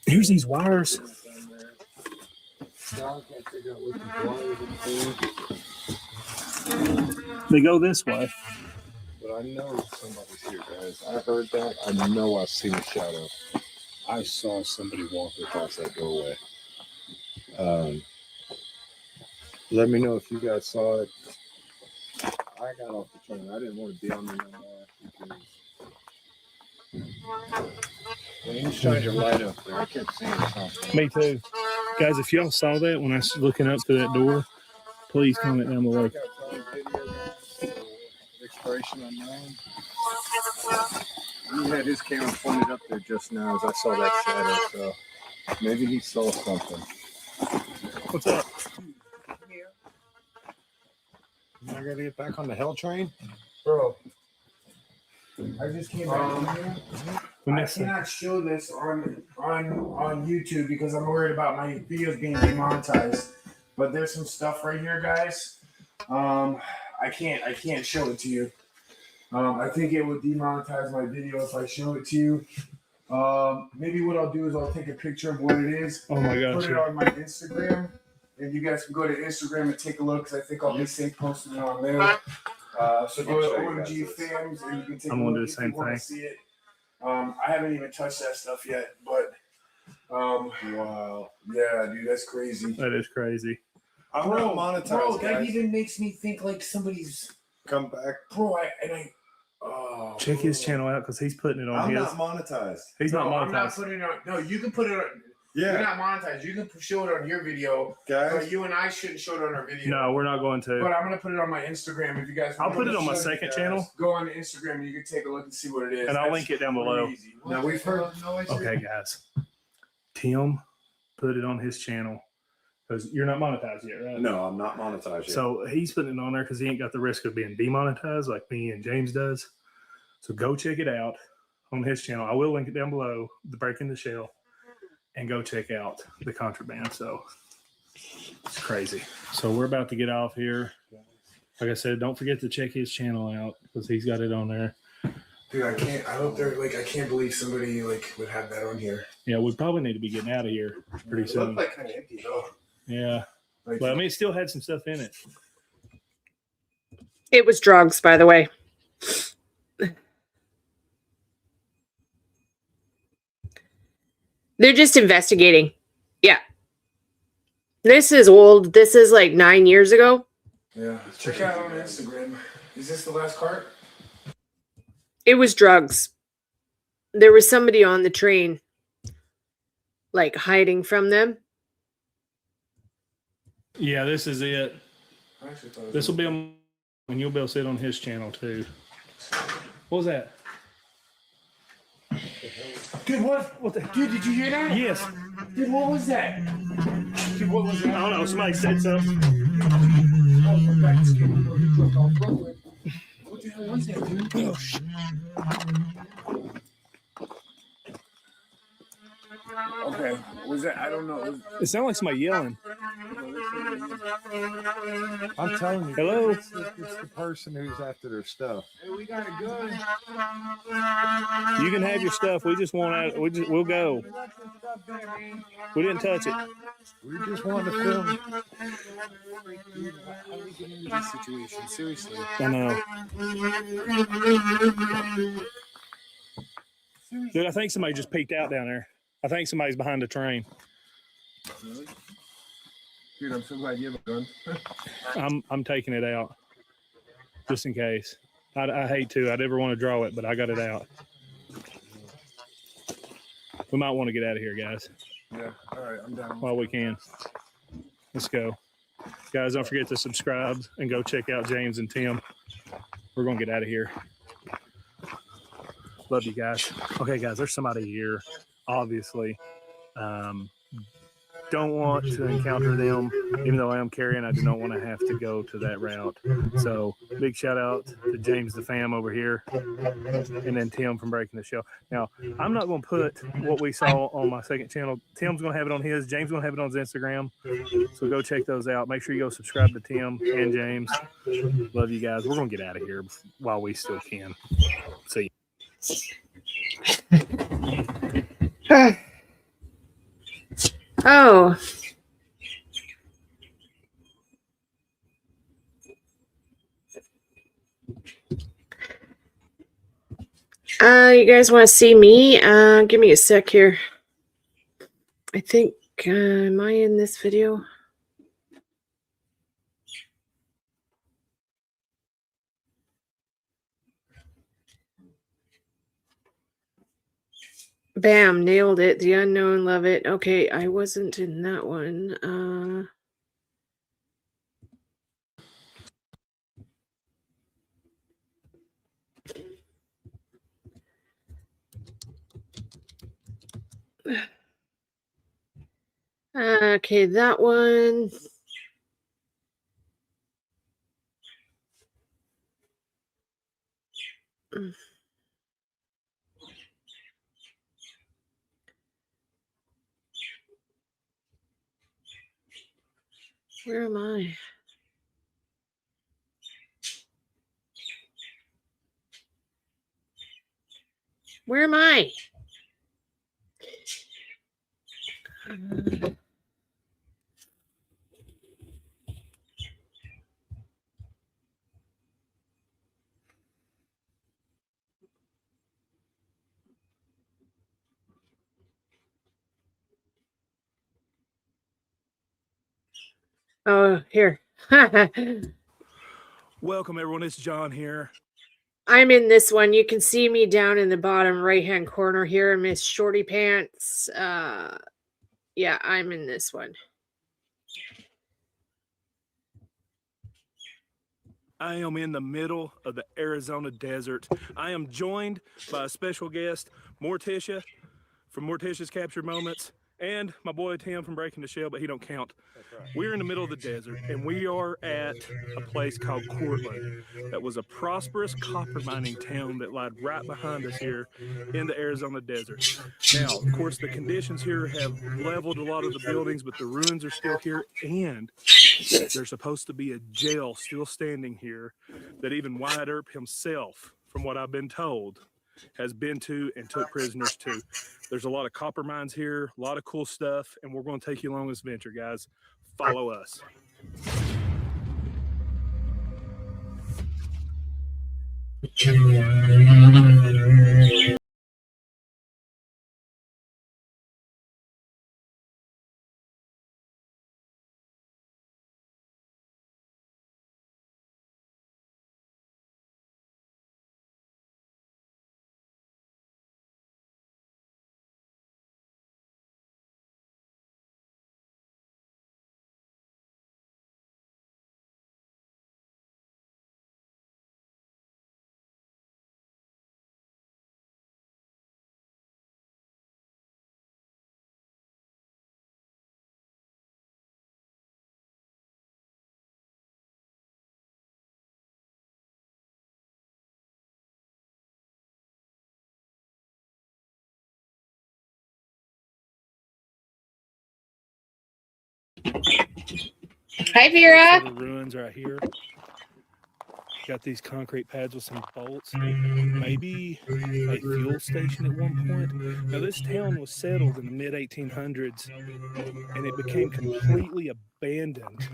Here's these wires. John can't figure out what these wires are. They go this way. But I know somebody's here, guys. I heard that. I know I've seen a shadow. I saw somebody walk across that doorway. Let me know if you guys saw it. I got off the train. I didn't want to be on there no more because when you shined your light up there, I kept seeing something. Me too. Guys, if y'all saw that when I was looking up to that door, please comment down below. Expiration unknown. He had his camera pointed up there just now as I saw that shadow, so maybe he saw something. What's up? I gotta get back on the hell train? Bro, I just came back in here. I Next thing. cannot show this on YouTube because I'm worried about my videos being demonetized. But there's some stuff right here, guys. I can't show it to you. I think it would demonetize my video if I show it to you. Maybe what I'll do is I'll take a picture of what it is. Oh my gosh. Put it on my Instagram. And you guys can go to Instagram and take a look because I think I'll be safe posting it on there. So go to OMG Fams and you can take a I'm gonna look do the if same you want thing. to see it. I haven't even touched that stuff yet, but wow, yeah, dude, that's crazy. That is crazy. I'm not monetized, Bro, that guys. even makes me think like somebody's come back. Bro, oh, Check his bro. channel out because he's putting it on I'm his. not monetized. He's No, not I'm not monetized. putting it on. No, you can put it on. Yeah. You're not monetized. You can show it on your video, Guys. but you and I shouldn't show it on our video. No, we're not going to. But I'm gonna put it on my Instagram. If you guys, I'll put it on my show second guys, channel. Go on the Instagram and you can take a look and see what it is. And I'll link it down below. Easy. Now we've heard. Okay, guys. Tim put it on his channel because you're not monetized yet, right? No, I'm not monetized yet. So he's putting it on there because he ain't got the risk of being demonetized like me and James does. So go check it out on his channel. I will link it down below, the Breaking the Shell, and go check out the Contraband. So it's crazy. So we're about to get off here. Like I said, don't forget to check his channel out because he's got it on there. Dude, I can't. I hope they're like. I can't believe somebody like would have that on here. Yeah, we probably need to be getting out of here pretty It soon. looked like kind of empty though. Yeah. Like, But I mean, it still had some stuff in it. It was drugs, by the way. They're just investigating. Yeah. This is old. This is like 9 years ago. yeah. Check out on Instagram. Is this the last cart? It was drugs. There was somebody on the train, like hiding from them. Yeah, this is it. I actually thought it was This will be on, and you'll be able to see it on his channel too. What was that? Dude, what the? Dude, did you hear that? Yes. Dude, what was that? Dude, what was that? I don't know. Somebody said something. Oh, my God, this kid drove off Broadway. What the hell was that, dude? Oh, shit. Okay, was that? I don't know. It sounded like somebody yelling. I'm telling you. Hello? It's the person who's after their stuff. Hey, we got it good. You can have your stuff. We just want out. We'll go. We didn't touch it. We just wanted to film. How do we get into this situation? Seriously. I know. Dude, I think somebody just peeked out down there. I think somebody's behind the train. Really? Dude, I'm so glad you have a gun. I'm taking it out just in case. I hate to. I'd ever want to draw it, but I got it out. We might want to get out of here, guys, Yeah, all right, I'm down. while we can. Let's go. Guys, don't forget to subscribe and go check out James and Tim. We're going to get out of here. Love you guys. Okay, guys, there's somebody here, obviously. Don't want to encounter them, even though I am carrying. I do not want to have to go to that route. So big shout out to James the fam over here, and then Tim from Breaking the Shell. Now, I'm not going to put what we saw on my second channel. Tim's going to have it on his. James going to have it on his Instagram. So go check those out. Make sure you go subscribe to Tim and James. Love you guys. We're going to get out of here while we still can. See you. Oh. You guys want to see me? Give me a sec here. I think, am I in this video? Bam, nailed it. The unknown, love it. Okay, I wasn't in that one. Okay, that one. Where am I? Where am I? Oh, here. Welcome, everyone. It's John here. I'm in this one. You can see me down in the bottom right-hand corner here in Miss Shorty Pants. Yeah, I'm in this one. I am in the middle of the Arizona desert. I am joined by a special guest, Morticia from Morticia's Captured Moments, and my boy Tim from Breaking the Shell, but he don't count. We're in the middle of the desert, and we are at a place called Cortland that was a prosperous copper mining town that lied right behind us here in the Arizona desert. Now, of course, the conditions here have leveled a lot of the buildings, but the ruins are still here, and there's supposed to be a jail still standing here that even Wyatt Earp himself, from what I've been told, has been to and took prisoners to. There's a lot of copper mines here, a lot of cool stuff, and we're going to take you along this venture, guys. Follow us. Hi, Vera. Ruins right here. Got these concrete pads with some bolts. Maybe a fuel station at one point. Now, this town was settled in the mid 1800s, and it became completely abandoned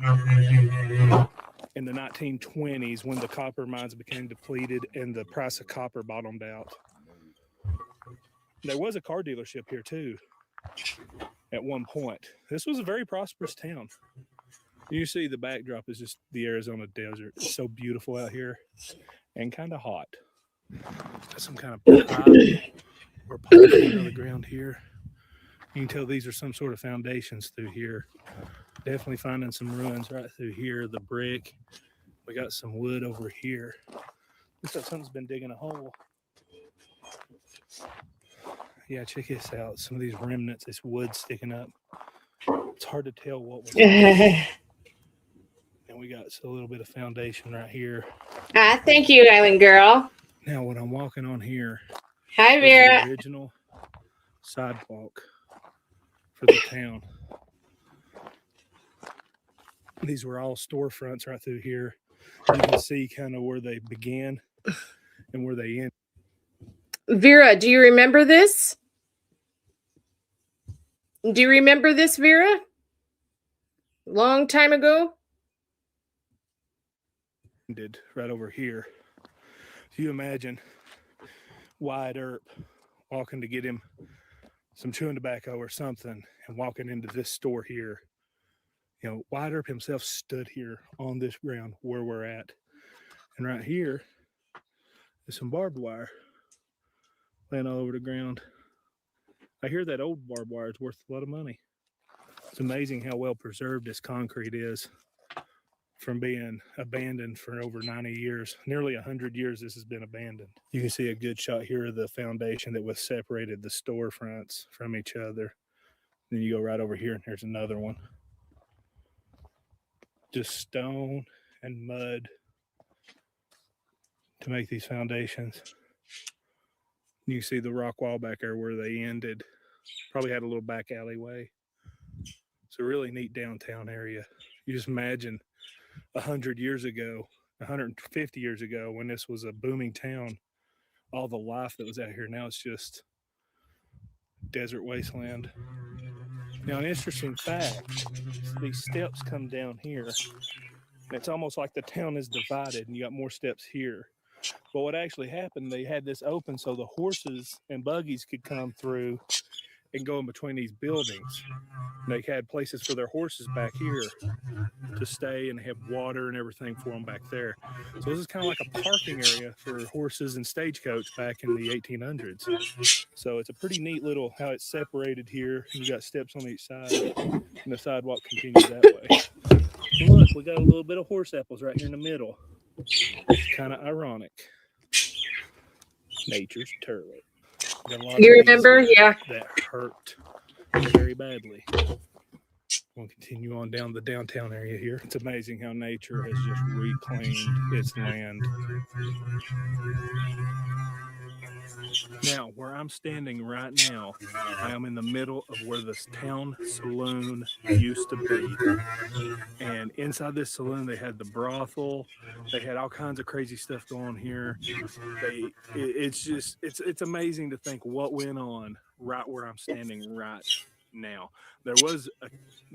in the 1920s when the copper mines became depleted and the price of copper bottomed out. There was a car dealership here too at one point. This was a very prosperous town. You see the backdrop is just the Arizona desert. It's so beautiful out here and kind of hot. Got some kind of pipe or pipe out of the ground here. You can tell these are some sort of foundations through here. Definitely finding some ruins right through here. The brick. We got some wood over here. Looks like something's been digging a hole. Yeah, check this out. Some of these remnants, this wood sticking up. It's hard to tell what was and we got a little bit of foundation right here. Thank you, Island Girl. Now, what I'm walking on here Hi, is Vera. the original sidewalk for the town. These were all storefronts right through here. You can see kind of where they began and where they end. Vera, do you remember this? Do you remember this, Vera? Long time ago? Ended right over here. So you imagine Wyatt Earp walking to get him some chewing tobacco or something and walking into this store here. You know, Wyatt Earp himself stood here on this ground where we're at. And right here is some barbed wire laying all over the ground. I hear that old barbed wire is worth a lot of money. It's amazing how well preserved this concrete is from being abandoned for over 90 years. Nearly 100 years this has been abandoned. You can see a good shot here of the foundation that was separated the storefronts from each other. Then you go right over here and there's another one. Just stone and mud to make these foundations. You can see the rock wall back there where they ended. Probably had a little back alleyway. It's a really neat downtown area. You just imagine 100 years ago, 150 years ago, when this was a booming town, all the life that was out here. Now it's just desert wasteland. Now, an interesting fact, these steps come down here. And it's almost like the town is divided and you got more steps here. But what actually happened, they had this open so the horses and buggies could come through and go in between these buildings. And they had places for their horses back here to stay, and have water and everything for them back there. So this is kind of like a parking area for horses and stagecoach back in the 1800s. So it's a pretty neat little how it's separated here. You got steps on each side, and the sidewalk continues that way. And look, we got a little bit of horse apples right here in the middle. It's kind of ironic. Nature's turlet. You remember? Yeah. That hurt very badly. We'll continue on down the downtown area here. It's amazing how nature has just reclaimed its land. Now, where I'm standing right now, I am in the middle of where this town saloon used to be. And inside this saloon, they had the brothel. They had all kinds of crazy stuff going on here. It's amazing to think what went on right where I'm standing right now. There was a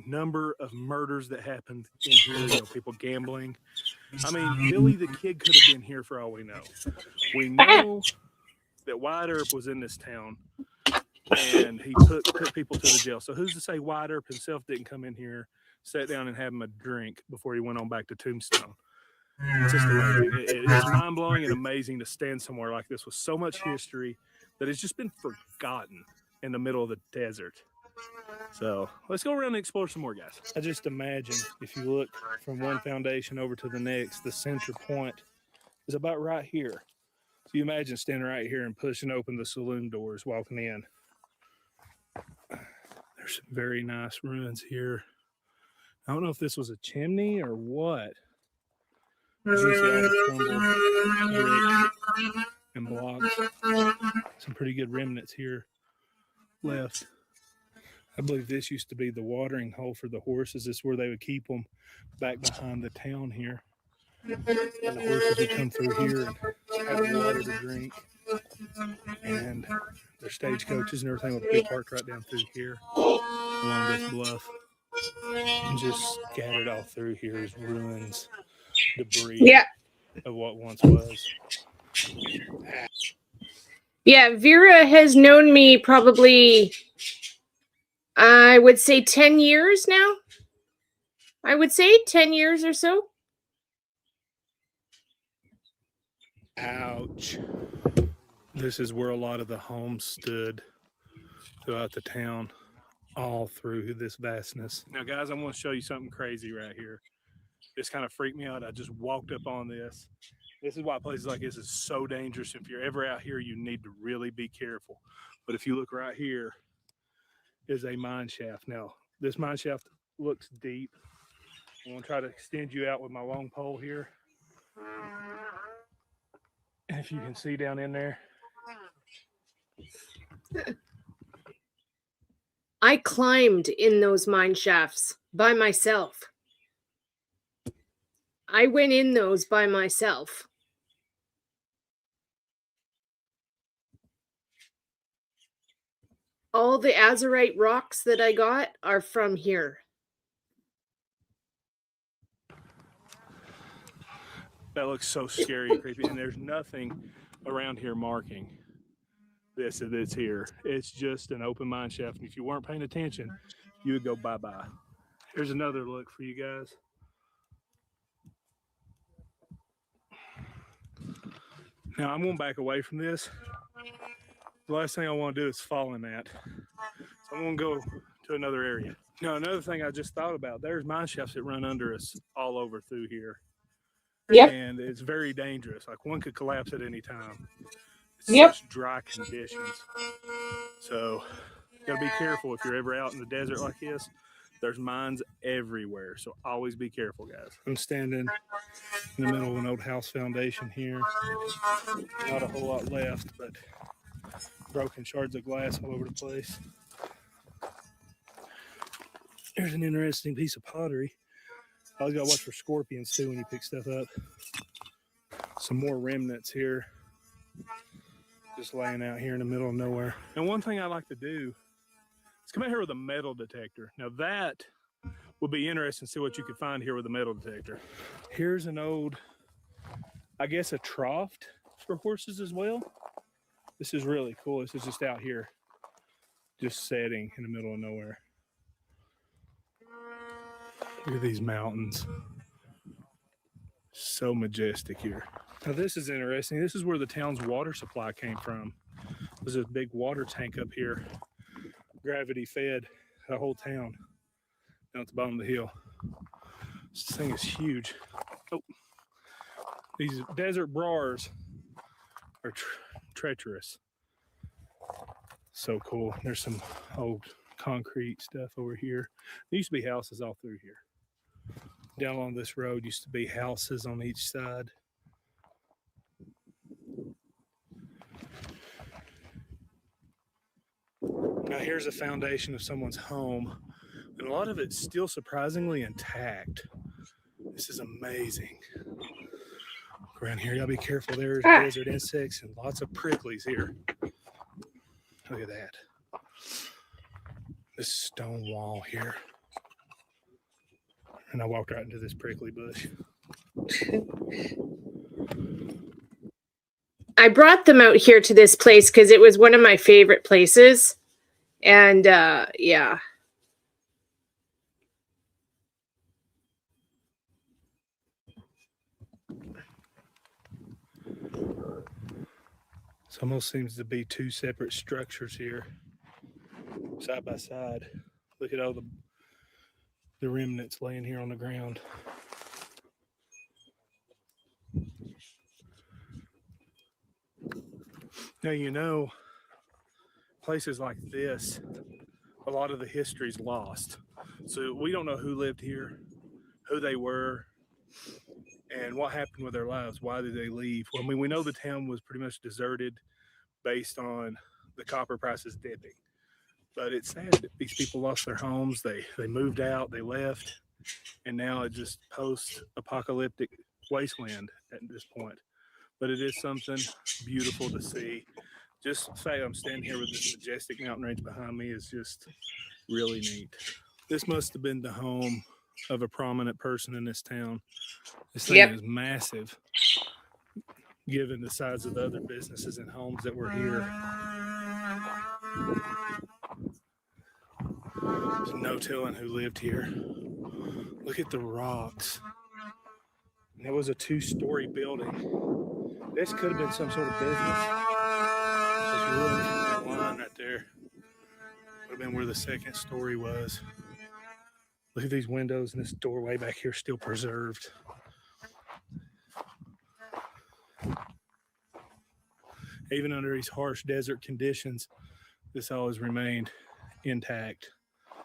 number of murders that happened in here, people gambling. I mean, Billy the Kid could have been here for all we know. We know that Wyatt Earp was in this town, and he took people to the jail. So who's to say Wyatt Earp himself didn't come in here, sat down and have him a drink before he went on back to Tombstone? It's just amazing. It's mind-blowing and amazing to stand somewhere like this with so much history that has just been forgotten in the middle of the desert. So let's go around and explore some more, guys. I just imagine if you look from one foundation over to the next, the center point is about right here. So you imagine standing right here and pushing open the saloon doors, walking in. There's some very nice ruins here. I don't know if this was a chimney or what. You see all the crumbled bricks and blocks. Some pretty good remnants here left. I believe this used to be the watering hole for the horses. This is where they would keep them back behind the town here. And the horses would come through here and have water to drink. And their stagecoaches and everything would be parked right down through here along this bluff. And just scattered all through here is ruins, debris of what once was. Yeah, Vera has known me probably, I would say 10 years now. I would say 10 years or so. Ouch. This is where a lot of the homes stood throughout the town, all through this vastness. Now, guys, I want to show you something crazy right here. This kind of freaked me out. I just walked up on this. This is why places like this is so dangerous. If you're ever out here, you need to really be careful. But if you look right here, is a mine shaft. Now, this mine shaft looks deep. I'm going to try to extend you out with my long pole here. And if you can see down in there. I climbed in those mine shafts by myself. I went in those by myself. All the azurite rocks that I got are from here. That looks so scary and creepy. And there's nothing around here marking this that's here. It's just an open mine shaft. And if you weren't paying attention, you would go bye-bye. Here's another look for you guys. Now, I'm going to back away from this. The last thing I want to do is fall in that. So I'm going to go to another area. Now, another thing I just thought about, there's mine shafts that run under us all over through here. Yep. And it's very dangerous. Like, one could collapse at any time. It's such dry conditions. So you got to be careful if you're ever out in the desert like this. There's mines everywhere. So always be careful, guys. I'm standing in the middle of an old house foundation here. Not a whole lot left, but broken shards of glass all over the place. There's an interesting piece of pottery. I always got to watch for scorpions too when you pick stuff up. Some more remnants here. Just laying out here in the middle of nowhere. And one thing I like to do is come out here with a metal detector. Now that would be interesting to see what you could find here with a metal detector. Here's an old, I guess, a trough for horses as well. This is really cool. This is just out here. just setting in the middle of nowhere. Look at these mountains. So majestic here. Now this is interesting. This is where the town's water supply came from. There's a big water tank up here. Gravity fed the whole town down at the bottom of the hill. This thing is huge. Oh, these desert bars are treacherous. So cool. There's some old concrete stuff over here. There used to be houses all through here. Down along this road used to be houses on each side. Now here's a foundation of someone's home, and a lot of it's still surprisingly intact. This is amazing. Look around here, y'all be careful. There's desert insects and lots of pricklies here. Look at that. This stone wall here. And I walked right into this prickly bush. I brought them out here to this place because it was one of my favorite places. And yeah. This almost seems to be two separate structures here, side by side. Look at all the remnants laying here on the ground. Now, you know, places like this, a lot of the history's lost. So we don't know who lived here, who they were, and what happened with their lives. Why did they leave? Well, I mean, we know the town was pretty much deserted based on the copper prices dipping. But it's sad that these people lost their homes. They moved out, they left, and now it's just post-apocalyptic wasteland at this point. But it is something beautiful to see. Just say I'm standing here with this majestic mountain range behind me is just really neat. This must have been the home of a prominent person in this town. This thing is massive, given the size of the other businesses and homes that were here. There's no telling who lived here. Look at the rocks. And it was a 2-story building. This could have been some sort of business. Just look at that line right there. Would have been where the second story was. Look at these windows and this doorway back here still preserved. Even under these harsh desert conditions, this always remained intact.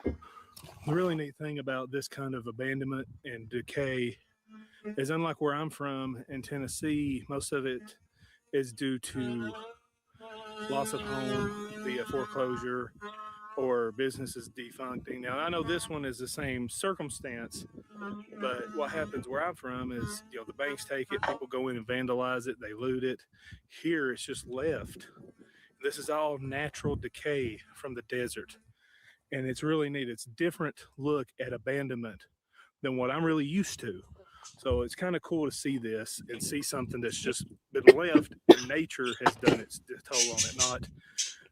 The really neat thing about this kind of abandonment and decay is, unlike where I'm from in Tennessee, most of it is due to loss of home via foreclosure or businesses defuncting. Now, I know this one is the same circumstance, but what happens where I'm from is, you know, the banks take it, people go in and vandalize it, they loot it. Here, it's just left. This is all natural decay from the desert. And it's really neat. It's a different look at abandonment than what I'm really used to. So it's kind of cool to see this and see something that's just been left and nature has done its toll on it, not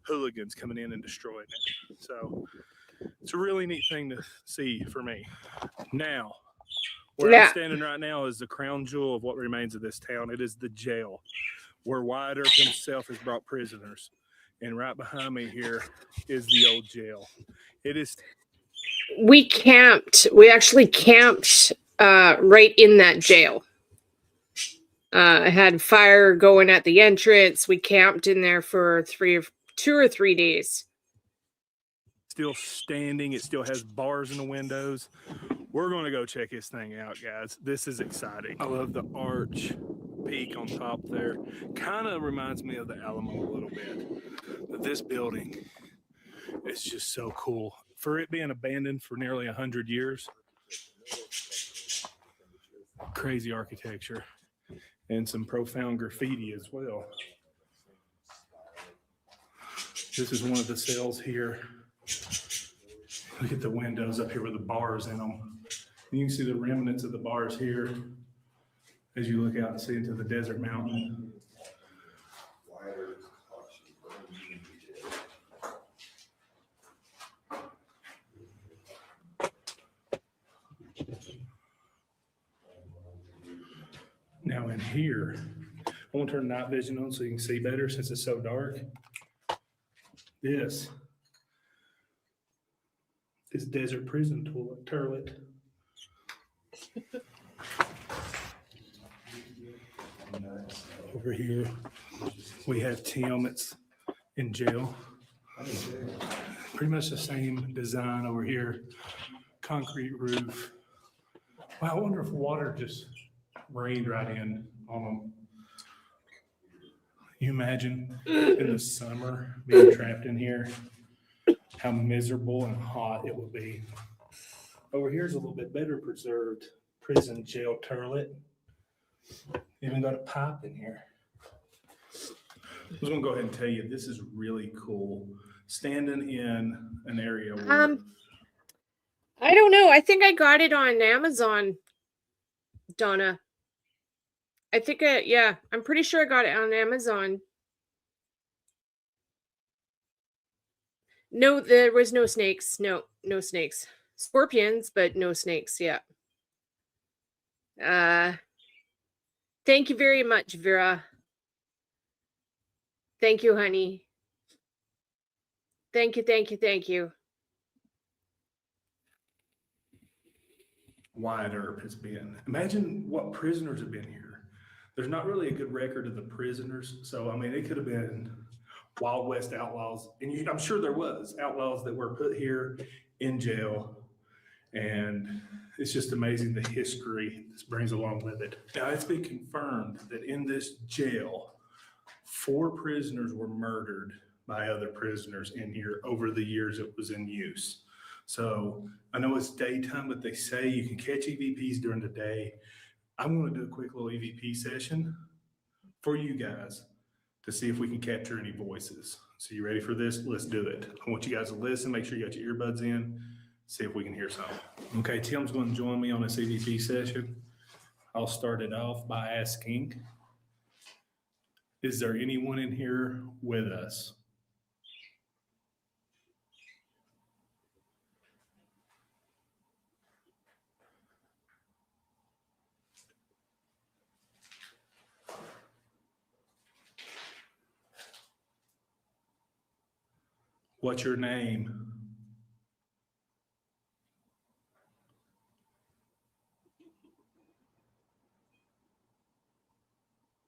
hooligans coming in and destroying it. So it's a really neat thing to see for me. Now, where I'm standing right now is the crown jewel of what remains of this town. It is the jail, where Wyatt Earp himself has brought prisoners. And right behind me here is the old jail. It is. We camped. We actually camped right in that jail. I had fire going at the entrance. We camped in there for 2 or 3 days. Still standing. It still has bars in the windows. We're going to go check this thing out, guys. This is exciting. I love the arch peak on top there. Kind of reminds me of the Alamo a little bit. But this building is just so cool. For it being abandoned for nearly 100 years, crazy architecture and some profound graffiti as well. This is one of the cells here. Look at the windows up here with the bars in them. And you can see the remnants of the bars here as you look out and see into the desert mountain. in here. I want to turn night vision on so you can see better since it's so dark. This is desert prison turlet. Over here, we have Tim. It's in jail. Pretty much the same design over here. Concrete roof. Wow, I wonder if water just rained right in on them. You imagine in the summer being trapped in here, how miserable and hot it would be. Over here's a little bit better preserved prison jail turlet. Even got a pipe in here. I was gonna go ahead and tell you, this is really cool. Standing in an area where I don't know. I think I got it on Amazon, Donna. I think yeah, I'm pretty sure I got it on Amazon. No, there was no snakes. No snakes. Scorpions, but no snakes. Yeah. Thank you very much, Vera. Thank you, honey. Thank you. Wyatt Earp has been. Imagine what prisoners have been here. There's not really a good record of the prisoners. So, I mean, it could have been Wild West outlaws. And I'm sure there was outlaws that were put here in jail. And it's just amazing the history this brings along with it. Now, it's been confirmed that in this jail, 4 prisoners were murdered by other prisoners in here over the years it was in use. So I know it's daytime, but they say you can catch EVPs during the day. I'm going to do a quick little EVP session for you guys to see if we can capture any voices. So you ready for this? Let's do it. I want you guys to listen. Make sure you got your earbuds in. See if we can hear something. Okay, Tim's going to join me on this EVP session. I'll start it off by asking, is there anyone in here with us? What's your name?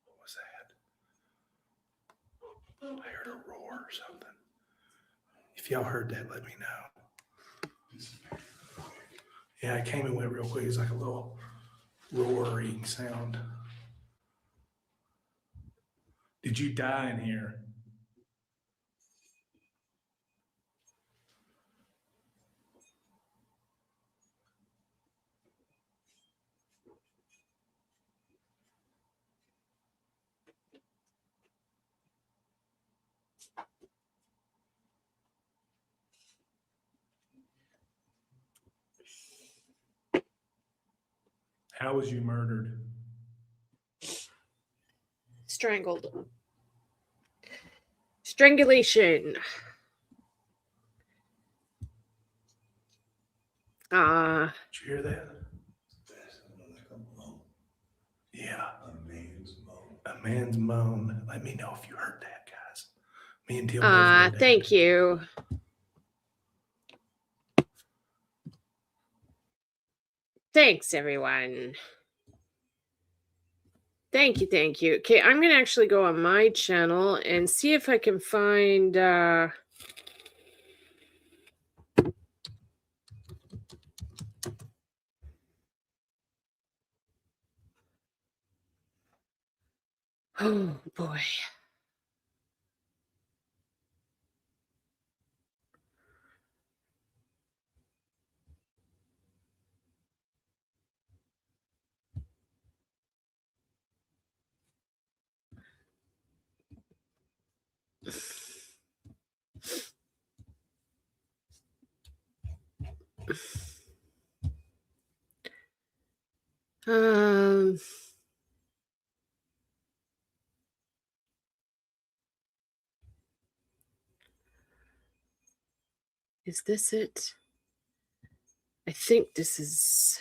What was that? I heard a roar or something. If y'all heard that, let me know. Yeah, I came and went real quick. It's like a little roaring sound. Did you die in here? How was you murdered? Strangled. Strangulation. Did you hear that? Yeah. A man's moan. Let me know if you heard that, guys. Me and Tim both heard that. Thank you. Thanks, everyone. Thank you. Okay, I'm going to actually go on my channel and see if I can find... Oh, boy. Is this it? I think this is...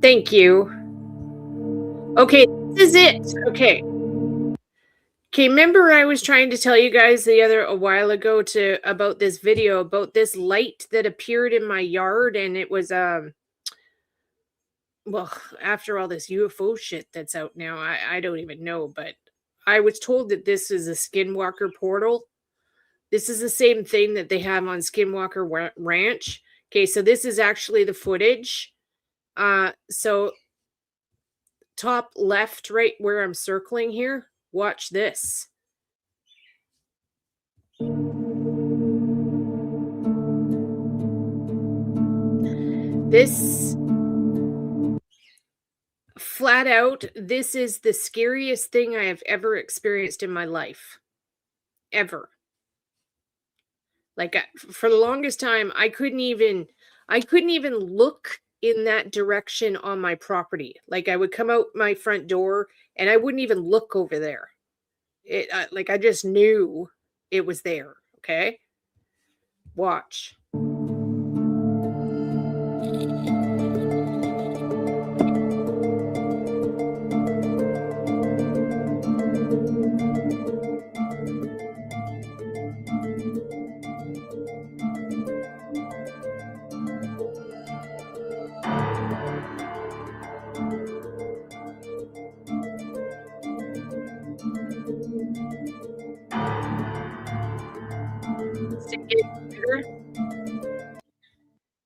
Thank you. Okay, this is it. Okay. Okay, remember I was trying to tell you guys a while ago about this video about this light that appeared in my yard, and it was well, after all this UFO shit that's out now, I don't even know, but I was told that this is a Skinwalker portal. This is the same thing that they have on Skinwalker Ranch. Okay, so this is actually the footage. So top left, right where I'm circling here, watch this. This, flat out, this is the scariest thing I have ever experienced in my life. Ever. Like, for the longest time, I couldn't even look in that direction on my property. Like, I would come out my front door and I wouldn't even look over there. Like, I just knew it was there. Okay, watch.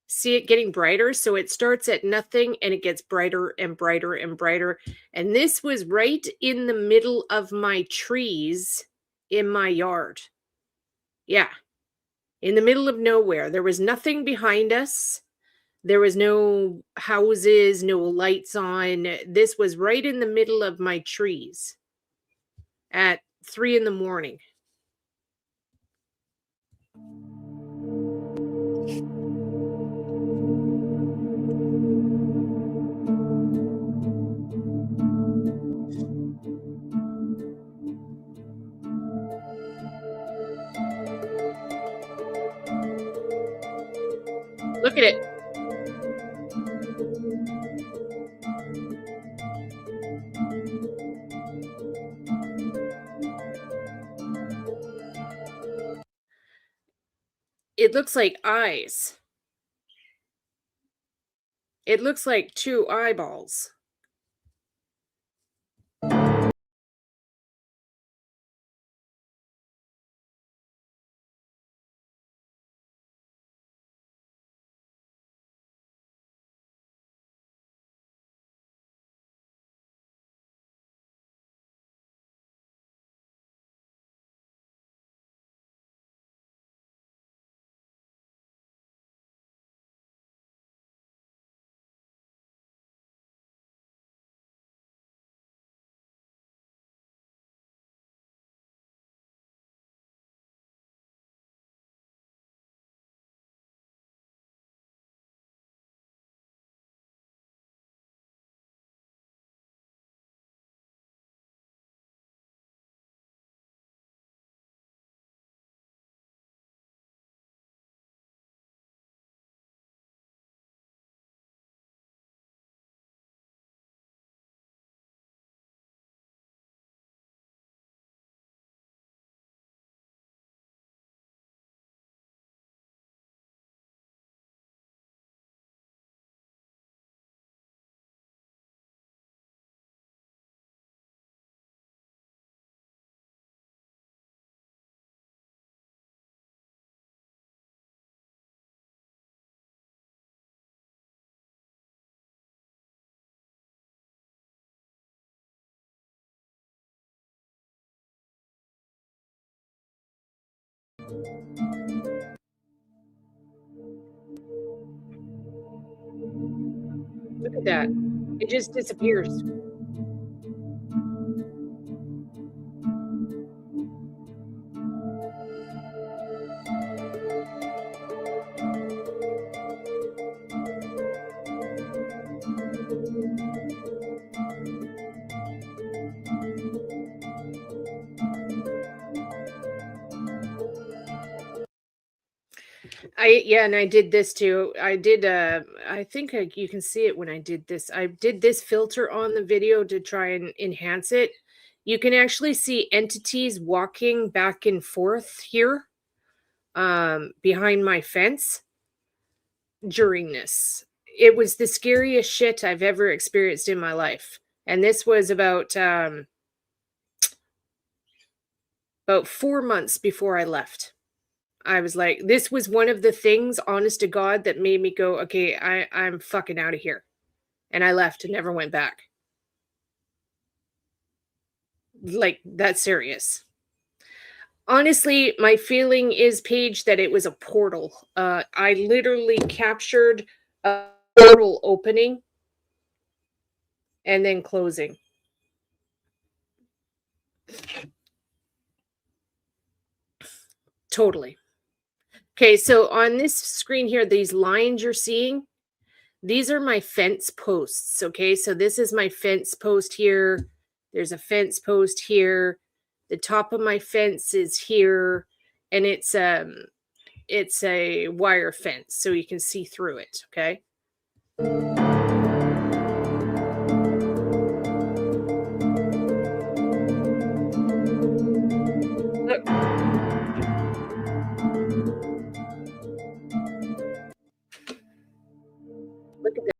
See it getting brighter? So it starts at nothing and it gets brighter and brighter and brighter. And this was right in the middle of my trees in my yard. Yeah. In the middle of nowhere. There was nothing behind us. There was no houses, no lights on. This was right in the middle of my trees at 3 a.m. Look at it. It looks like eyes. It looks like 2 eyeballs. Look at that. It just disappears. And I did this too. I did I think you can see it when I did this. I did this filter on the video to try and enhance it. You can actually see entities walking back and forth here behind my fence during this. It was the scariest shit I've ever experienced in my life. And this was about 4 months before I left. I was like, this was one of the things, honest to God, that made me go, okay, I'm fucking out of here. And I left and never went back. Like, that's serious. Honestly, my feeling is, Paige, that it was a portal. I literally captured a portal opening and then closing. Totally. Okay, so on this screen here, these lines you're seeing, these are my fence posts. Okay, so this is my fence post here. There's a fence post here. The top of my fence is here, and it's a wire fence, so you can see through it. Okay. Look. Look at that.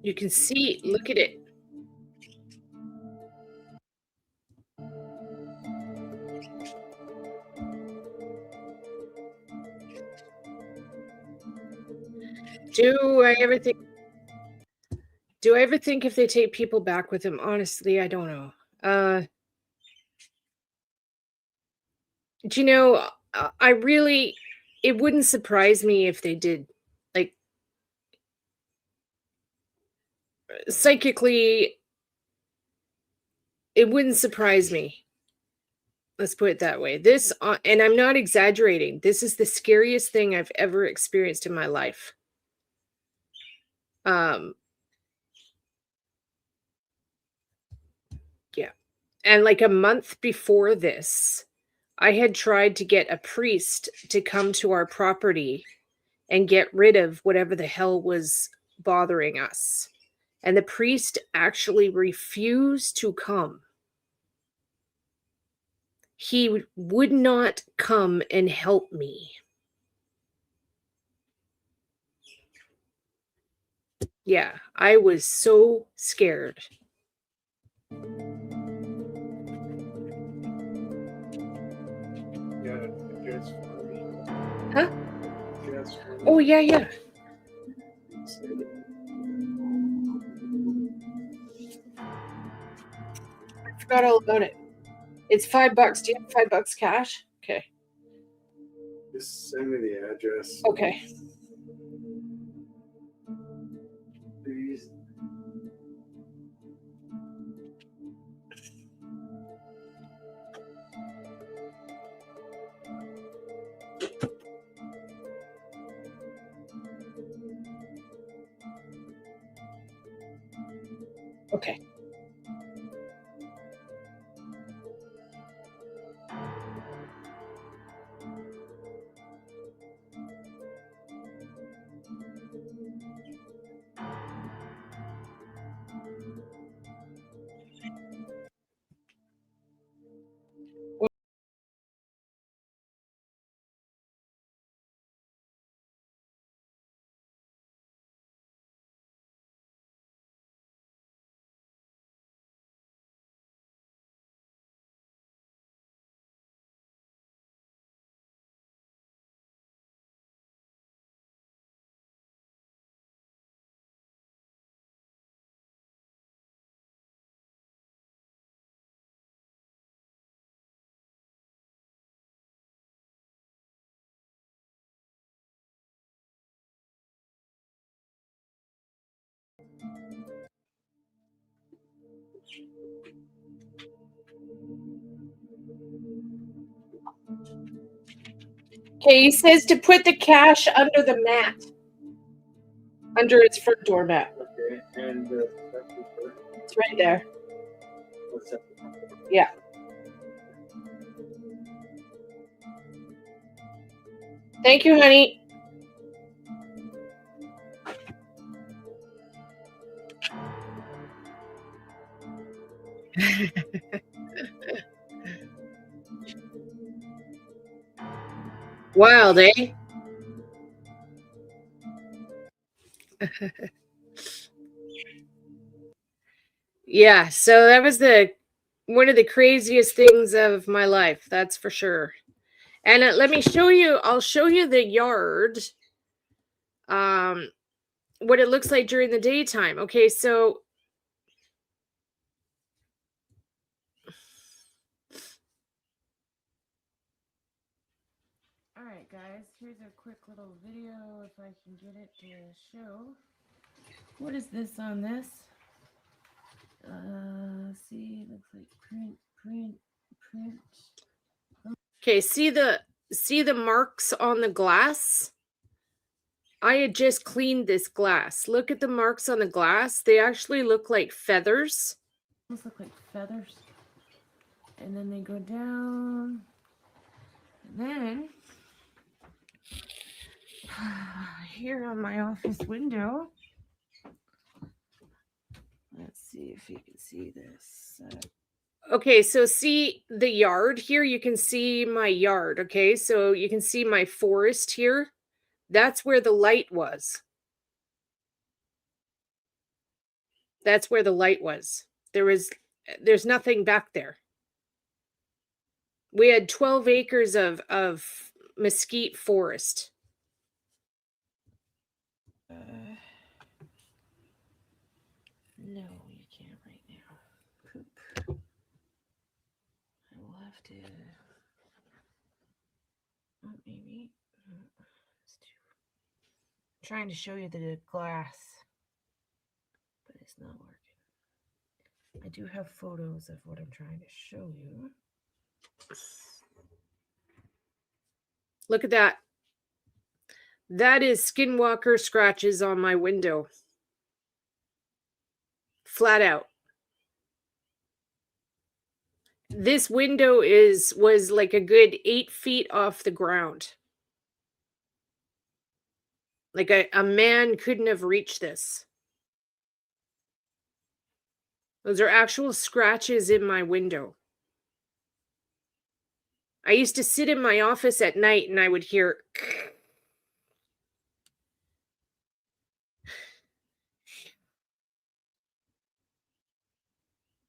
You can see, look at it. Do I ever think if they take people back with them? Honestly, I don't know. Do you know, I really, it wouldn't surprise me if they did. Like, psychically, it wouldn't surprise me. Let's put it that way. This, and I'm not exaggerating, this is the scariest thing I've ever experienced in my life. Yeah. And like a month before this, I had tried to get a priest to come to our property and get rid of whatever the hell was bothering us. And the priest actually refused to come. He would not come and help me. Yeah, I was so scared. Huh? Oh, yeah, yeah. I forgot all about it. It's $5. Do you have $5 cash? Okay. Just send me the address. Okay. Please. Okay. Okay, he says to put the cash under the mat. Under its front door mat. Okay, and It's right there. Yeah. Thank you, honey. Wild, eh? Yeah, so that was one of the craziest things of my life, that's for sure. And let me show you, I'll show you the yard, what it looks like during the daytime. Okay, so all right, guys, here's a quick little video if I can get it to show. What is this on this? See, it looks like print. Okay, see the marks on the glass? I had just cleaned this glass. Look at the marks on the glass. They actually look like feathers. Almost look like feathers. And then they go down. And then here on my office window. Let's see if you can see this. Okay, so see the yard here? You can see my yard, okay? So you can see my forest here. That's where the light was. That's where the light was. There's nothing back there. We had 12 acres of mesquite forest. No, you can't right now. Poop. I will have to. Oh, maybe. I'm trying to show you the glass, but it's not working. I do have photos of what I'm trying to show you. Look at that. That is skinwalker scratches on my window. Flat out. This window was like a good 8 feet off the ground. Like a man couldn't have reached this. Those are actual scratches in my window. I used to sit in my office at night and I would hear.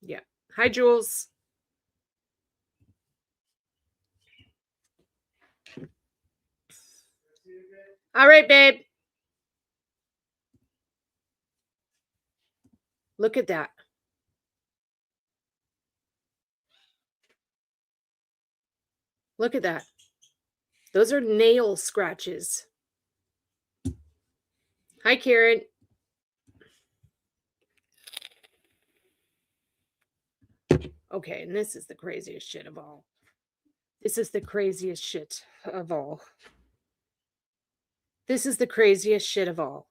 Yeah. Hi, Jules. All right, babe. Look at that. Look at that. Those are nail scratches. Hi, Karen. Okay, and this is the craziest shit of all. This is the craziest shit of all. This is the craziest shit of all.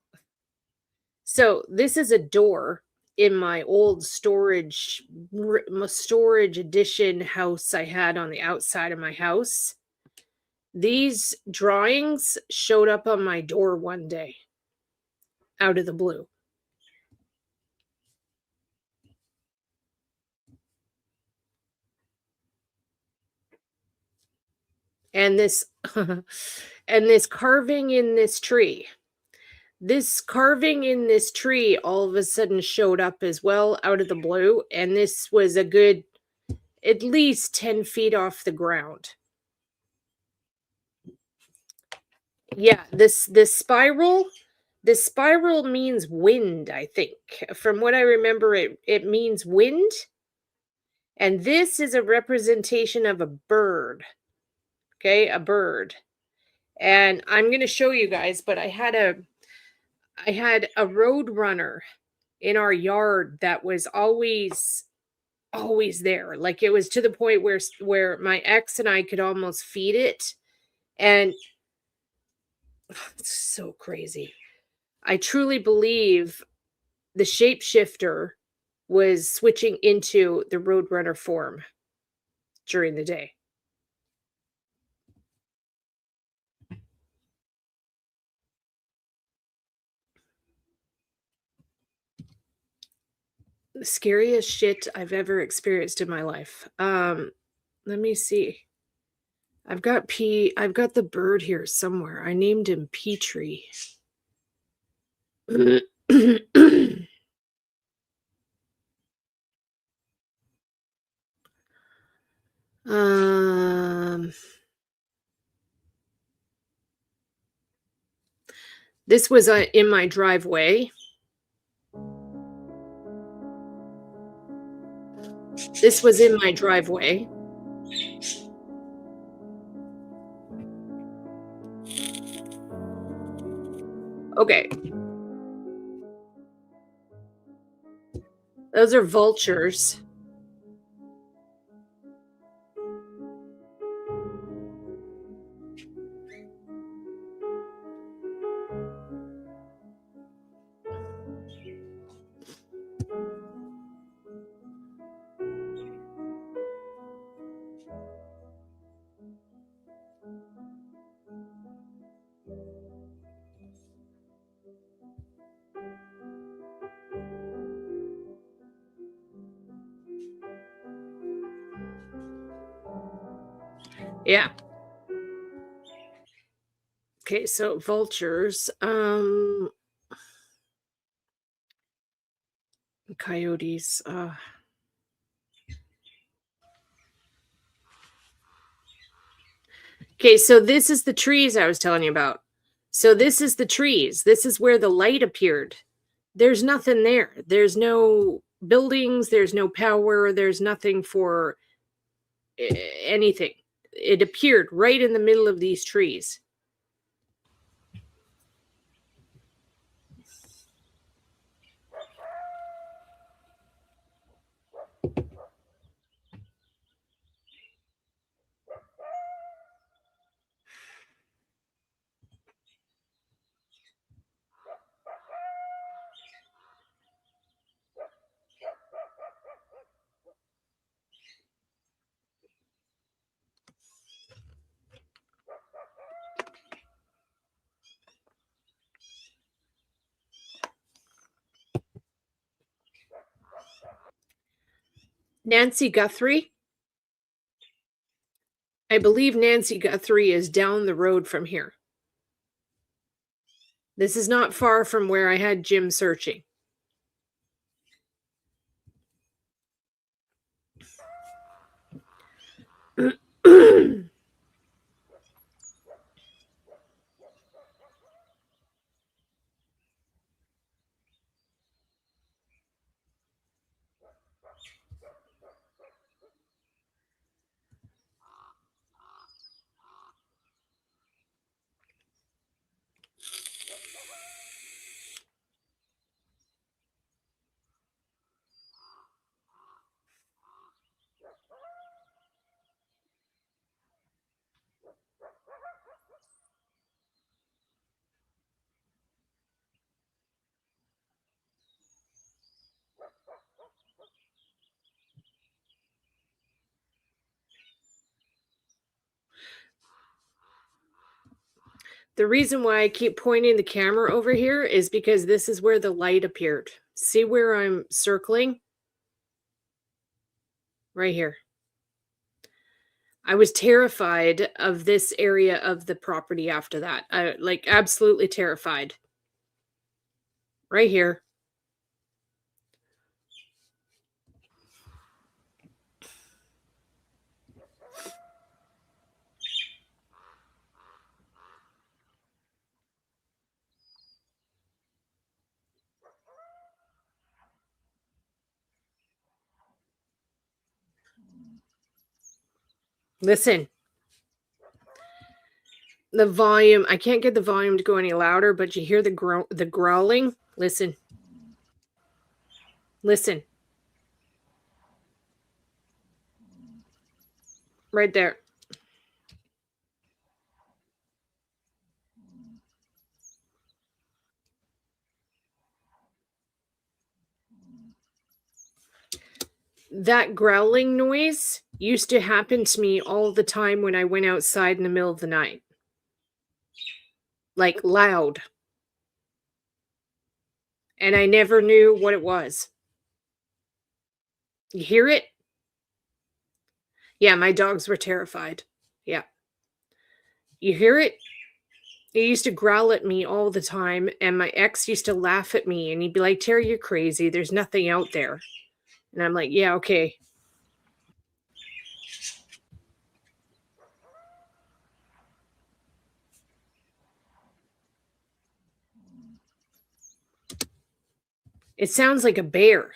So this is a door, in my old storage edition house I had on the outside of my house. These drawings showed up on my door one day out of the blue. And this and this carving in this tree. This carving in this tree all of a sudden showed up as well out of the blue, and this was a good at least 10 feet off the ground. Yeah, this spiral means wind, I think. From what I remember, it means wind. And this is a representation of a bird. Okay, a bird. And I'm going to show you guys, but I had a road runner in our yard that was always there. Like, it was to the point where my ex and I could almost feed it. And it's so crazy. I truly believe the shapeshifter was switching into the roadrunner form during the day. The scariest shit I've ever experienced in my life. Let me see. I've got the bird here somewhere. I named him Petrie. This was in my driveway. This was in my driveway. Okay. Those are vultures. Yeah. Okay, so vultures. Coyotes. Okay, so this is the trees I was telling you about. So this is the trees. This is where the light appeared. There's nothing there. There's no buildings. There's no power. There's nothing for anything. It appeared right in the middle of these trees. Nancy Guthrie. I believe Nancy Guthrie is down the road from here. This is not far from where I had Jim searching. The reason why I keep pointing the camera over here is because this is where the light appeared. See where I'm circling? Right here. I was terrified of this area of the property after that. Like absolutely terrified. Right here. Listen. The volume, I can't get the volume to go any louder, but you hear the growling? Listen. Listen. Right there. That growling noise used to happen to me all the time when I went outside in the middle of the night. Like loud. And I never knew what it was. You hear it? Yeah, my dogs were terrified. Yeah. You hear it? He used to growl at me all the time, and my ex used to laugh at me, and he'd be like, Terry, you're crazy. There's nothing out there. And I'm like, yeah, okay. It sounds like a bear.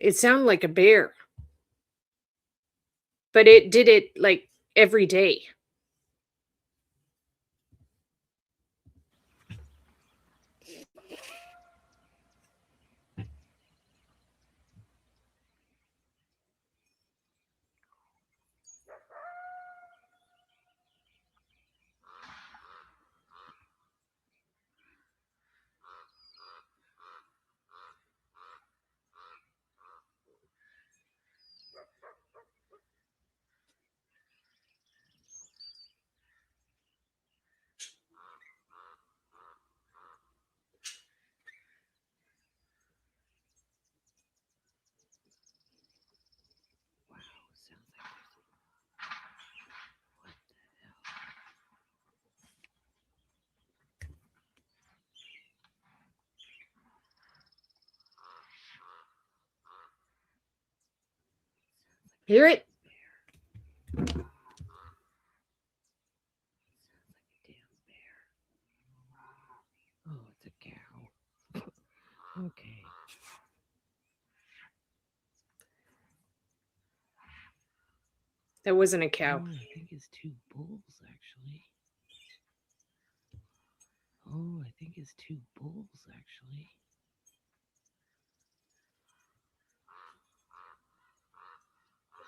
It sounded like a bear. But it did it like every day. Hear it? Oh, it's a cow. Okay. That wasn't a cow. Oh, I think it's two bulls, actually. Oh, I think it's two bulls, actually.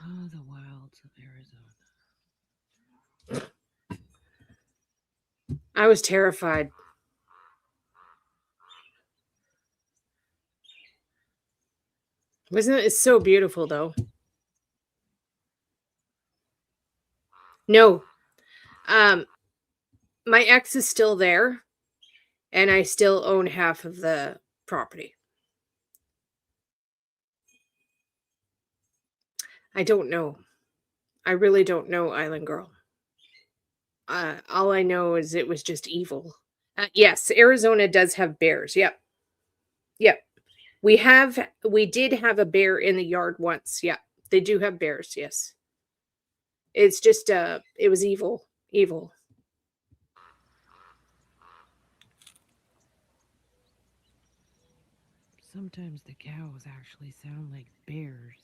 Oh, the wilds of Arizona. I was terrified. Wasn't it? It's so beautiful, though. No. My ex is still there, and I still own half of the property. I don't know. I really don't know, Island Girl. All I know is it was just evil. Yes, Arizona does have bears. Yep. Yep. We did have a bear in the yard once. Yeah. They do have bears, yes. It's just it was evil. Evil. Sometimes the cows actually sound like bears.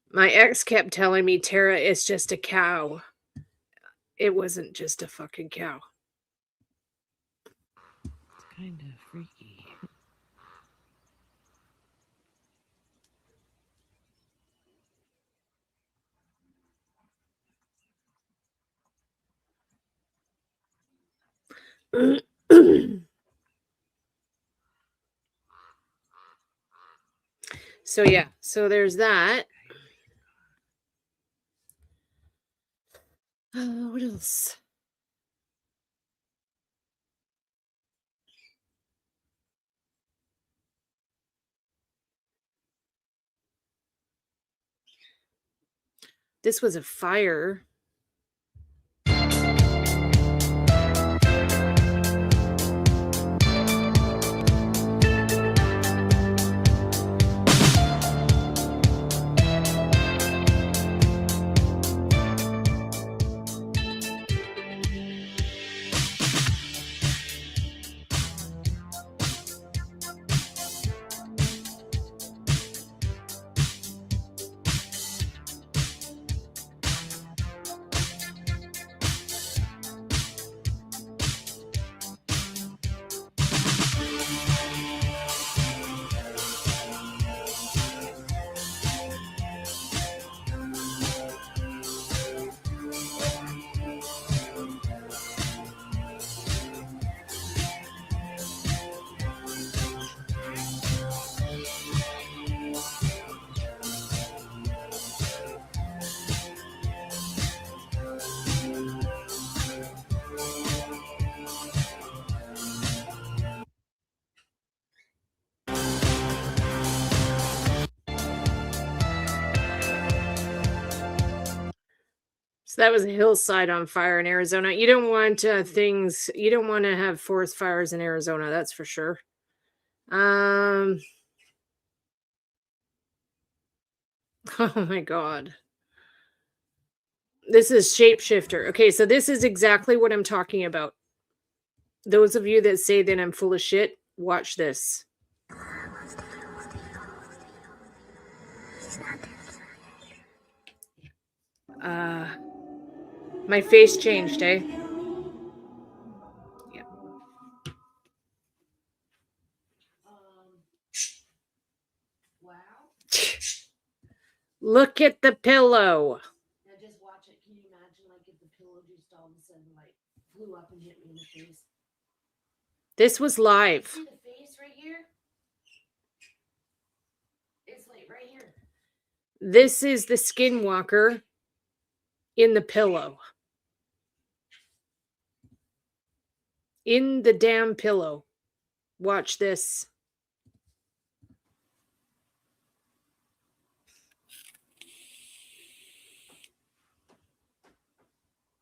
My ex kept telling me, Tara, it's just a cow. It wasn't just a fucking cow. It's kind of freaky. So yeah, so there's that. What else? This was a fire. So that was a hillside on fire in Arizona. You don't want you don't want to have forest fires in Arizona, that's for sure. Oh my God. This is Shapeshifter. Okay, so this is exactly what I'm talking about. Those of you that say that I'm full of shit, watch this. My face changed, eh? Yeah. Wow. Look at the pillow. Now just watch it. Can you imagine, like, if the pillow just all of a sudden, like, flew up and hit me in the face? This was live. See the face right here? It's like right here. This is the skinwalker in the pillow. In the damn pillow. Watch this.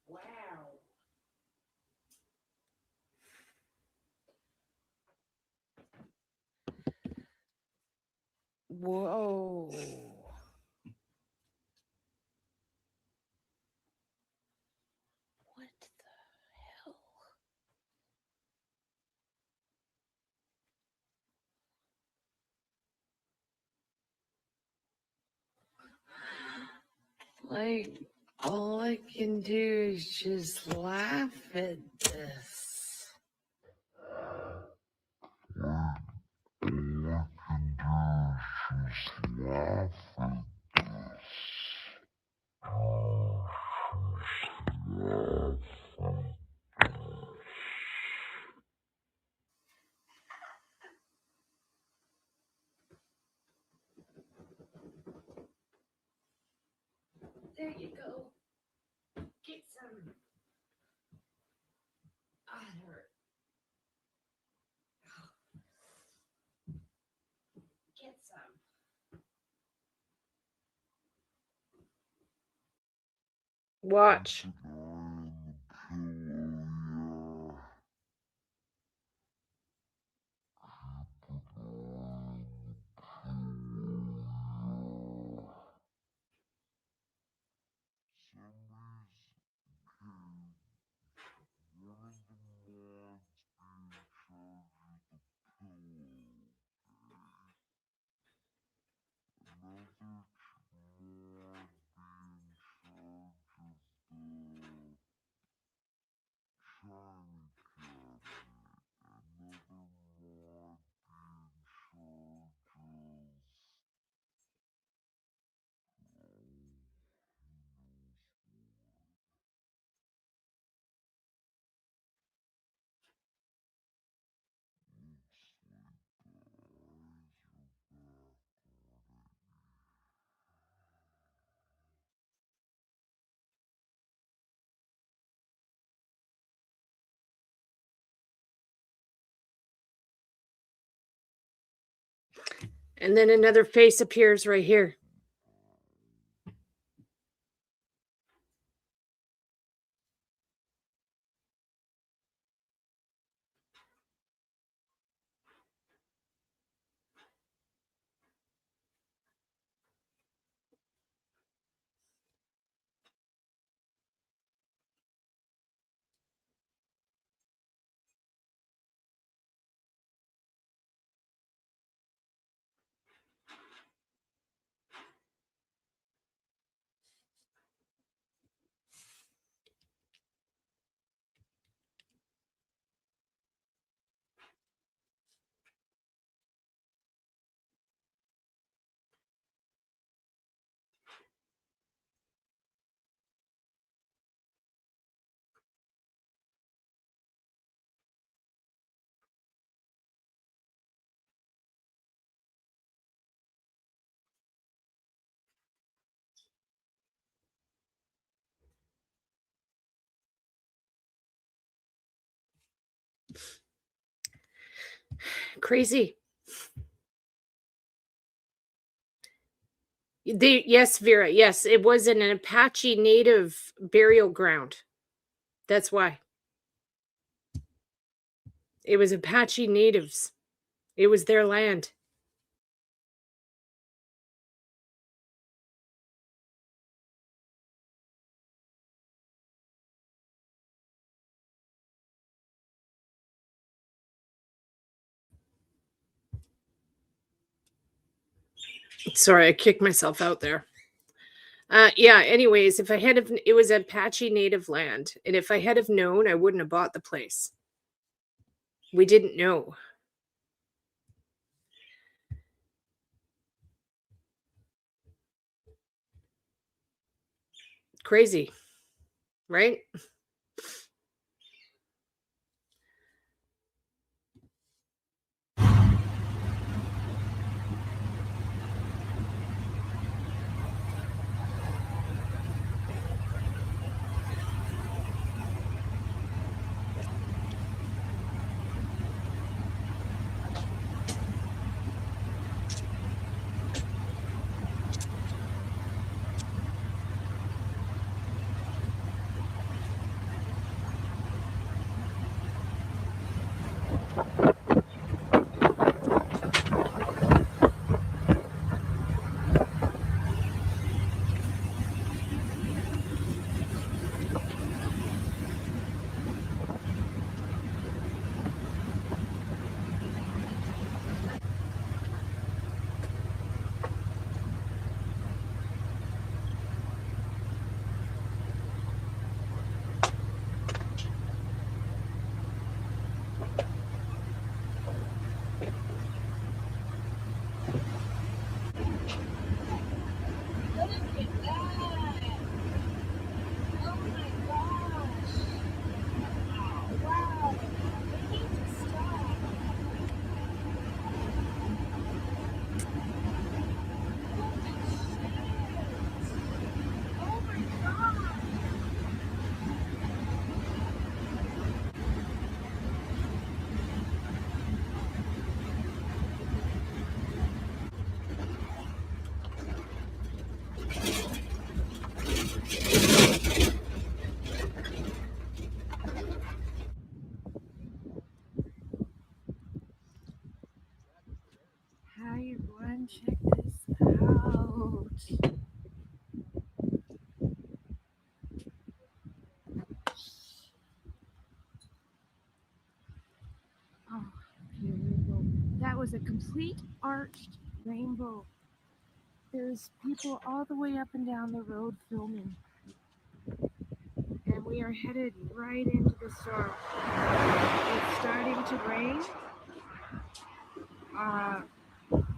Wow. Whoa. What the hell? Like, all I can do is just laugh at this. There you go. Get some. Ah, it hurt. Get some. Watch. And then another face appears right here. Crazy. Yes, Vera. Yes, it was in an Apache native burial ground. That's why. It was Apache natives. It was their land. Sorry, I kicked myself out there. Yeah, anyways, if I had have it was Apache native land, and if I had have known, I wouldn't have bought the place. We didn't know. Crazy, right? Hi everyone, check this out. Oh, beautiful. That was a complete arched rainbow. There's people all the way up and down the road filming. And we are headed right into the storm. It's starting to rain.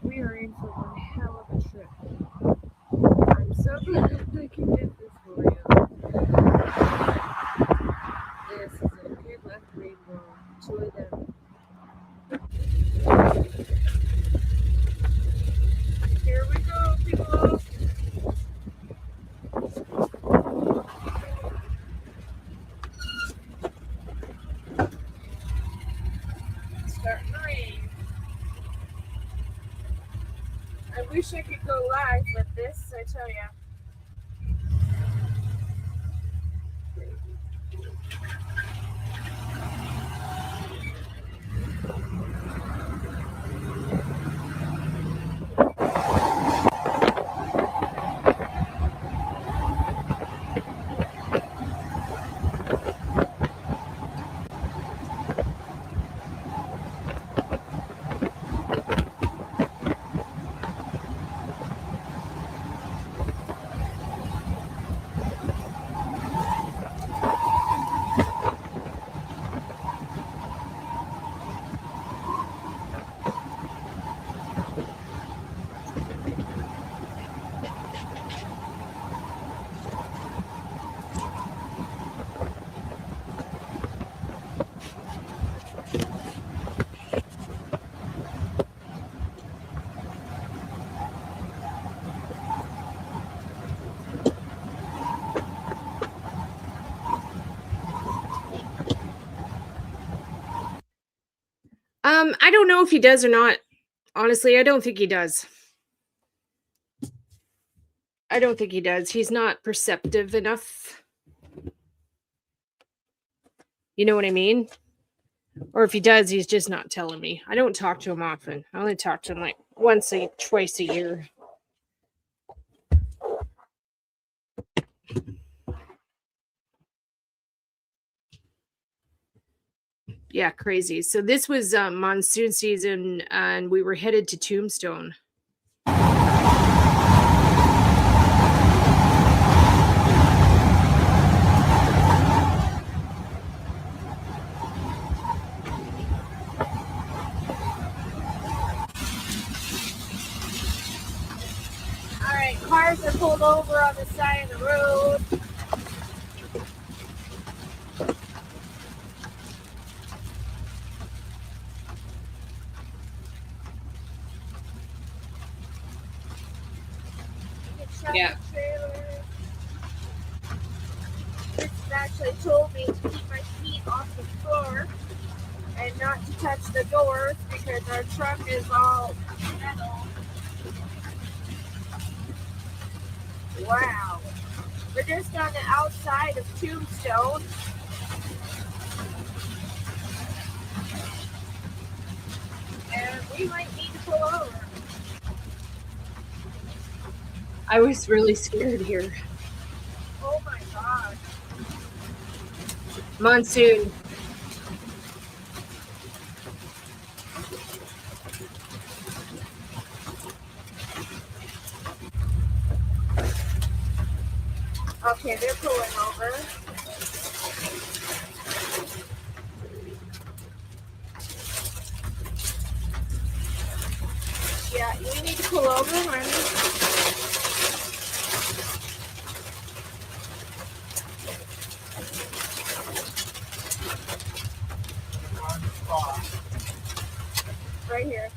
We are in for one hell of a trip. I'm so glad I can get this for you. This is a good luck rainbow. 2 of them. Here we go, people. It's starting to rain. wish I could go live with this, I tell ya. I don't know if he does or not. Honestly, I don't think he does. I don't think he does. He's not perceptive enough. You know what I mean? Or if he does, he's just not telling me. I don't talk to him often. I only talk to him like twice a year. Yeah, crazy. So this was monsoon season, and we were headed to Tombstone. All right, cars are pulled over on the side of the road. Yeah. This actually told me to keep my feet off the floor and not to touch the doors because our truck is all metal. Wow. We're just on the outside of Tombstone. And we might need to pull over. I was really scared here. Oh my God. Monsoon. Okay, they're pulling over. Yeah, you need to pull over, honey. Right here.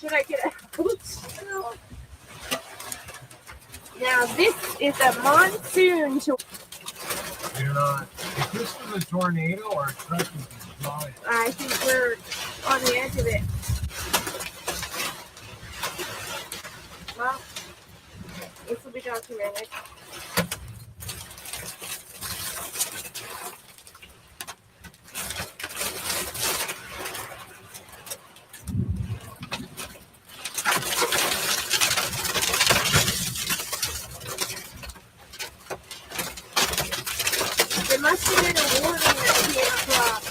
Should I get out? Now this is a monsoon. You're not. Is this from a tornado or a truck is flying? I think we're on the edge of it. Well, this will be documented. There must have been a warning at 8 o'clock.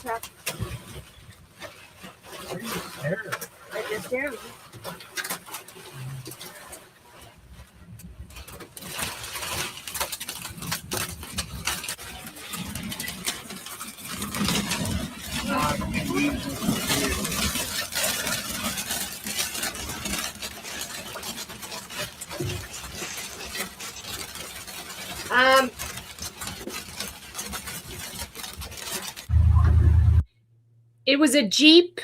truck. Right this down. It was a Jeep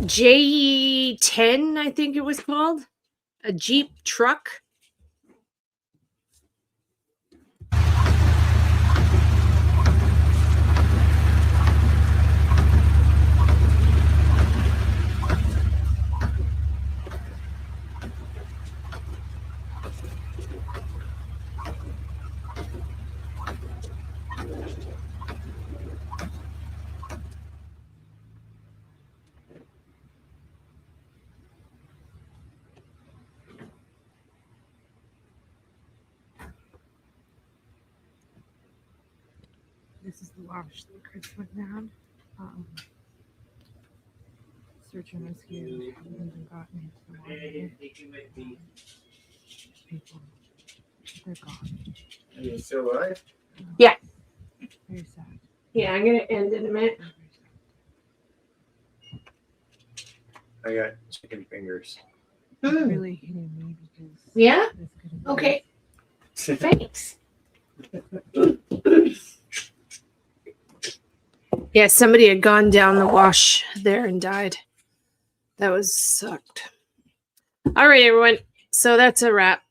J10, I think it was called. A Jeep truck. This is the wash that Chris went down. Search and rescue hasn't gotten into the water yet. People, they're gone. Are you still alive? Yeah. Very sad. Yeah, I'm gonna end in a minute. I got chicken fingers. Really hitting me because Yeah? this could have Okay. Thanks. Yeah, somebody had gone down the wash there and died. That was sucked. All right, everyone. So that's a wrap.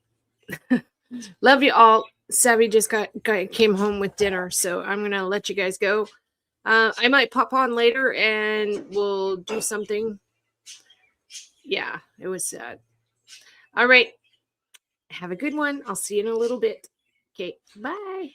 Love you all. Savvy just came home with dinner, so I'm gonna let you guys go. I might pop on later and we'll do something. Yeah, it was sad. All right. Have a good one. I'll see you in a little bit. Okay, bye.